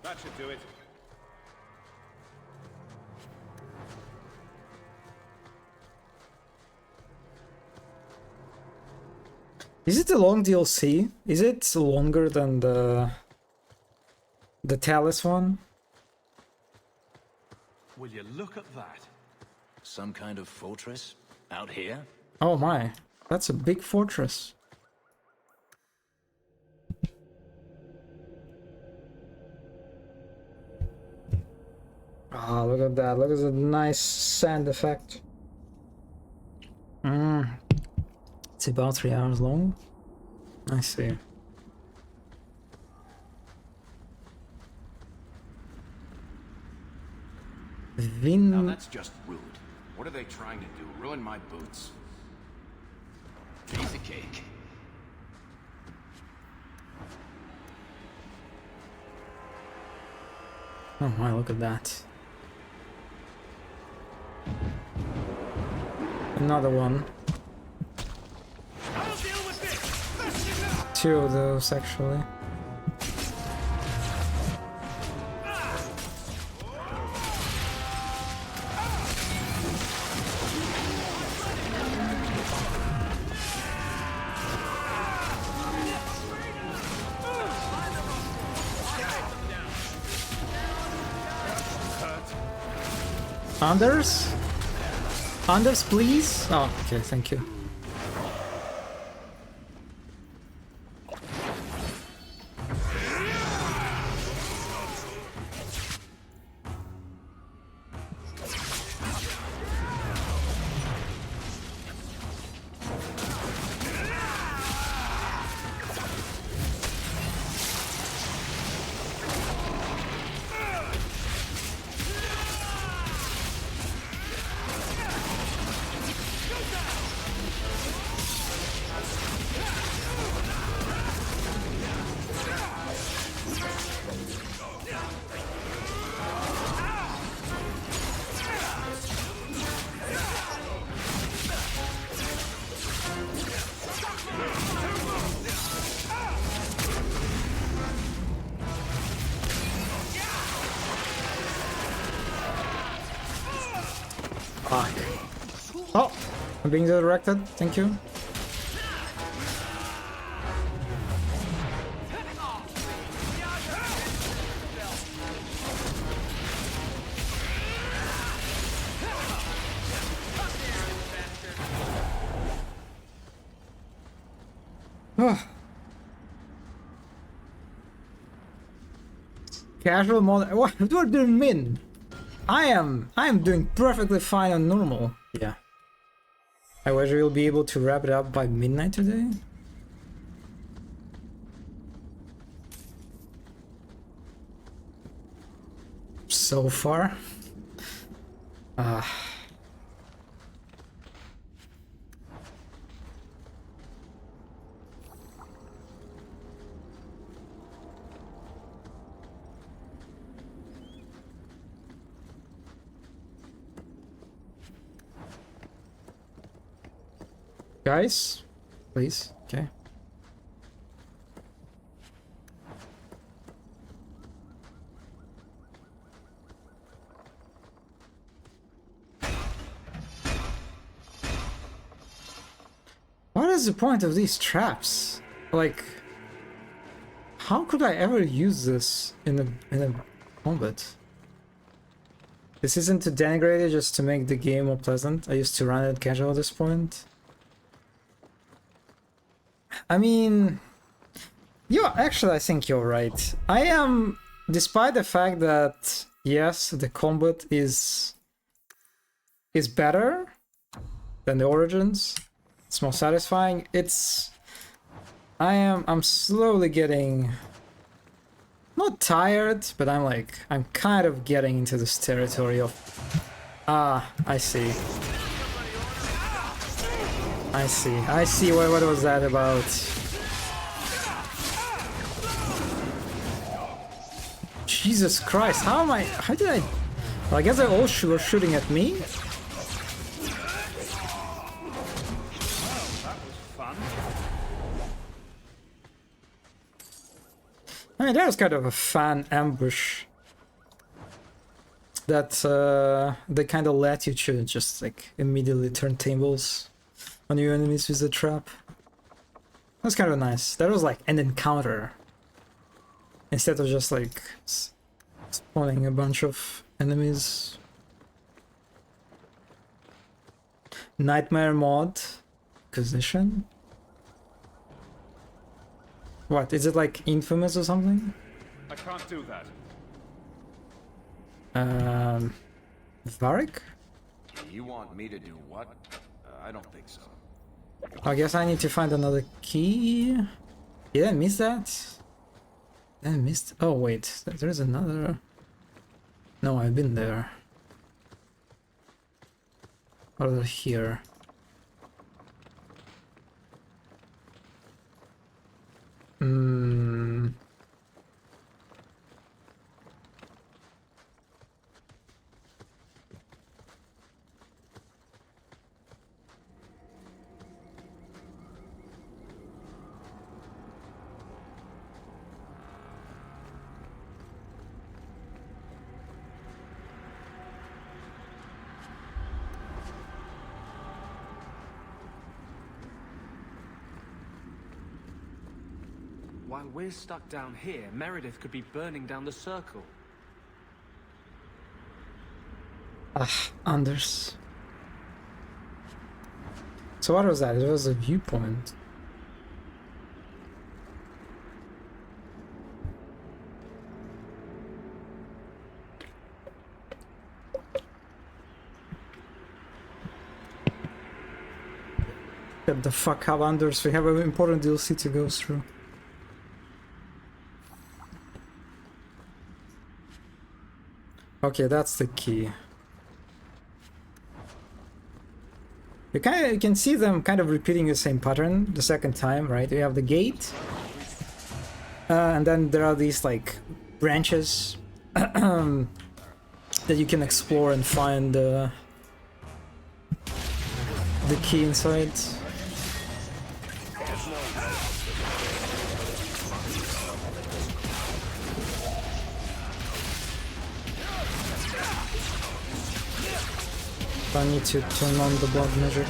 That should do it. Is it a long DLC? Is it longer than the Talus one? Will you look at that? Some kind of fortress out here? Oh my, that's a big fortress. Ah, look at that. Look at the nice sand effect. It's about 3 hours long. I see. Now that's just rude. What are they trying to do? Ruin my boots? Piece of cake. Oh my, look at that. Another one. Two of those, actually. Anders? Anders, please? Oh, okay, thank you. Oh, I'm being directed. Thank you. Casual mode. What do you mean? I am doing perfectly fine on normal. Yeah. I wish we'll be able to wrap it up by midnight today. So far. Guys, please. Okay. What is the point of these traps? Like, how could I ever use this in a combat? This isn't to denigrate it, just to make the game more pleasant. I used to run it casual at this point. I mean, I think you're right. I am, despite the fact that yes, the combat is better than the Origins. It's more satisfying. I'm slowly getting not tired, but I'm kind of getting into this territory of I see. What was that about? Jesus Christ, how did I... Well, I guess they all were shooting at me? I mean, that was kind of a fan ambush. That they kind of let you to just like immediately turn tables on your enemies with the trap. That's kind of nice. That was like an encounter instead of just like spawning a bunch of enemies. Nightmare mod acquisition. What is it, like Infamous or something? I can't do that. Varric? You want me to do what? I don't think so. I guess I need to find another key. Did I miss that? I missed. Oh wait, there's another. No, I've been there. Over here. While we're stuck down here, Meredith could be burning down the circle. Anders. So what was that? It was a viewpoint. Get the fuck up, Anders. We have an important DLC to go through. Okay, that's the key. You can see them kind of repeating the same pattern the second time, right? You have the gate, and then there are these like branches that you can explore and find the key inside. I need to turn on the blood magic.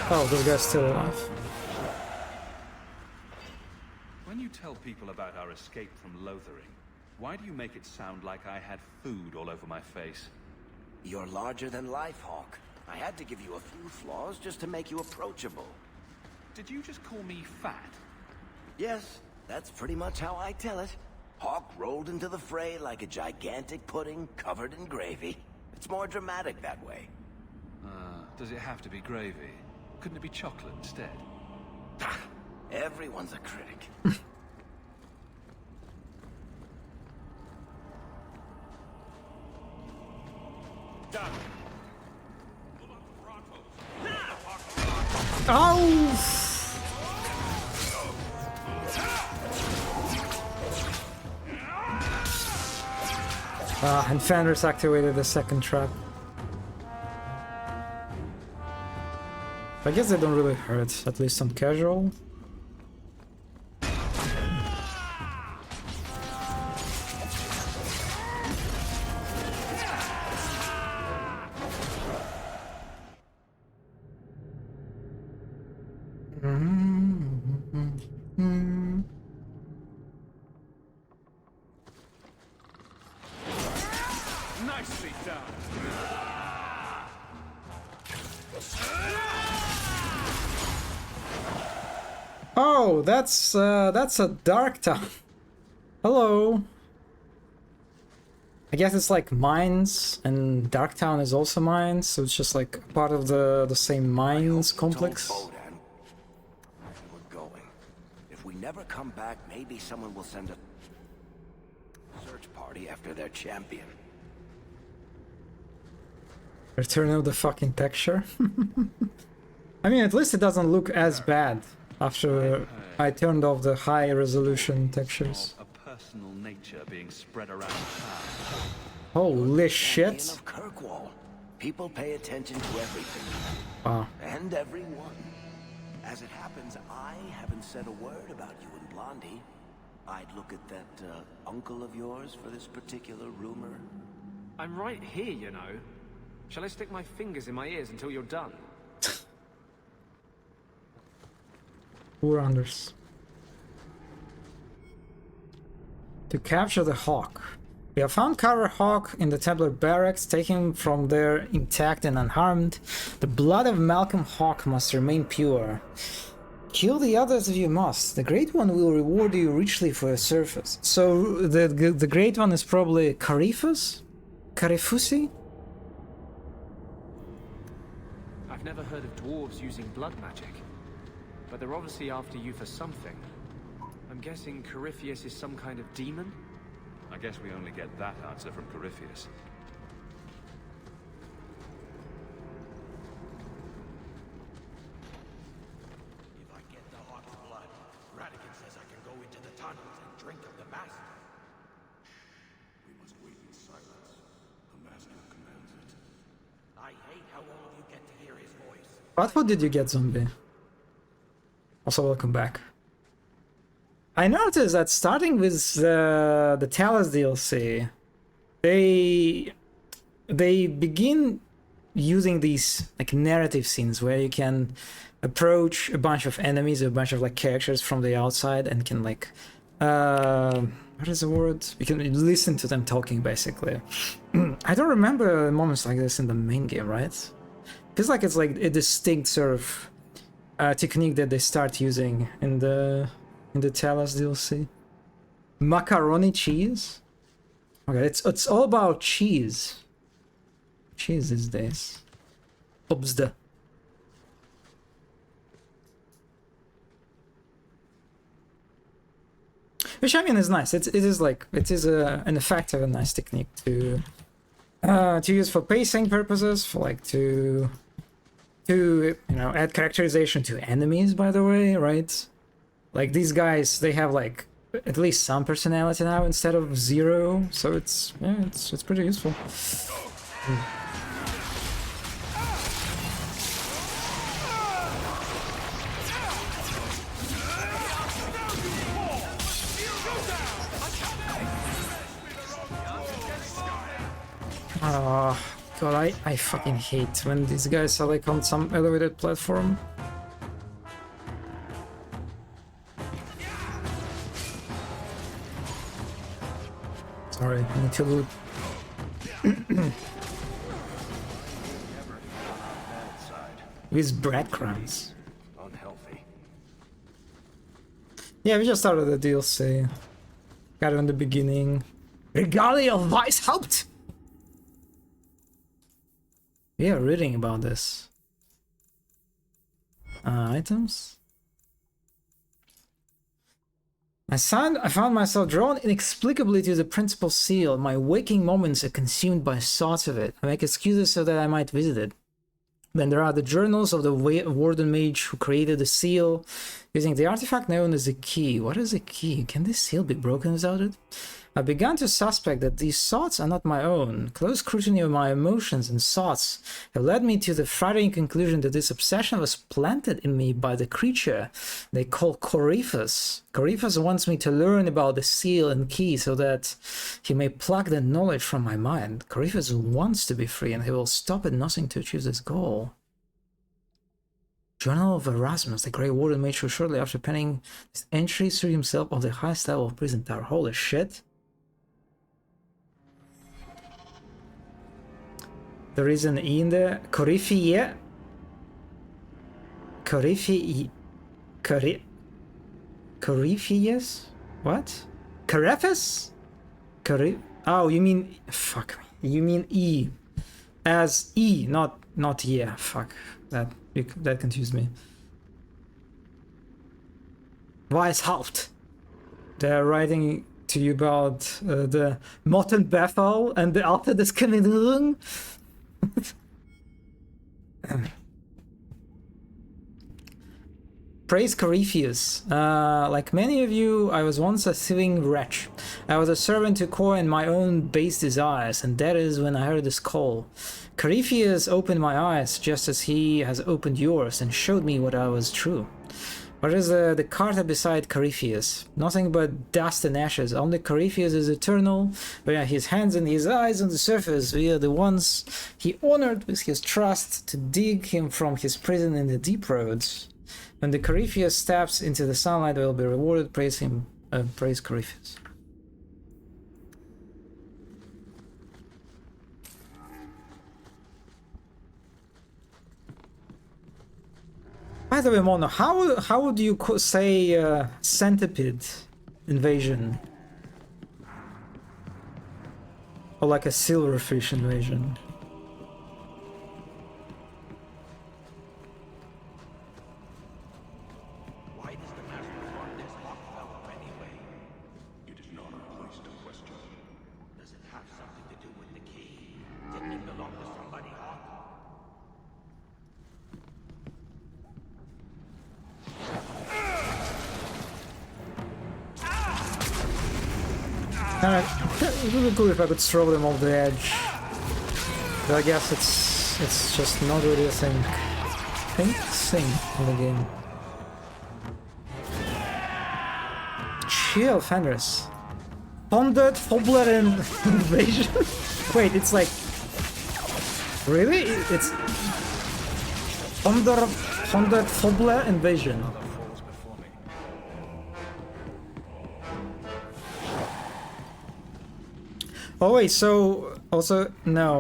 Oh, this guy's still alive. When you tell people about our escape from Lothering, why do you make it sound like I had food all over my face? You're larger than life, Hawk. I had to give you a few flaws just to make you approachable. Did you just call me fat? Yes, that's pretty much how I tell it. Hawk rolled into the fray like a gigantic pudding covered in gravy. It's more dramatic that way. Does it have to be gravy? Couldn't it be chocolate instead? Everyone's a critic. Oh! And Fenris activated the second trap. I guess they don't really hurt, at least on casual. Nicely done. Oh, that's a Dark Town. Hello. I guess it's like mines, and Dark Town is also mines, so it's just like part of the same mines complex. We're going. If we never come back, maybe someone will send a search party after their champion. Return of the fucking texture. I mean, at least it doesn't look as bad after I turned off the high resolution textures. A personal nature being spread around town. Holy shit. Of Kirkwall. People pay attention to everything. Wow. And everyone. As it happens, I haven't said a word about you and Blondie. I'd look at that uncle of yours for this particular rumor. I'm right here, you know. Shall I stick my fingers in my ears until you're done? Poor Anders. To capture the Hawk. We have found Carver Hawk in the Templar barracks, taken him from there intact and unharmed. The blood of Malcolm Hawk must remain pure. Kill the others if you must. The Great One will reward you richly for your service. So the Great One is probably Carifus? Carifusi? I've never heard of dwarves using blood magic, but they're obviously after you for something. I'm guessing Corypheus is some kind of demon? I guess we only get that answer from Corypheus. If I get the Hawk's blood, Radigan says I can go into the tunnels and drink of the Master. We must wait in silence. The Master commands it. I hate how all of you get to hear his voice. What did you get, Zombie? Also, welcome back. I noticed that starting with the Talos DLC, they begin using these like narrative scenes where you can approach a bunch of enemies, a bunch of like characters from the outside, and can like what is the word? You can listen to them talking, basically. I don't remember moments like this in the main game, right? Feels like it's like a distinct sort of technique that they start using in the Talos DLC. Macaroni cheese? Okay, it's all about cheese. Cheese these days. Obsda. Which I mean is nice. It is an effective and nice technique to use for pacing purposes, for like to you know, add characterization to enemies, by the way, right? Like these guys, they have like at least some personality now instead of zero, so it's pretty useful. Oh god, I fucking hate when these guys are like on some elevated platform. Sorry, I need to loot. With breadcrumbs. Unhealthy. Yeah, we just started the DLC. Got it in the beginning. Regalia of Weishaupt! We are reading about this. Items? I found myself drawn inexplicably to the principal seal. My waking moments are consumed by thoughts of it. I make excuses so that I might visit it. Then there are the journals of the Warden Mage who created the seal, using the artifact known as a key. What is a key? Can this seal be broken without it? I began to suspect that these thoughts are not my own. Close scrutiny of my emotions and thoughts have led me to the frightening conclusion that this obsession was planted in me by the creature they call Coryphus. Coryphus wants me to learn about the seal and key so that he may pluck the knowledge from my mind. Coryphus wants to be free, and he will stop at nothing to achieve this goal. Journal of Erasmus, the Grey Warden made sure shortly after penning his entry through himself of the highest level of prison tower. Holy shit. There is an E in there. Corypheus? What? Coryphus? Oh, you mean... Fuck me. You mean E. As E, not yeah. Fuck. That confused me. Weishaupt. They're writing to you about the Motten Bethel and the Alta des Kaminung. Praise Corypheus. Like many of you, I was once a thieving wretch. I was a servant to Kor in my own base desires, and that is when I heard this call. Corypheus opened my eyes just as he has opened yours and showed me what I was true. What is the carta beside Corypheus? Nothing but dust and ashes. Only Corypheus is eternal. Via his hands and his eyes on the surface, we are the ones he honored with his trust to dig him from his prison in the deep roads. When the Corypheus steps into the sunlight, they will be rewarded. Praise him. Praise Corypheus. By the way, Mono, how would you say centipede invasion? Or like a silverfish invasion? Why does the master want this hawk fellow anyway? It is not our place to question. Does it have something to do with the key? Didn't it belong to somebody, Hawk? It would be cool if I could throw them off the edge. But I guess it's just not really a thing in the game. Chill, Fenris. 100 Fobler invasion? Wait, it's like... Really? It's... 100 Fobler invasion. Oh wait, so also no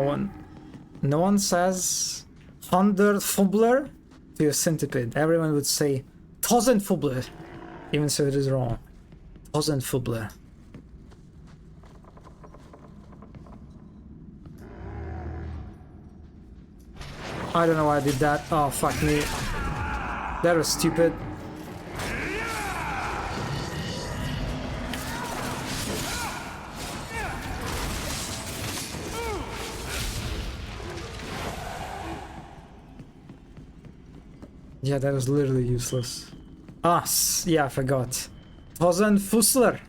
one says 100 Fobler to a centipede. Everyone would say 1000 Fobler, even so it is wrong. 1000 Fobler. I don't know why I did that. Oh fuck me. That was stupid. Yeah, that was literally useless. Ah, yeah, I forgot. 1000 Fussler.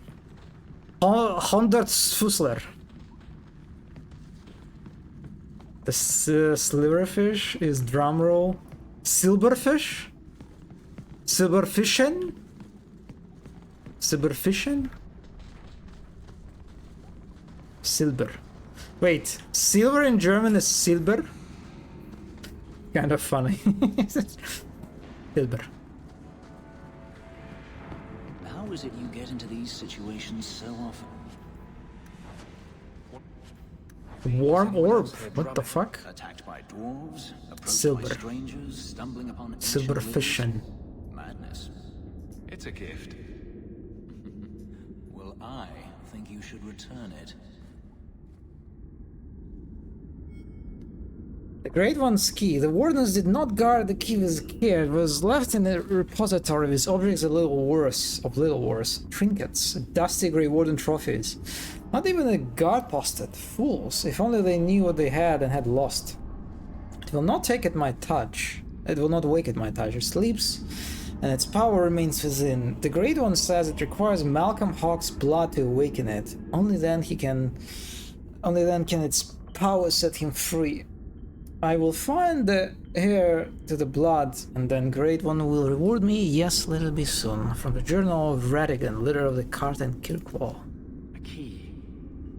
100 Fussler. The silverfish is drumroll. Silverfish? Silverfishen? Silverfishen? Silber. Wait, silver in German is silber? Kind of funny. Silber. How is it you get into these situations so often? Warm orb. What the fuck? Attacked by dwarves, approached Silver. by strangers, stumbling upon Silver fission. Madness. It's a gift. Well, I think you should return it. The Great One's key. The wardens did not guard the key with care. It was left in the repository with objects of little worse. Trinkets, dusty Grey Warden trophies. Not even a guard posted. Fools. If only they knew what they had and had lost. It will not take at my touch. It will not wake at my touch. It sleeps and its power remains within. The Great One says it requires Malcolm Hawke's blood to awaken it. Only then can its power set him free. I will find the heir to the blood, and then Great One will reward me. Yes, let it be soon. From the Journal of Ratigan, leader of the Carta and Kirkwall. A key,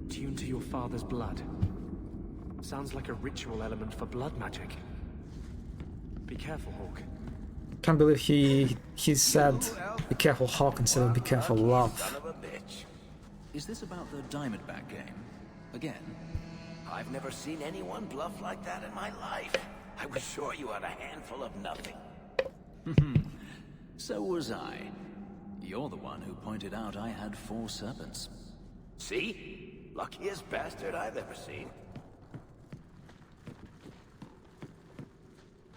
tuned to your father's blood. Sounds like a ritual element for blood magic. Be careful, Hawke. Can't believe he said be careful Hawke instead of be careful love. Is this about the Diamondback game? Again? I've never seen anyone bluff like that in my life. I was sure you had a handful of nothing. So was I. You're the one who pointed out I had 4 serpents. See? Luckiest bastard I've ever seen.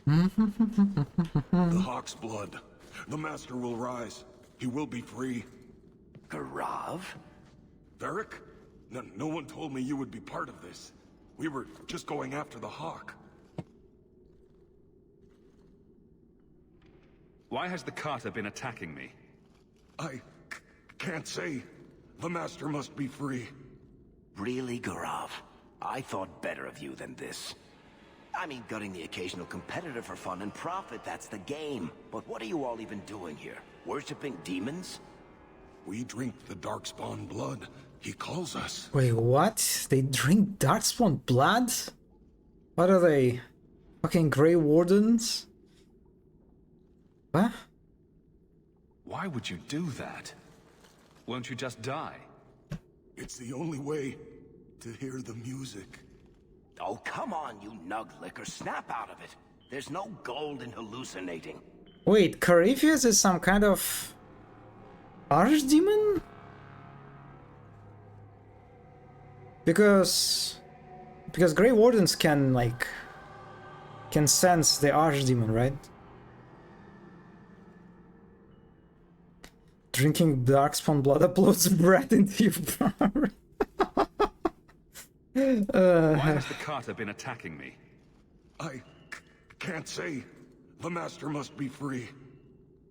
The Hawk's blood. The Master will rise. He will be free. Garav? Varric? No one told me you would be part of this. We were just going after the Hawk. Why has the Carter been attacking me? I can't say. The Master must be free. Really, Garav? I thought better of you than this. I mean, gutting the occasional competitor for fun and profit, that's the game. But what are you all even doing here? Worshipping demons? We drink the Darkspawn blood. He calls us. Wait, what? They drink Darkspawn blood? What are they? Fucking Grey Wardens? What? Why would you do that? Won't you just die? It's the only way to hear the music. Oh, come on, you nug licker. Snap out of it. There's no gold in hallucinating. Wait, Corypheus is some kind of archdemon? Because Grey Wardens can sense the archdemon, right? Drinking Darkspawn blood uploads breath into your power. Why has the Carter been attacking me? I can't say. The Master must be free.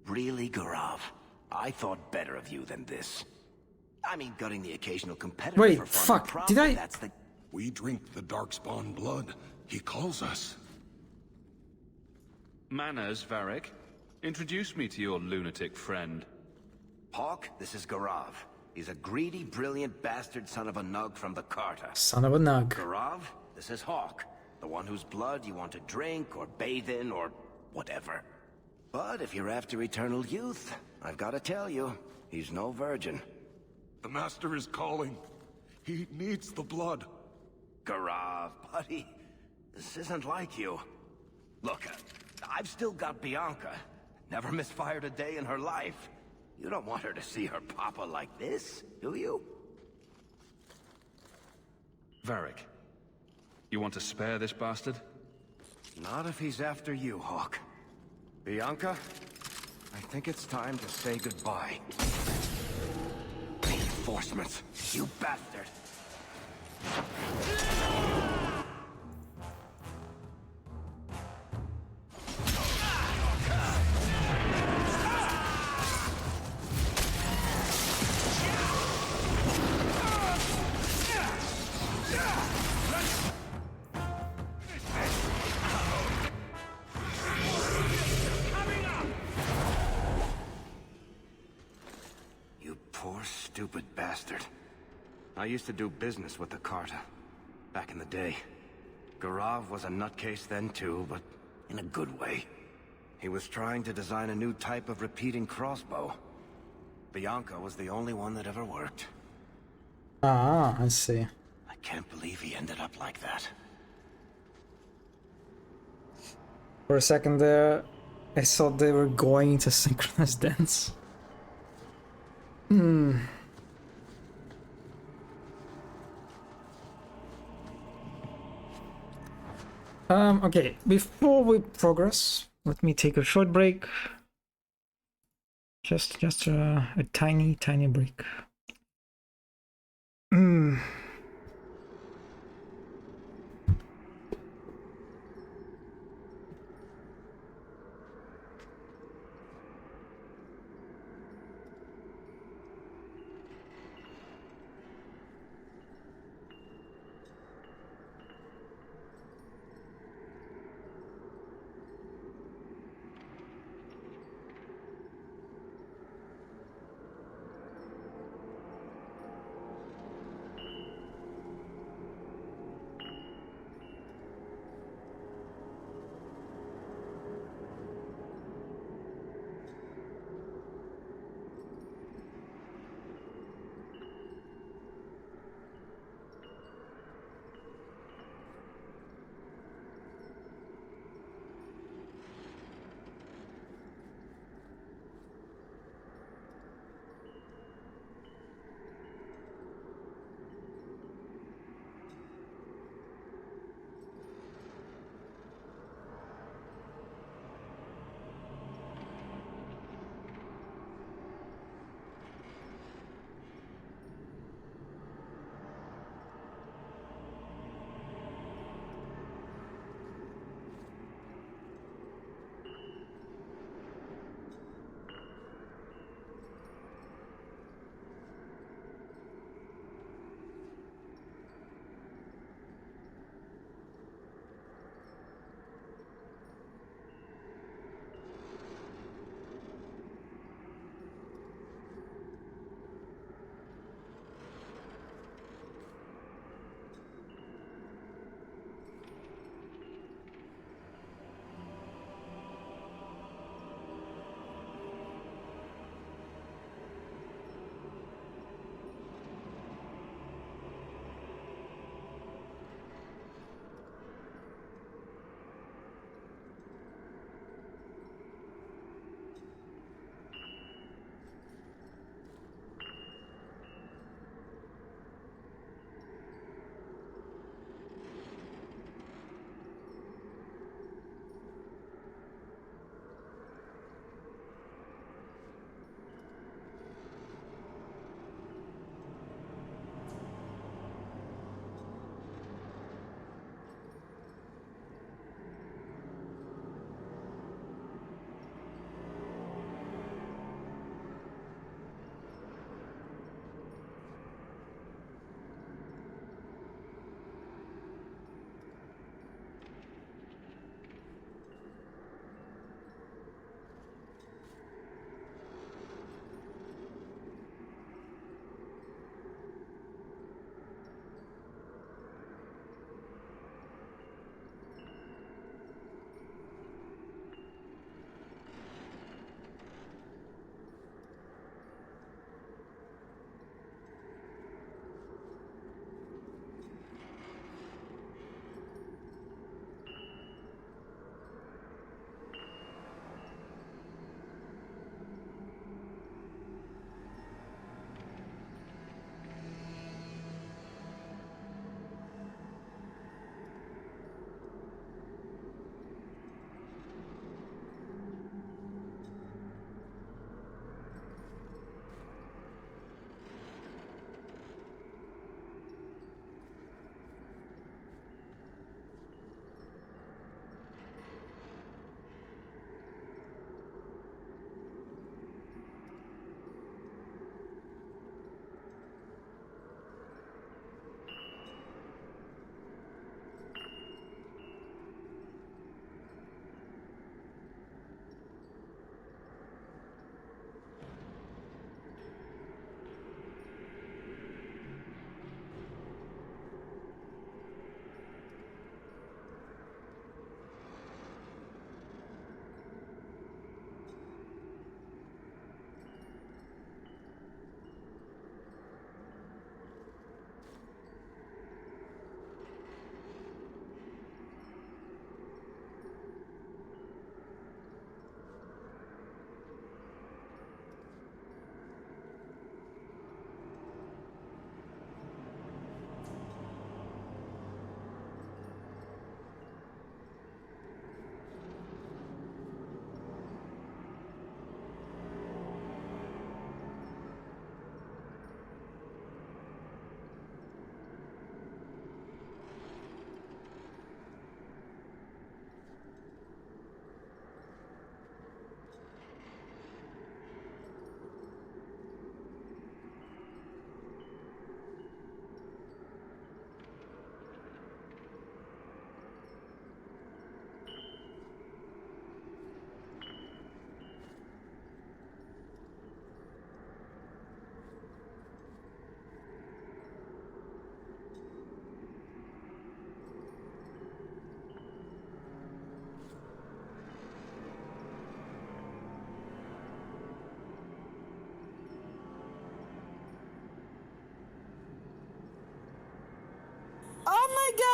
Really, Garav? I thought better of you than this. I mean, gutting the occasional competitor Wait, for fun fuck, and profit, did I... That's the... We drink the Darkspawn blood. He calls us. Manners, Varric. Introduce me to your lunatic friend. Hawke, this is Garav. He's a greedy, brilliant bastard son of a nug from the Carta. Son of a nug. Garav, this is Hawke. The one whose blood you want to drink, or bathe in, or whatever. But if you're after eternal youth, I've got to tell you, he's no virgin. The Master is calling. He needs the blood. Garav, buddy, this isn't like you. Look, I've still got Bianca. Never misfired a day in her life. You don't want her to see her papa like this, do you? Varric, you want to spare this bastard? Not if he's after you, Hawke. Bianca, I think it's time to say goodbye. Reinforcements, you bastard! Stupid bastard. I used to do business with the Carta. Back in the day. Garav was a nutcase then too, but in a good way. He was trying to design a new type of repeating crossbow. Bianca was the only one that ever worked. Ah, I see. I can't believe he ended up like that. For a second there, I thought they were going to synchronous dance. Okay, before we progress, let me take a short break. Just a tiny break.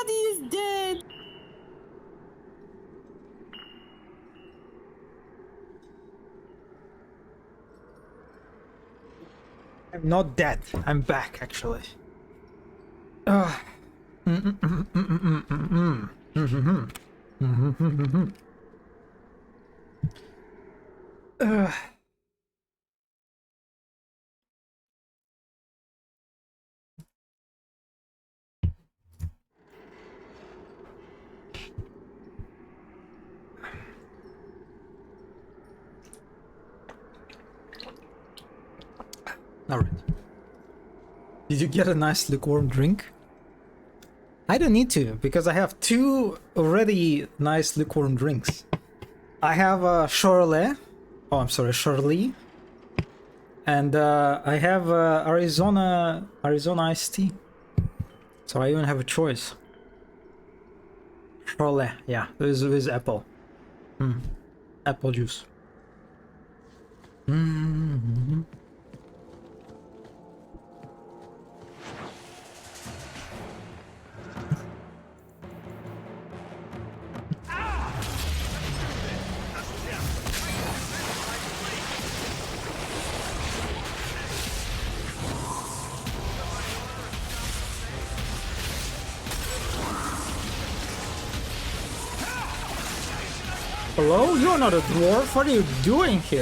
Daddy is dead! I'm not dead. I'm back, actually. Ugh. Alright. Did you get a nice lukewarm drink? I don't need to, because I have 2 already nice lukewarm drinks. I have a Shirley. Oh, I'm sorry, Shirley. And I have Arizona iced tea. So I even have a choice. Shirley, yeah, with apple. Apple juice. Hello? You're not a dwarf? What are you doing here?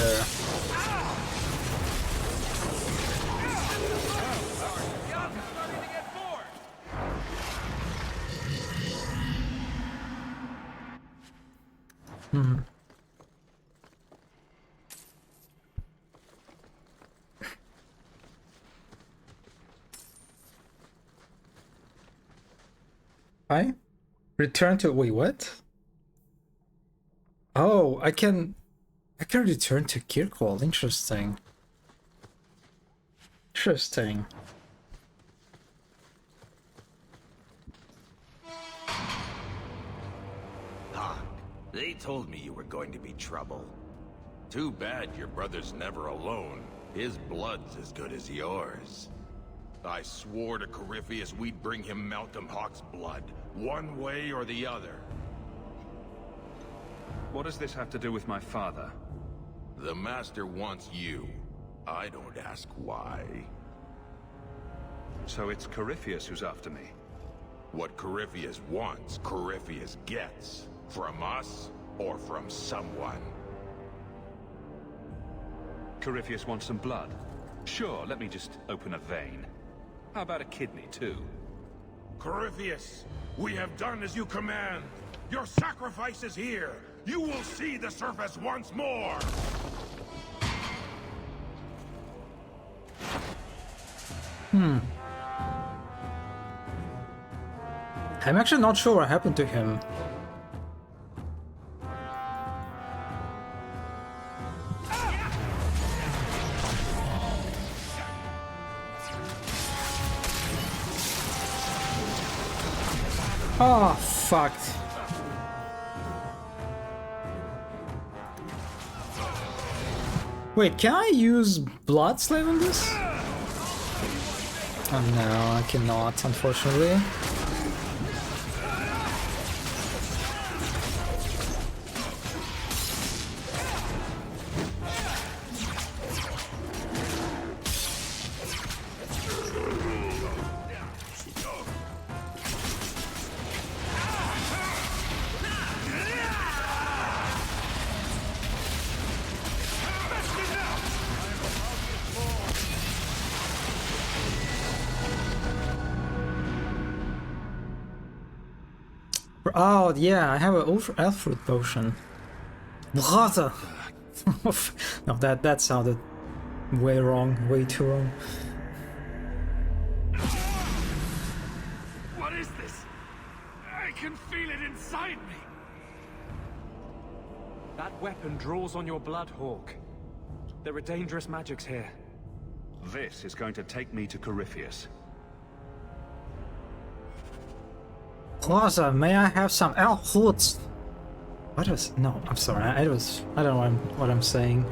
I return to wait, what? Oh, I can return to Kirkwall. Interesting. Interesting. Ah, they told me you were going to be trouble. Too bad your brother's never alone. His blood's as good as yours. I swore to Corypheus we'd bring him Malcolm Hawke's blood, one way or the other. What does this have to do with my father? The Master wants you. I don't ask why. So it's Corypheus who's after me? What Corypheus wants, Corypheus gets. From us, or from someone. Corypheus wants some blood? Sure, let me just open a vein. How about a kidney, too? Corypheus, we have done as you command. Your sacrifice is here. You will see the surface once more. I'm actually not sure what happened to him. Oh, fucked. Wait, can I use Blood Slave on this? Oh no, I cannot, unfortunately. Oh, yeah, I have an elf fruit potion. Brother! No, that sounded way wrong, way too wrong. What is this? I can feel it inside me. That weapon draws on your blood, Hawk. There are dangerous magics here. This is going to take me to Corypheus. Plaza, may I have some elf fruits? What was? No, I'm sorry. I don't know what I'm saying.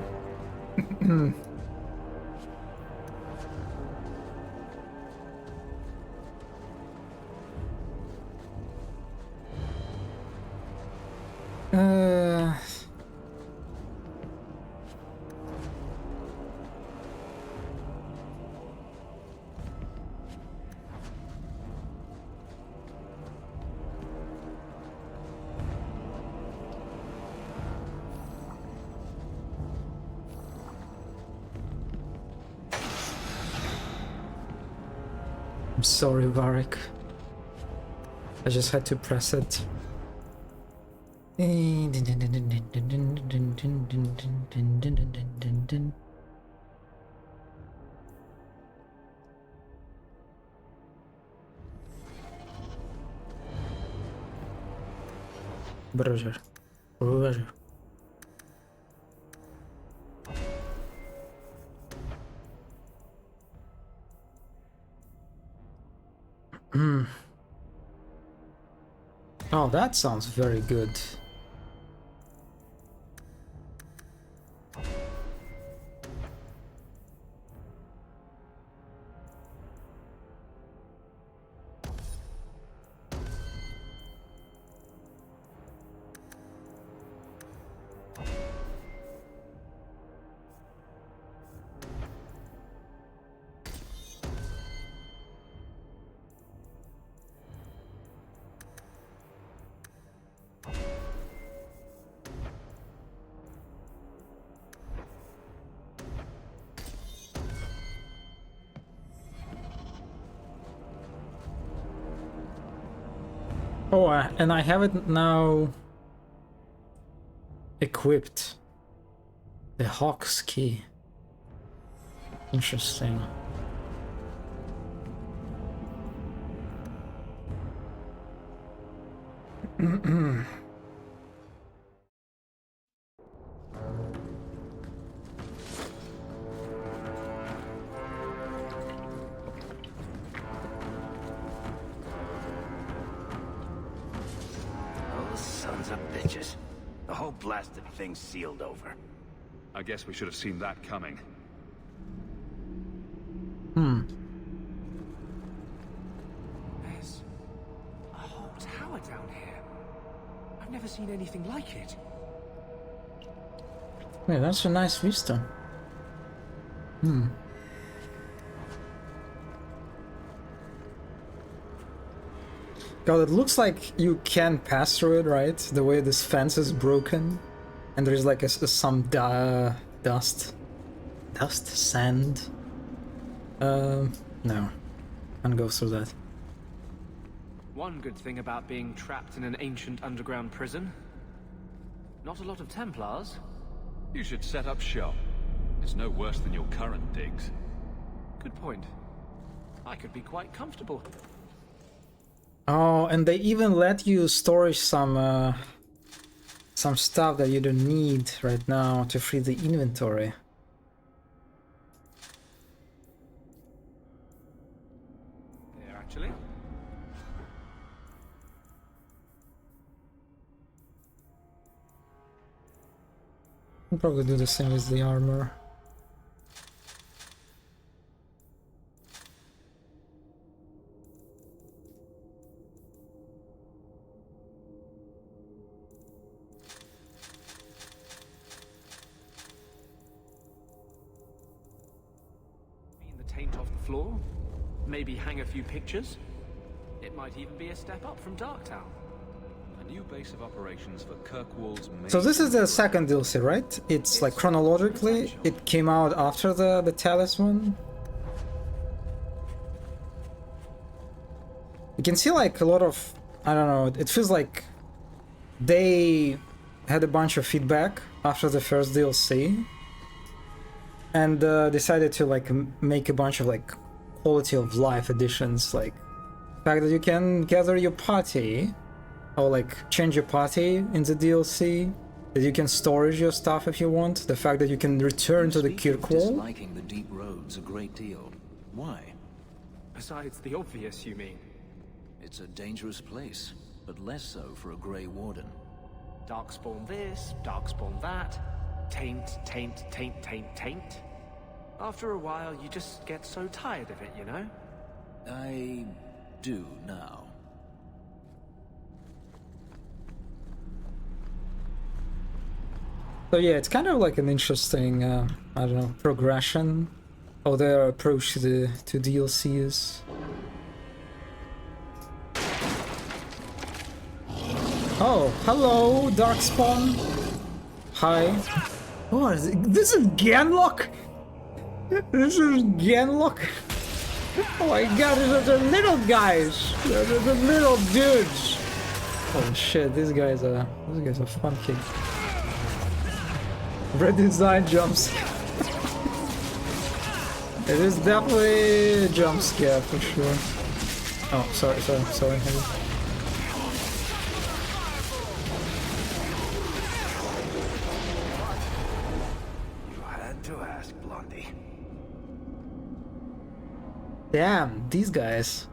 I'm sorry, Varric. I just had to press it. Roger. Roger. Oh, that sounds very good. Oh, and I have it now equipped. The Hawk's Key. Interesting. Blasted thing sealed over. I guess we should have seen that coming. There's a whole tower down here. I've never seen anything like it. Yeah, that's a nice vista. God, it looks like you can pass through it, right? The way this fence is broken. And there's like some dust. Dust? Sand? No. Can't go through that. One good thing about being trapped in an ancient underground prison. Not a lot of Templars. You should set up shop. It's no worse than your current digs. Good point. I could be quite comfortable. Oh, and they even let you store some stuff that you don't need right now to free the inventory. Yeah, actually. I'll probably do the same with the armor. Floor, maybe hang a few pictures. It might even be a step up from Darktown. A new base of operations for Kirkwall's main... So this is the second DLC, right? It's like chronologically, it came out after the Talisman. You can see like a lot of, I don't know, it feels like they had a bunch of feedback after the first DLC. And decided to like make a bunch of like quality of life additions, like the fact that you can gather your party or like change your party in the DLC, that you can storage your stuff if you want, the fact that you can return to the Kirkwall. Disliking the deep roads a great deal. Why? Besides the obvious, you mean? It's a dangerous place, but less so for a Grey Warden. Darkspawn this, Darkspawn that. Taint, taint, taint, taint, taint. After a while, you just get so tired of it, you know? I do now. So yeah, it's kind of like an interesting, I don't know, progression of their approach to DLCs. Oh, hello, Darkspawn. Hi. Oh, this is Genlock? This is Genlock? Oh my god, they're little guys! They're the little dudes! Oh shit, this guy's a fun kid. Redesigned jumps. It is definitely a jump scare for sure. Oh, sorry. You had to ask, Blondie. Damn, these guys.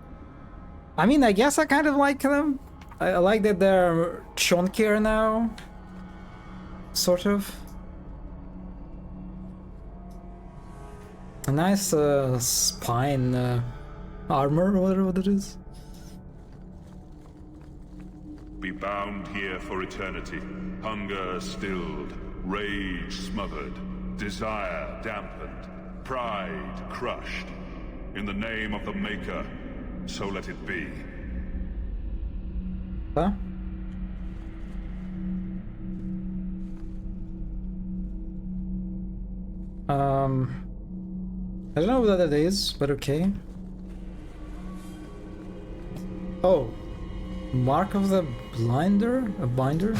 I mean, I guess I kind of like them. I like that they're chunkier now. Sort of. A nice spine armor, or whatever it is. Be bound here for eternity. Hunger stilled, rage smothered, desire dampened, pride crushed. In the name of the Maker, so let it be. Huh? I don't know what that is, but okay. Oh, Mark of the Blinder? A binder?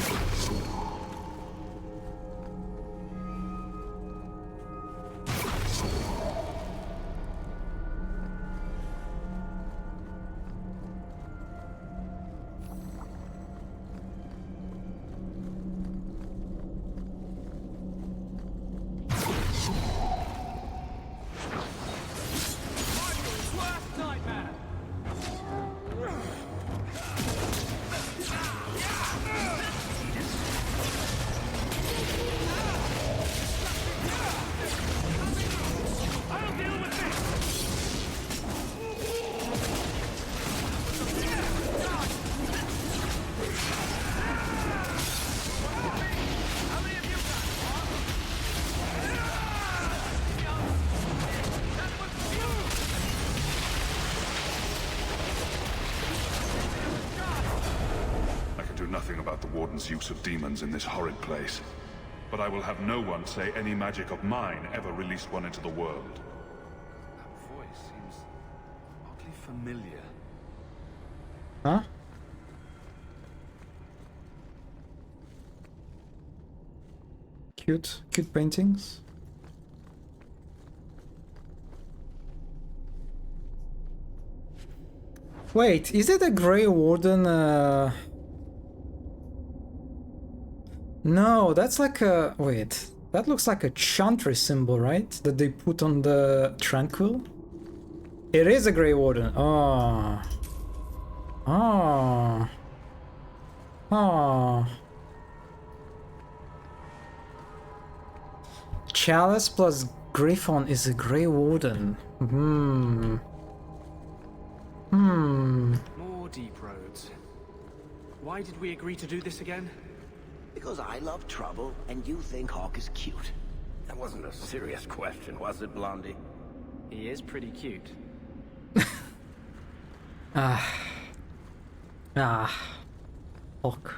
Use of demons in this horrid place. But I will have no one say any magic of mine ever released one into the world. That voice seems oddly familiar. Huh? Cute paintings. Wait, is it a Grey Warden? No, that's like a... Wait, that looks like a Chantry symbol, right? That they put on the Tranquil? It is a Grey Warden. Oh. Oh. Oh. Chalice plus Griffon is a Grey Warden. More deep roads. Why did we agree to do this again? Because I love trouble, and you think Hawk is cute. That wasn't a serious question, was it, Blondie? He is pretty cute. Hawk.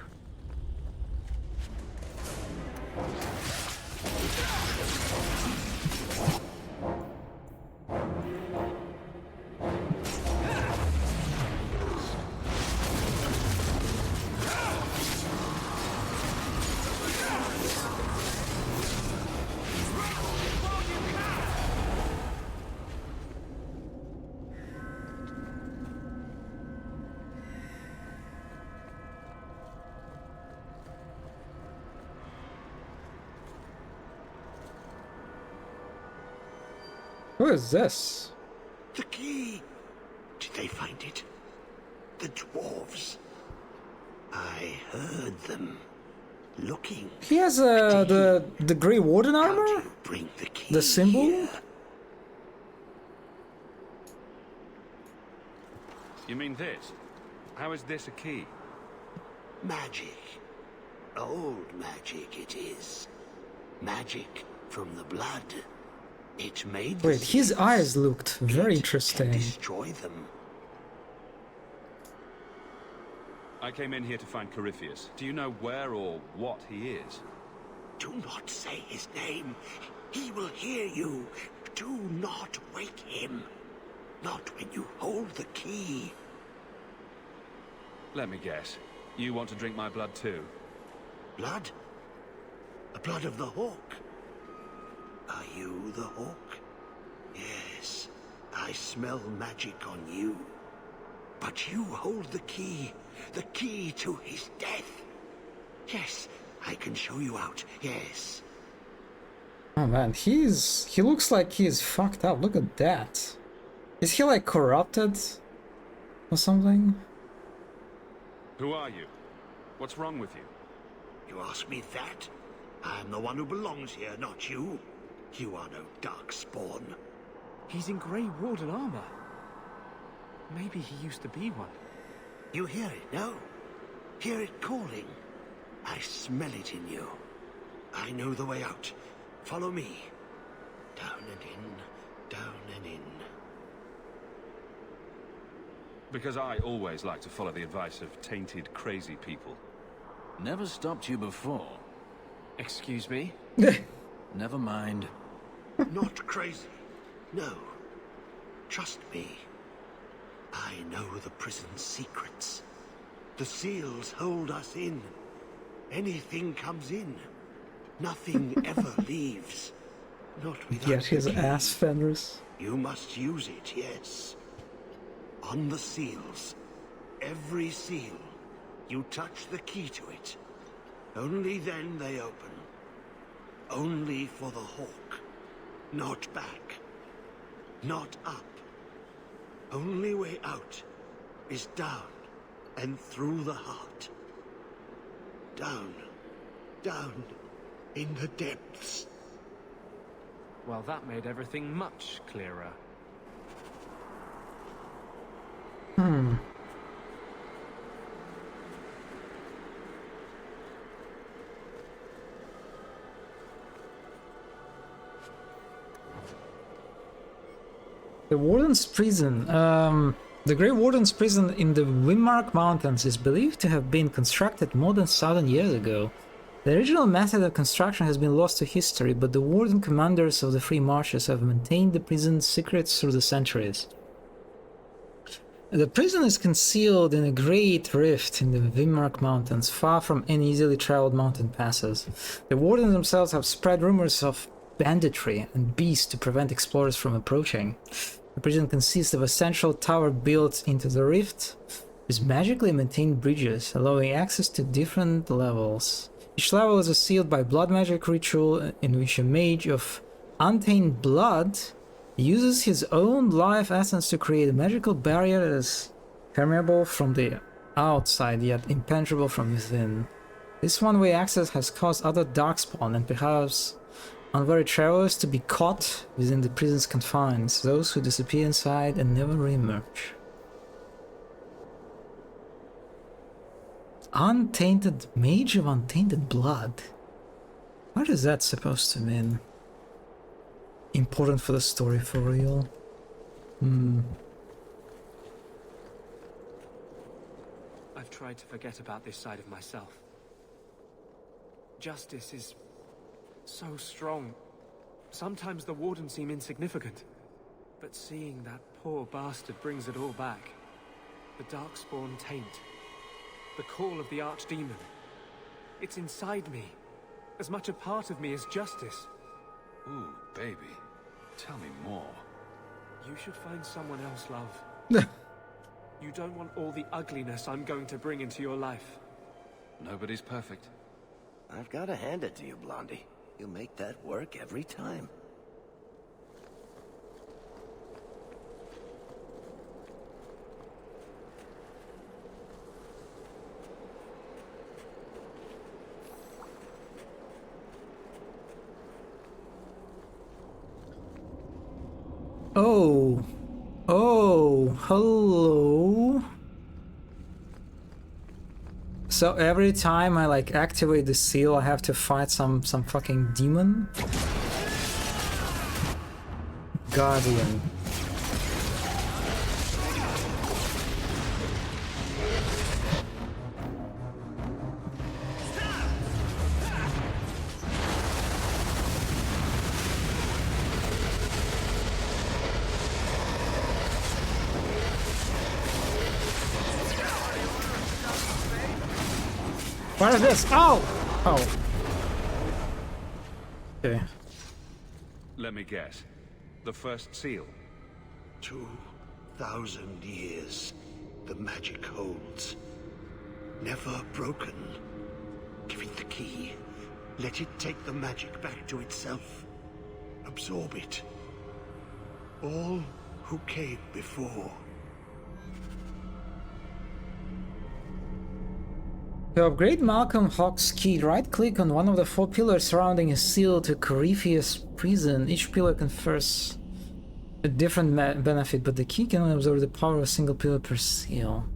Who is this? The key! Did they find it? The dwarves. I heard them. Looking. He has the Grey Warden armor? Bring the key. The symbol? Here? You mean this? How is this a key? Magic. Old magic it is. Magic from the blood. It made Wait, his eyes looked very interesting. Destroy them. I came in here to find Corypheus. Do you know where or what he is? Do not say his name. He will hear you. Do not wake him. Not when you hold the key. Let me guess. You want to drink my blood too? Blood? The blood of the Hawk? Are you the Hawk? Yes, I smell magic on you. But you hold the key to his death. Yes, I can show you out, yes. Oh man, he looks like he's fucked up. Look at that. Is he like corrupted or something? Who are you? What's wrong with you? You ask me that? I'm the one who belongs here, not you. You are no Darkspawn. He's in Grey Warden armor. Maybe he used to be one. You hear it, no? Hear it calling. I smell it in you. I know the way out. Follow me. Down and in, down and in. Because I always like to follow the advice of tainted, crazy people. Never stopped you before. Excuse me? Never mind. Not crazy. No. Trust me. I know the prison's secrets. The seals hold us in. Anything comes in. Nothing ever leaves. Not without Get his the key. ass, Fenris. You must use it, yes. On the seals. Every seal. You touch the key to it. Only then they open. Only for the Hawk. Not back. Not up. Only way out is down and through the heart. Down. Down in the depths. Well, that made everything much clearer. The Warden's Prison. The Grey Warden's Prison in the Wimmark Mountains is believed to have been constructed more than 1,000 years ago. The original method of construction has been lost to history, but the Warden commanders of the Free Marches have maintained the prison's secrets through the centuries. The prison is concealed in a great rift in the Wimmark Mountains, far from any easily traveled mountain passes. The Wardens themselves have spread rumors of banditry and beasts to prevent explorers from approaching. The prison consists of a central tower built into the rift with magically maintained bridges, allowing access to different levels. Each level is sealed by blood magic ritual in which a mage of untainted blood uses his own life essence to create a magical barrier that is permeable from the outside yet impenetrable from within. This one-way access has caused other Darkspawn and perhaps unwary travelers to be caught within the prison's confines, those who disappear inside and never re-emerge. Untainted mage of untainted blood. What is that supposed to mean? Important for the story, for real? I've tried to forget about this side of myself. Justice is so strong. Sometimes the Wardens seem insignificant. But seeing that poor bastard brings it all back. The Darkspawn taint. The call of the Archdemon. It's inside me. As much a part of me as justice. Ooh, baby. Tell me more. You should find someone else, love. You don't want all the ugliness I'm going to bring into your life. Nobody's perfect. I've got to hand it to you, Blondie. You make that work every time. Oh, hello. So every time I like activate the seal, I have to fight some fucking demon? Guardian. What is this? Oh! Oh. Okay. Let me guess. The first seal. 2,000 years the magic holds. Never broken. Give it the key. Let it take the magic back to itself. Absorb it. All who came before. To upgrade Malcolm Hawk's key, right-click on one of the 4 pillars surrounding a seal to Corypheus prison. Each pillar confers a different benefit, but the key can only absorb the power of a single pillar per seal.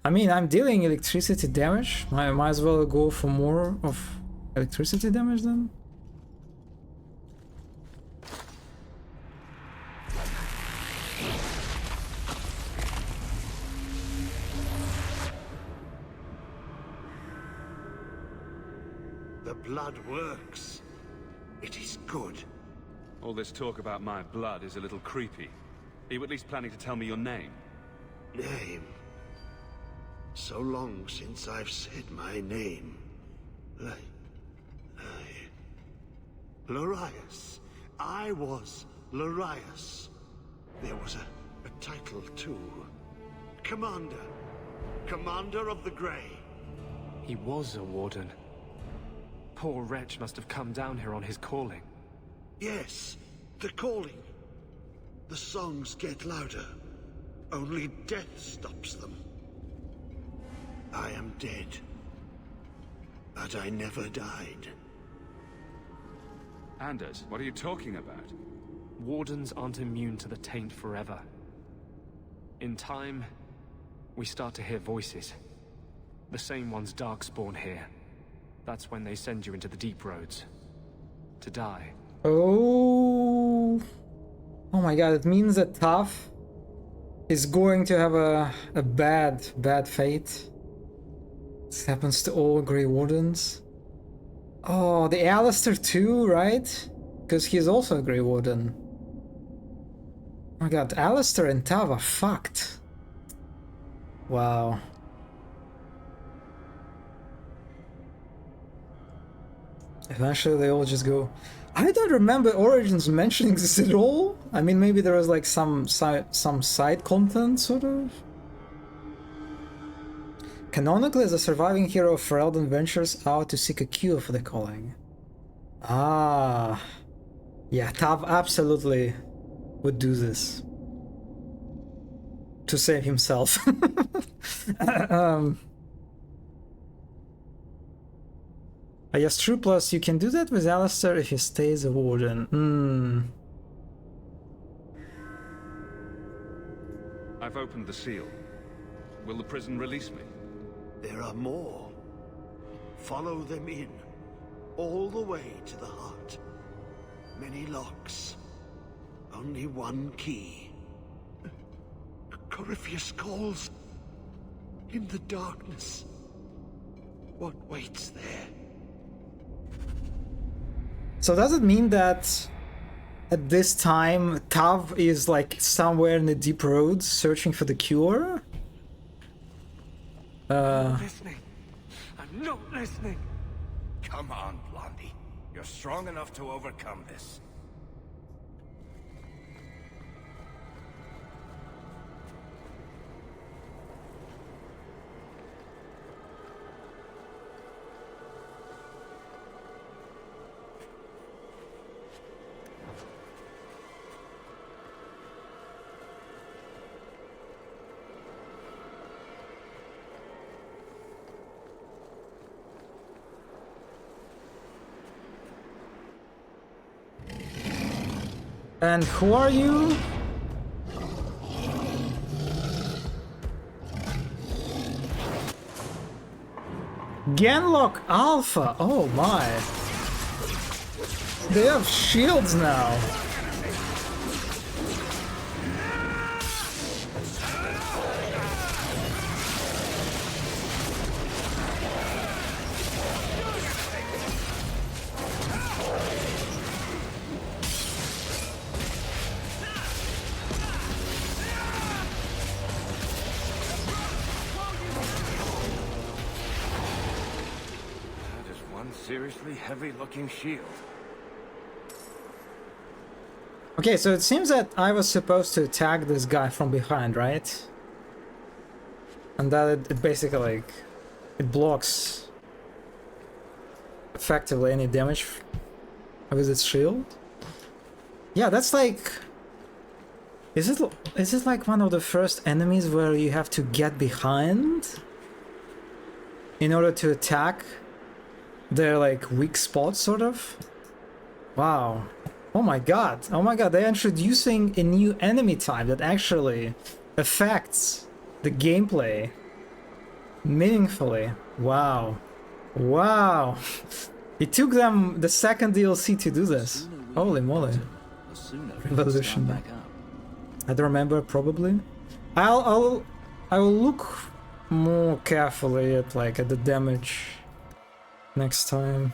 I mean, I'm dealing electricity damage. I might as well go for more of electricity damage then. The blood works. It is good. All this talk about my blood is a little creepy. Are you at least planning to tell me your name? Name? So long since I've said my name. Larius. I was Larius. There was a title too. Commander. Commander of the Grey. He was a warden. Poor wretch must have come down here on his calling. Yes, the calling. The songs get louder. Only death stops them. I am dead. But I never died. Anders, what are you talking about? Wardens aren't immune to the taint forever. In time, we start to hear voices. The same ones Darkspawn hear. That's when they send you into the deep roads. To die. Oh. Oh my god, it means that Tav is going to have a bad fate. This happens to all Grey Wardens. Oh, the Alistair too, right? Because he's also a Grey Warden. Oh my god, Alistair and Tav are fucked. Wow. Eventually they all just go... I don't remember Origins mentioning this at all. I mean, maybe there was like some side content, sort of. Canonically, as a surviving hero, Ferelden ventures out to seek a cure for the calling. Ah. Yeah, Tav absolutely would do this. To save himself. Yes, true, plus you can do that with Alistair if he stays a warden. I've opened the seal. Will the prison release me? There are more. Follow them in. All the way to the heart. Many locks. Only one key. Corypheus calls. In the darkness. What waits there? So does it mean that at this time Tav is like somewhere in the deep roads searching for the cure? I'm not listening. I'm not listening. Come on, Blondie. You're strong enough to overcome this. And who are you? Genlock Alpha. Oh my. They have shields now. seriously heavy-looking shield. Okay, so it seems that I was supposed to attack this guy from behind, right? And that it basically, like, it blocks effectively any damage with its shield. Yeah, that's like... Is it like one of the first enemies where you have to get behind in order to attack their, like, weak spots, sort of? Wow. Oh my god, they're introducing a new enemy type that actually affects the gameplay meaningfully. Wow. Wow. It took them the second DLC to do this. Holy moly. Revolution. I don't remember, probably. I will look more carefully at the damage next time.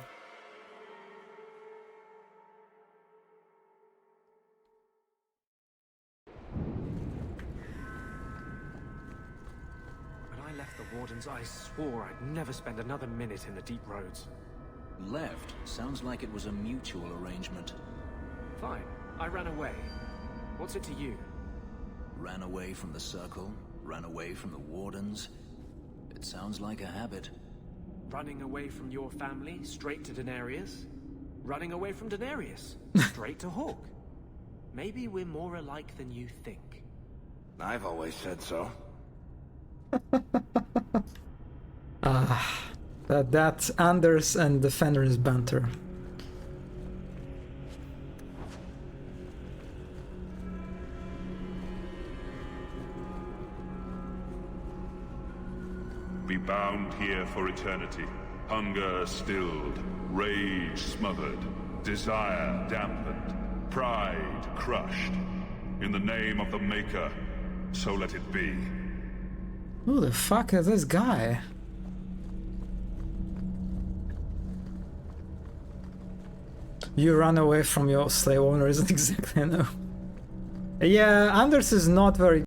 I swore I'd never spend another minute in the deep roads. Left sounds like it was a mutual arrangement. Fine, I ran away. What's it to you? Ran away from the Circle, ran away from the Wardens. It sounds like a habit. Running away from your family, straight to Denarius? Running away from Denarius, straight to Hawke? Maybe we're more alike than you think. I've always said so. That's Anders and Defender's banter. Be bound here for eternity. Hunger stilled, rage smothered, desire dampened, pride crushed. In the name of the Maker, so let it be. Who the fuck is this guy? You run away from your slave owner isn't exactly, no. Yeah, Anders is not very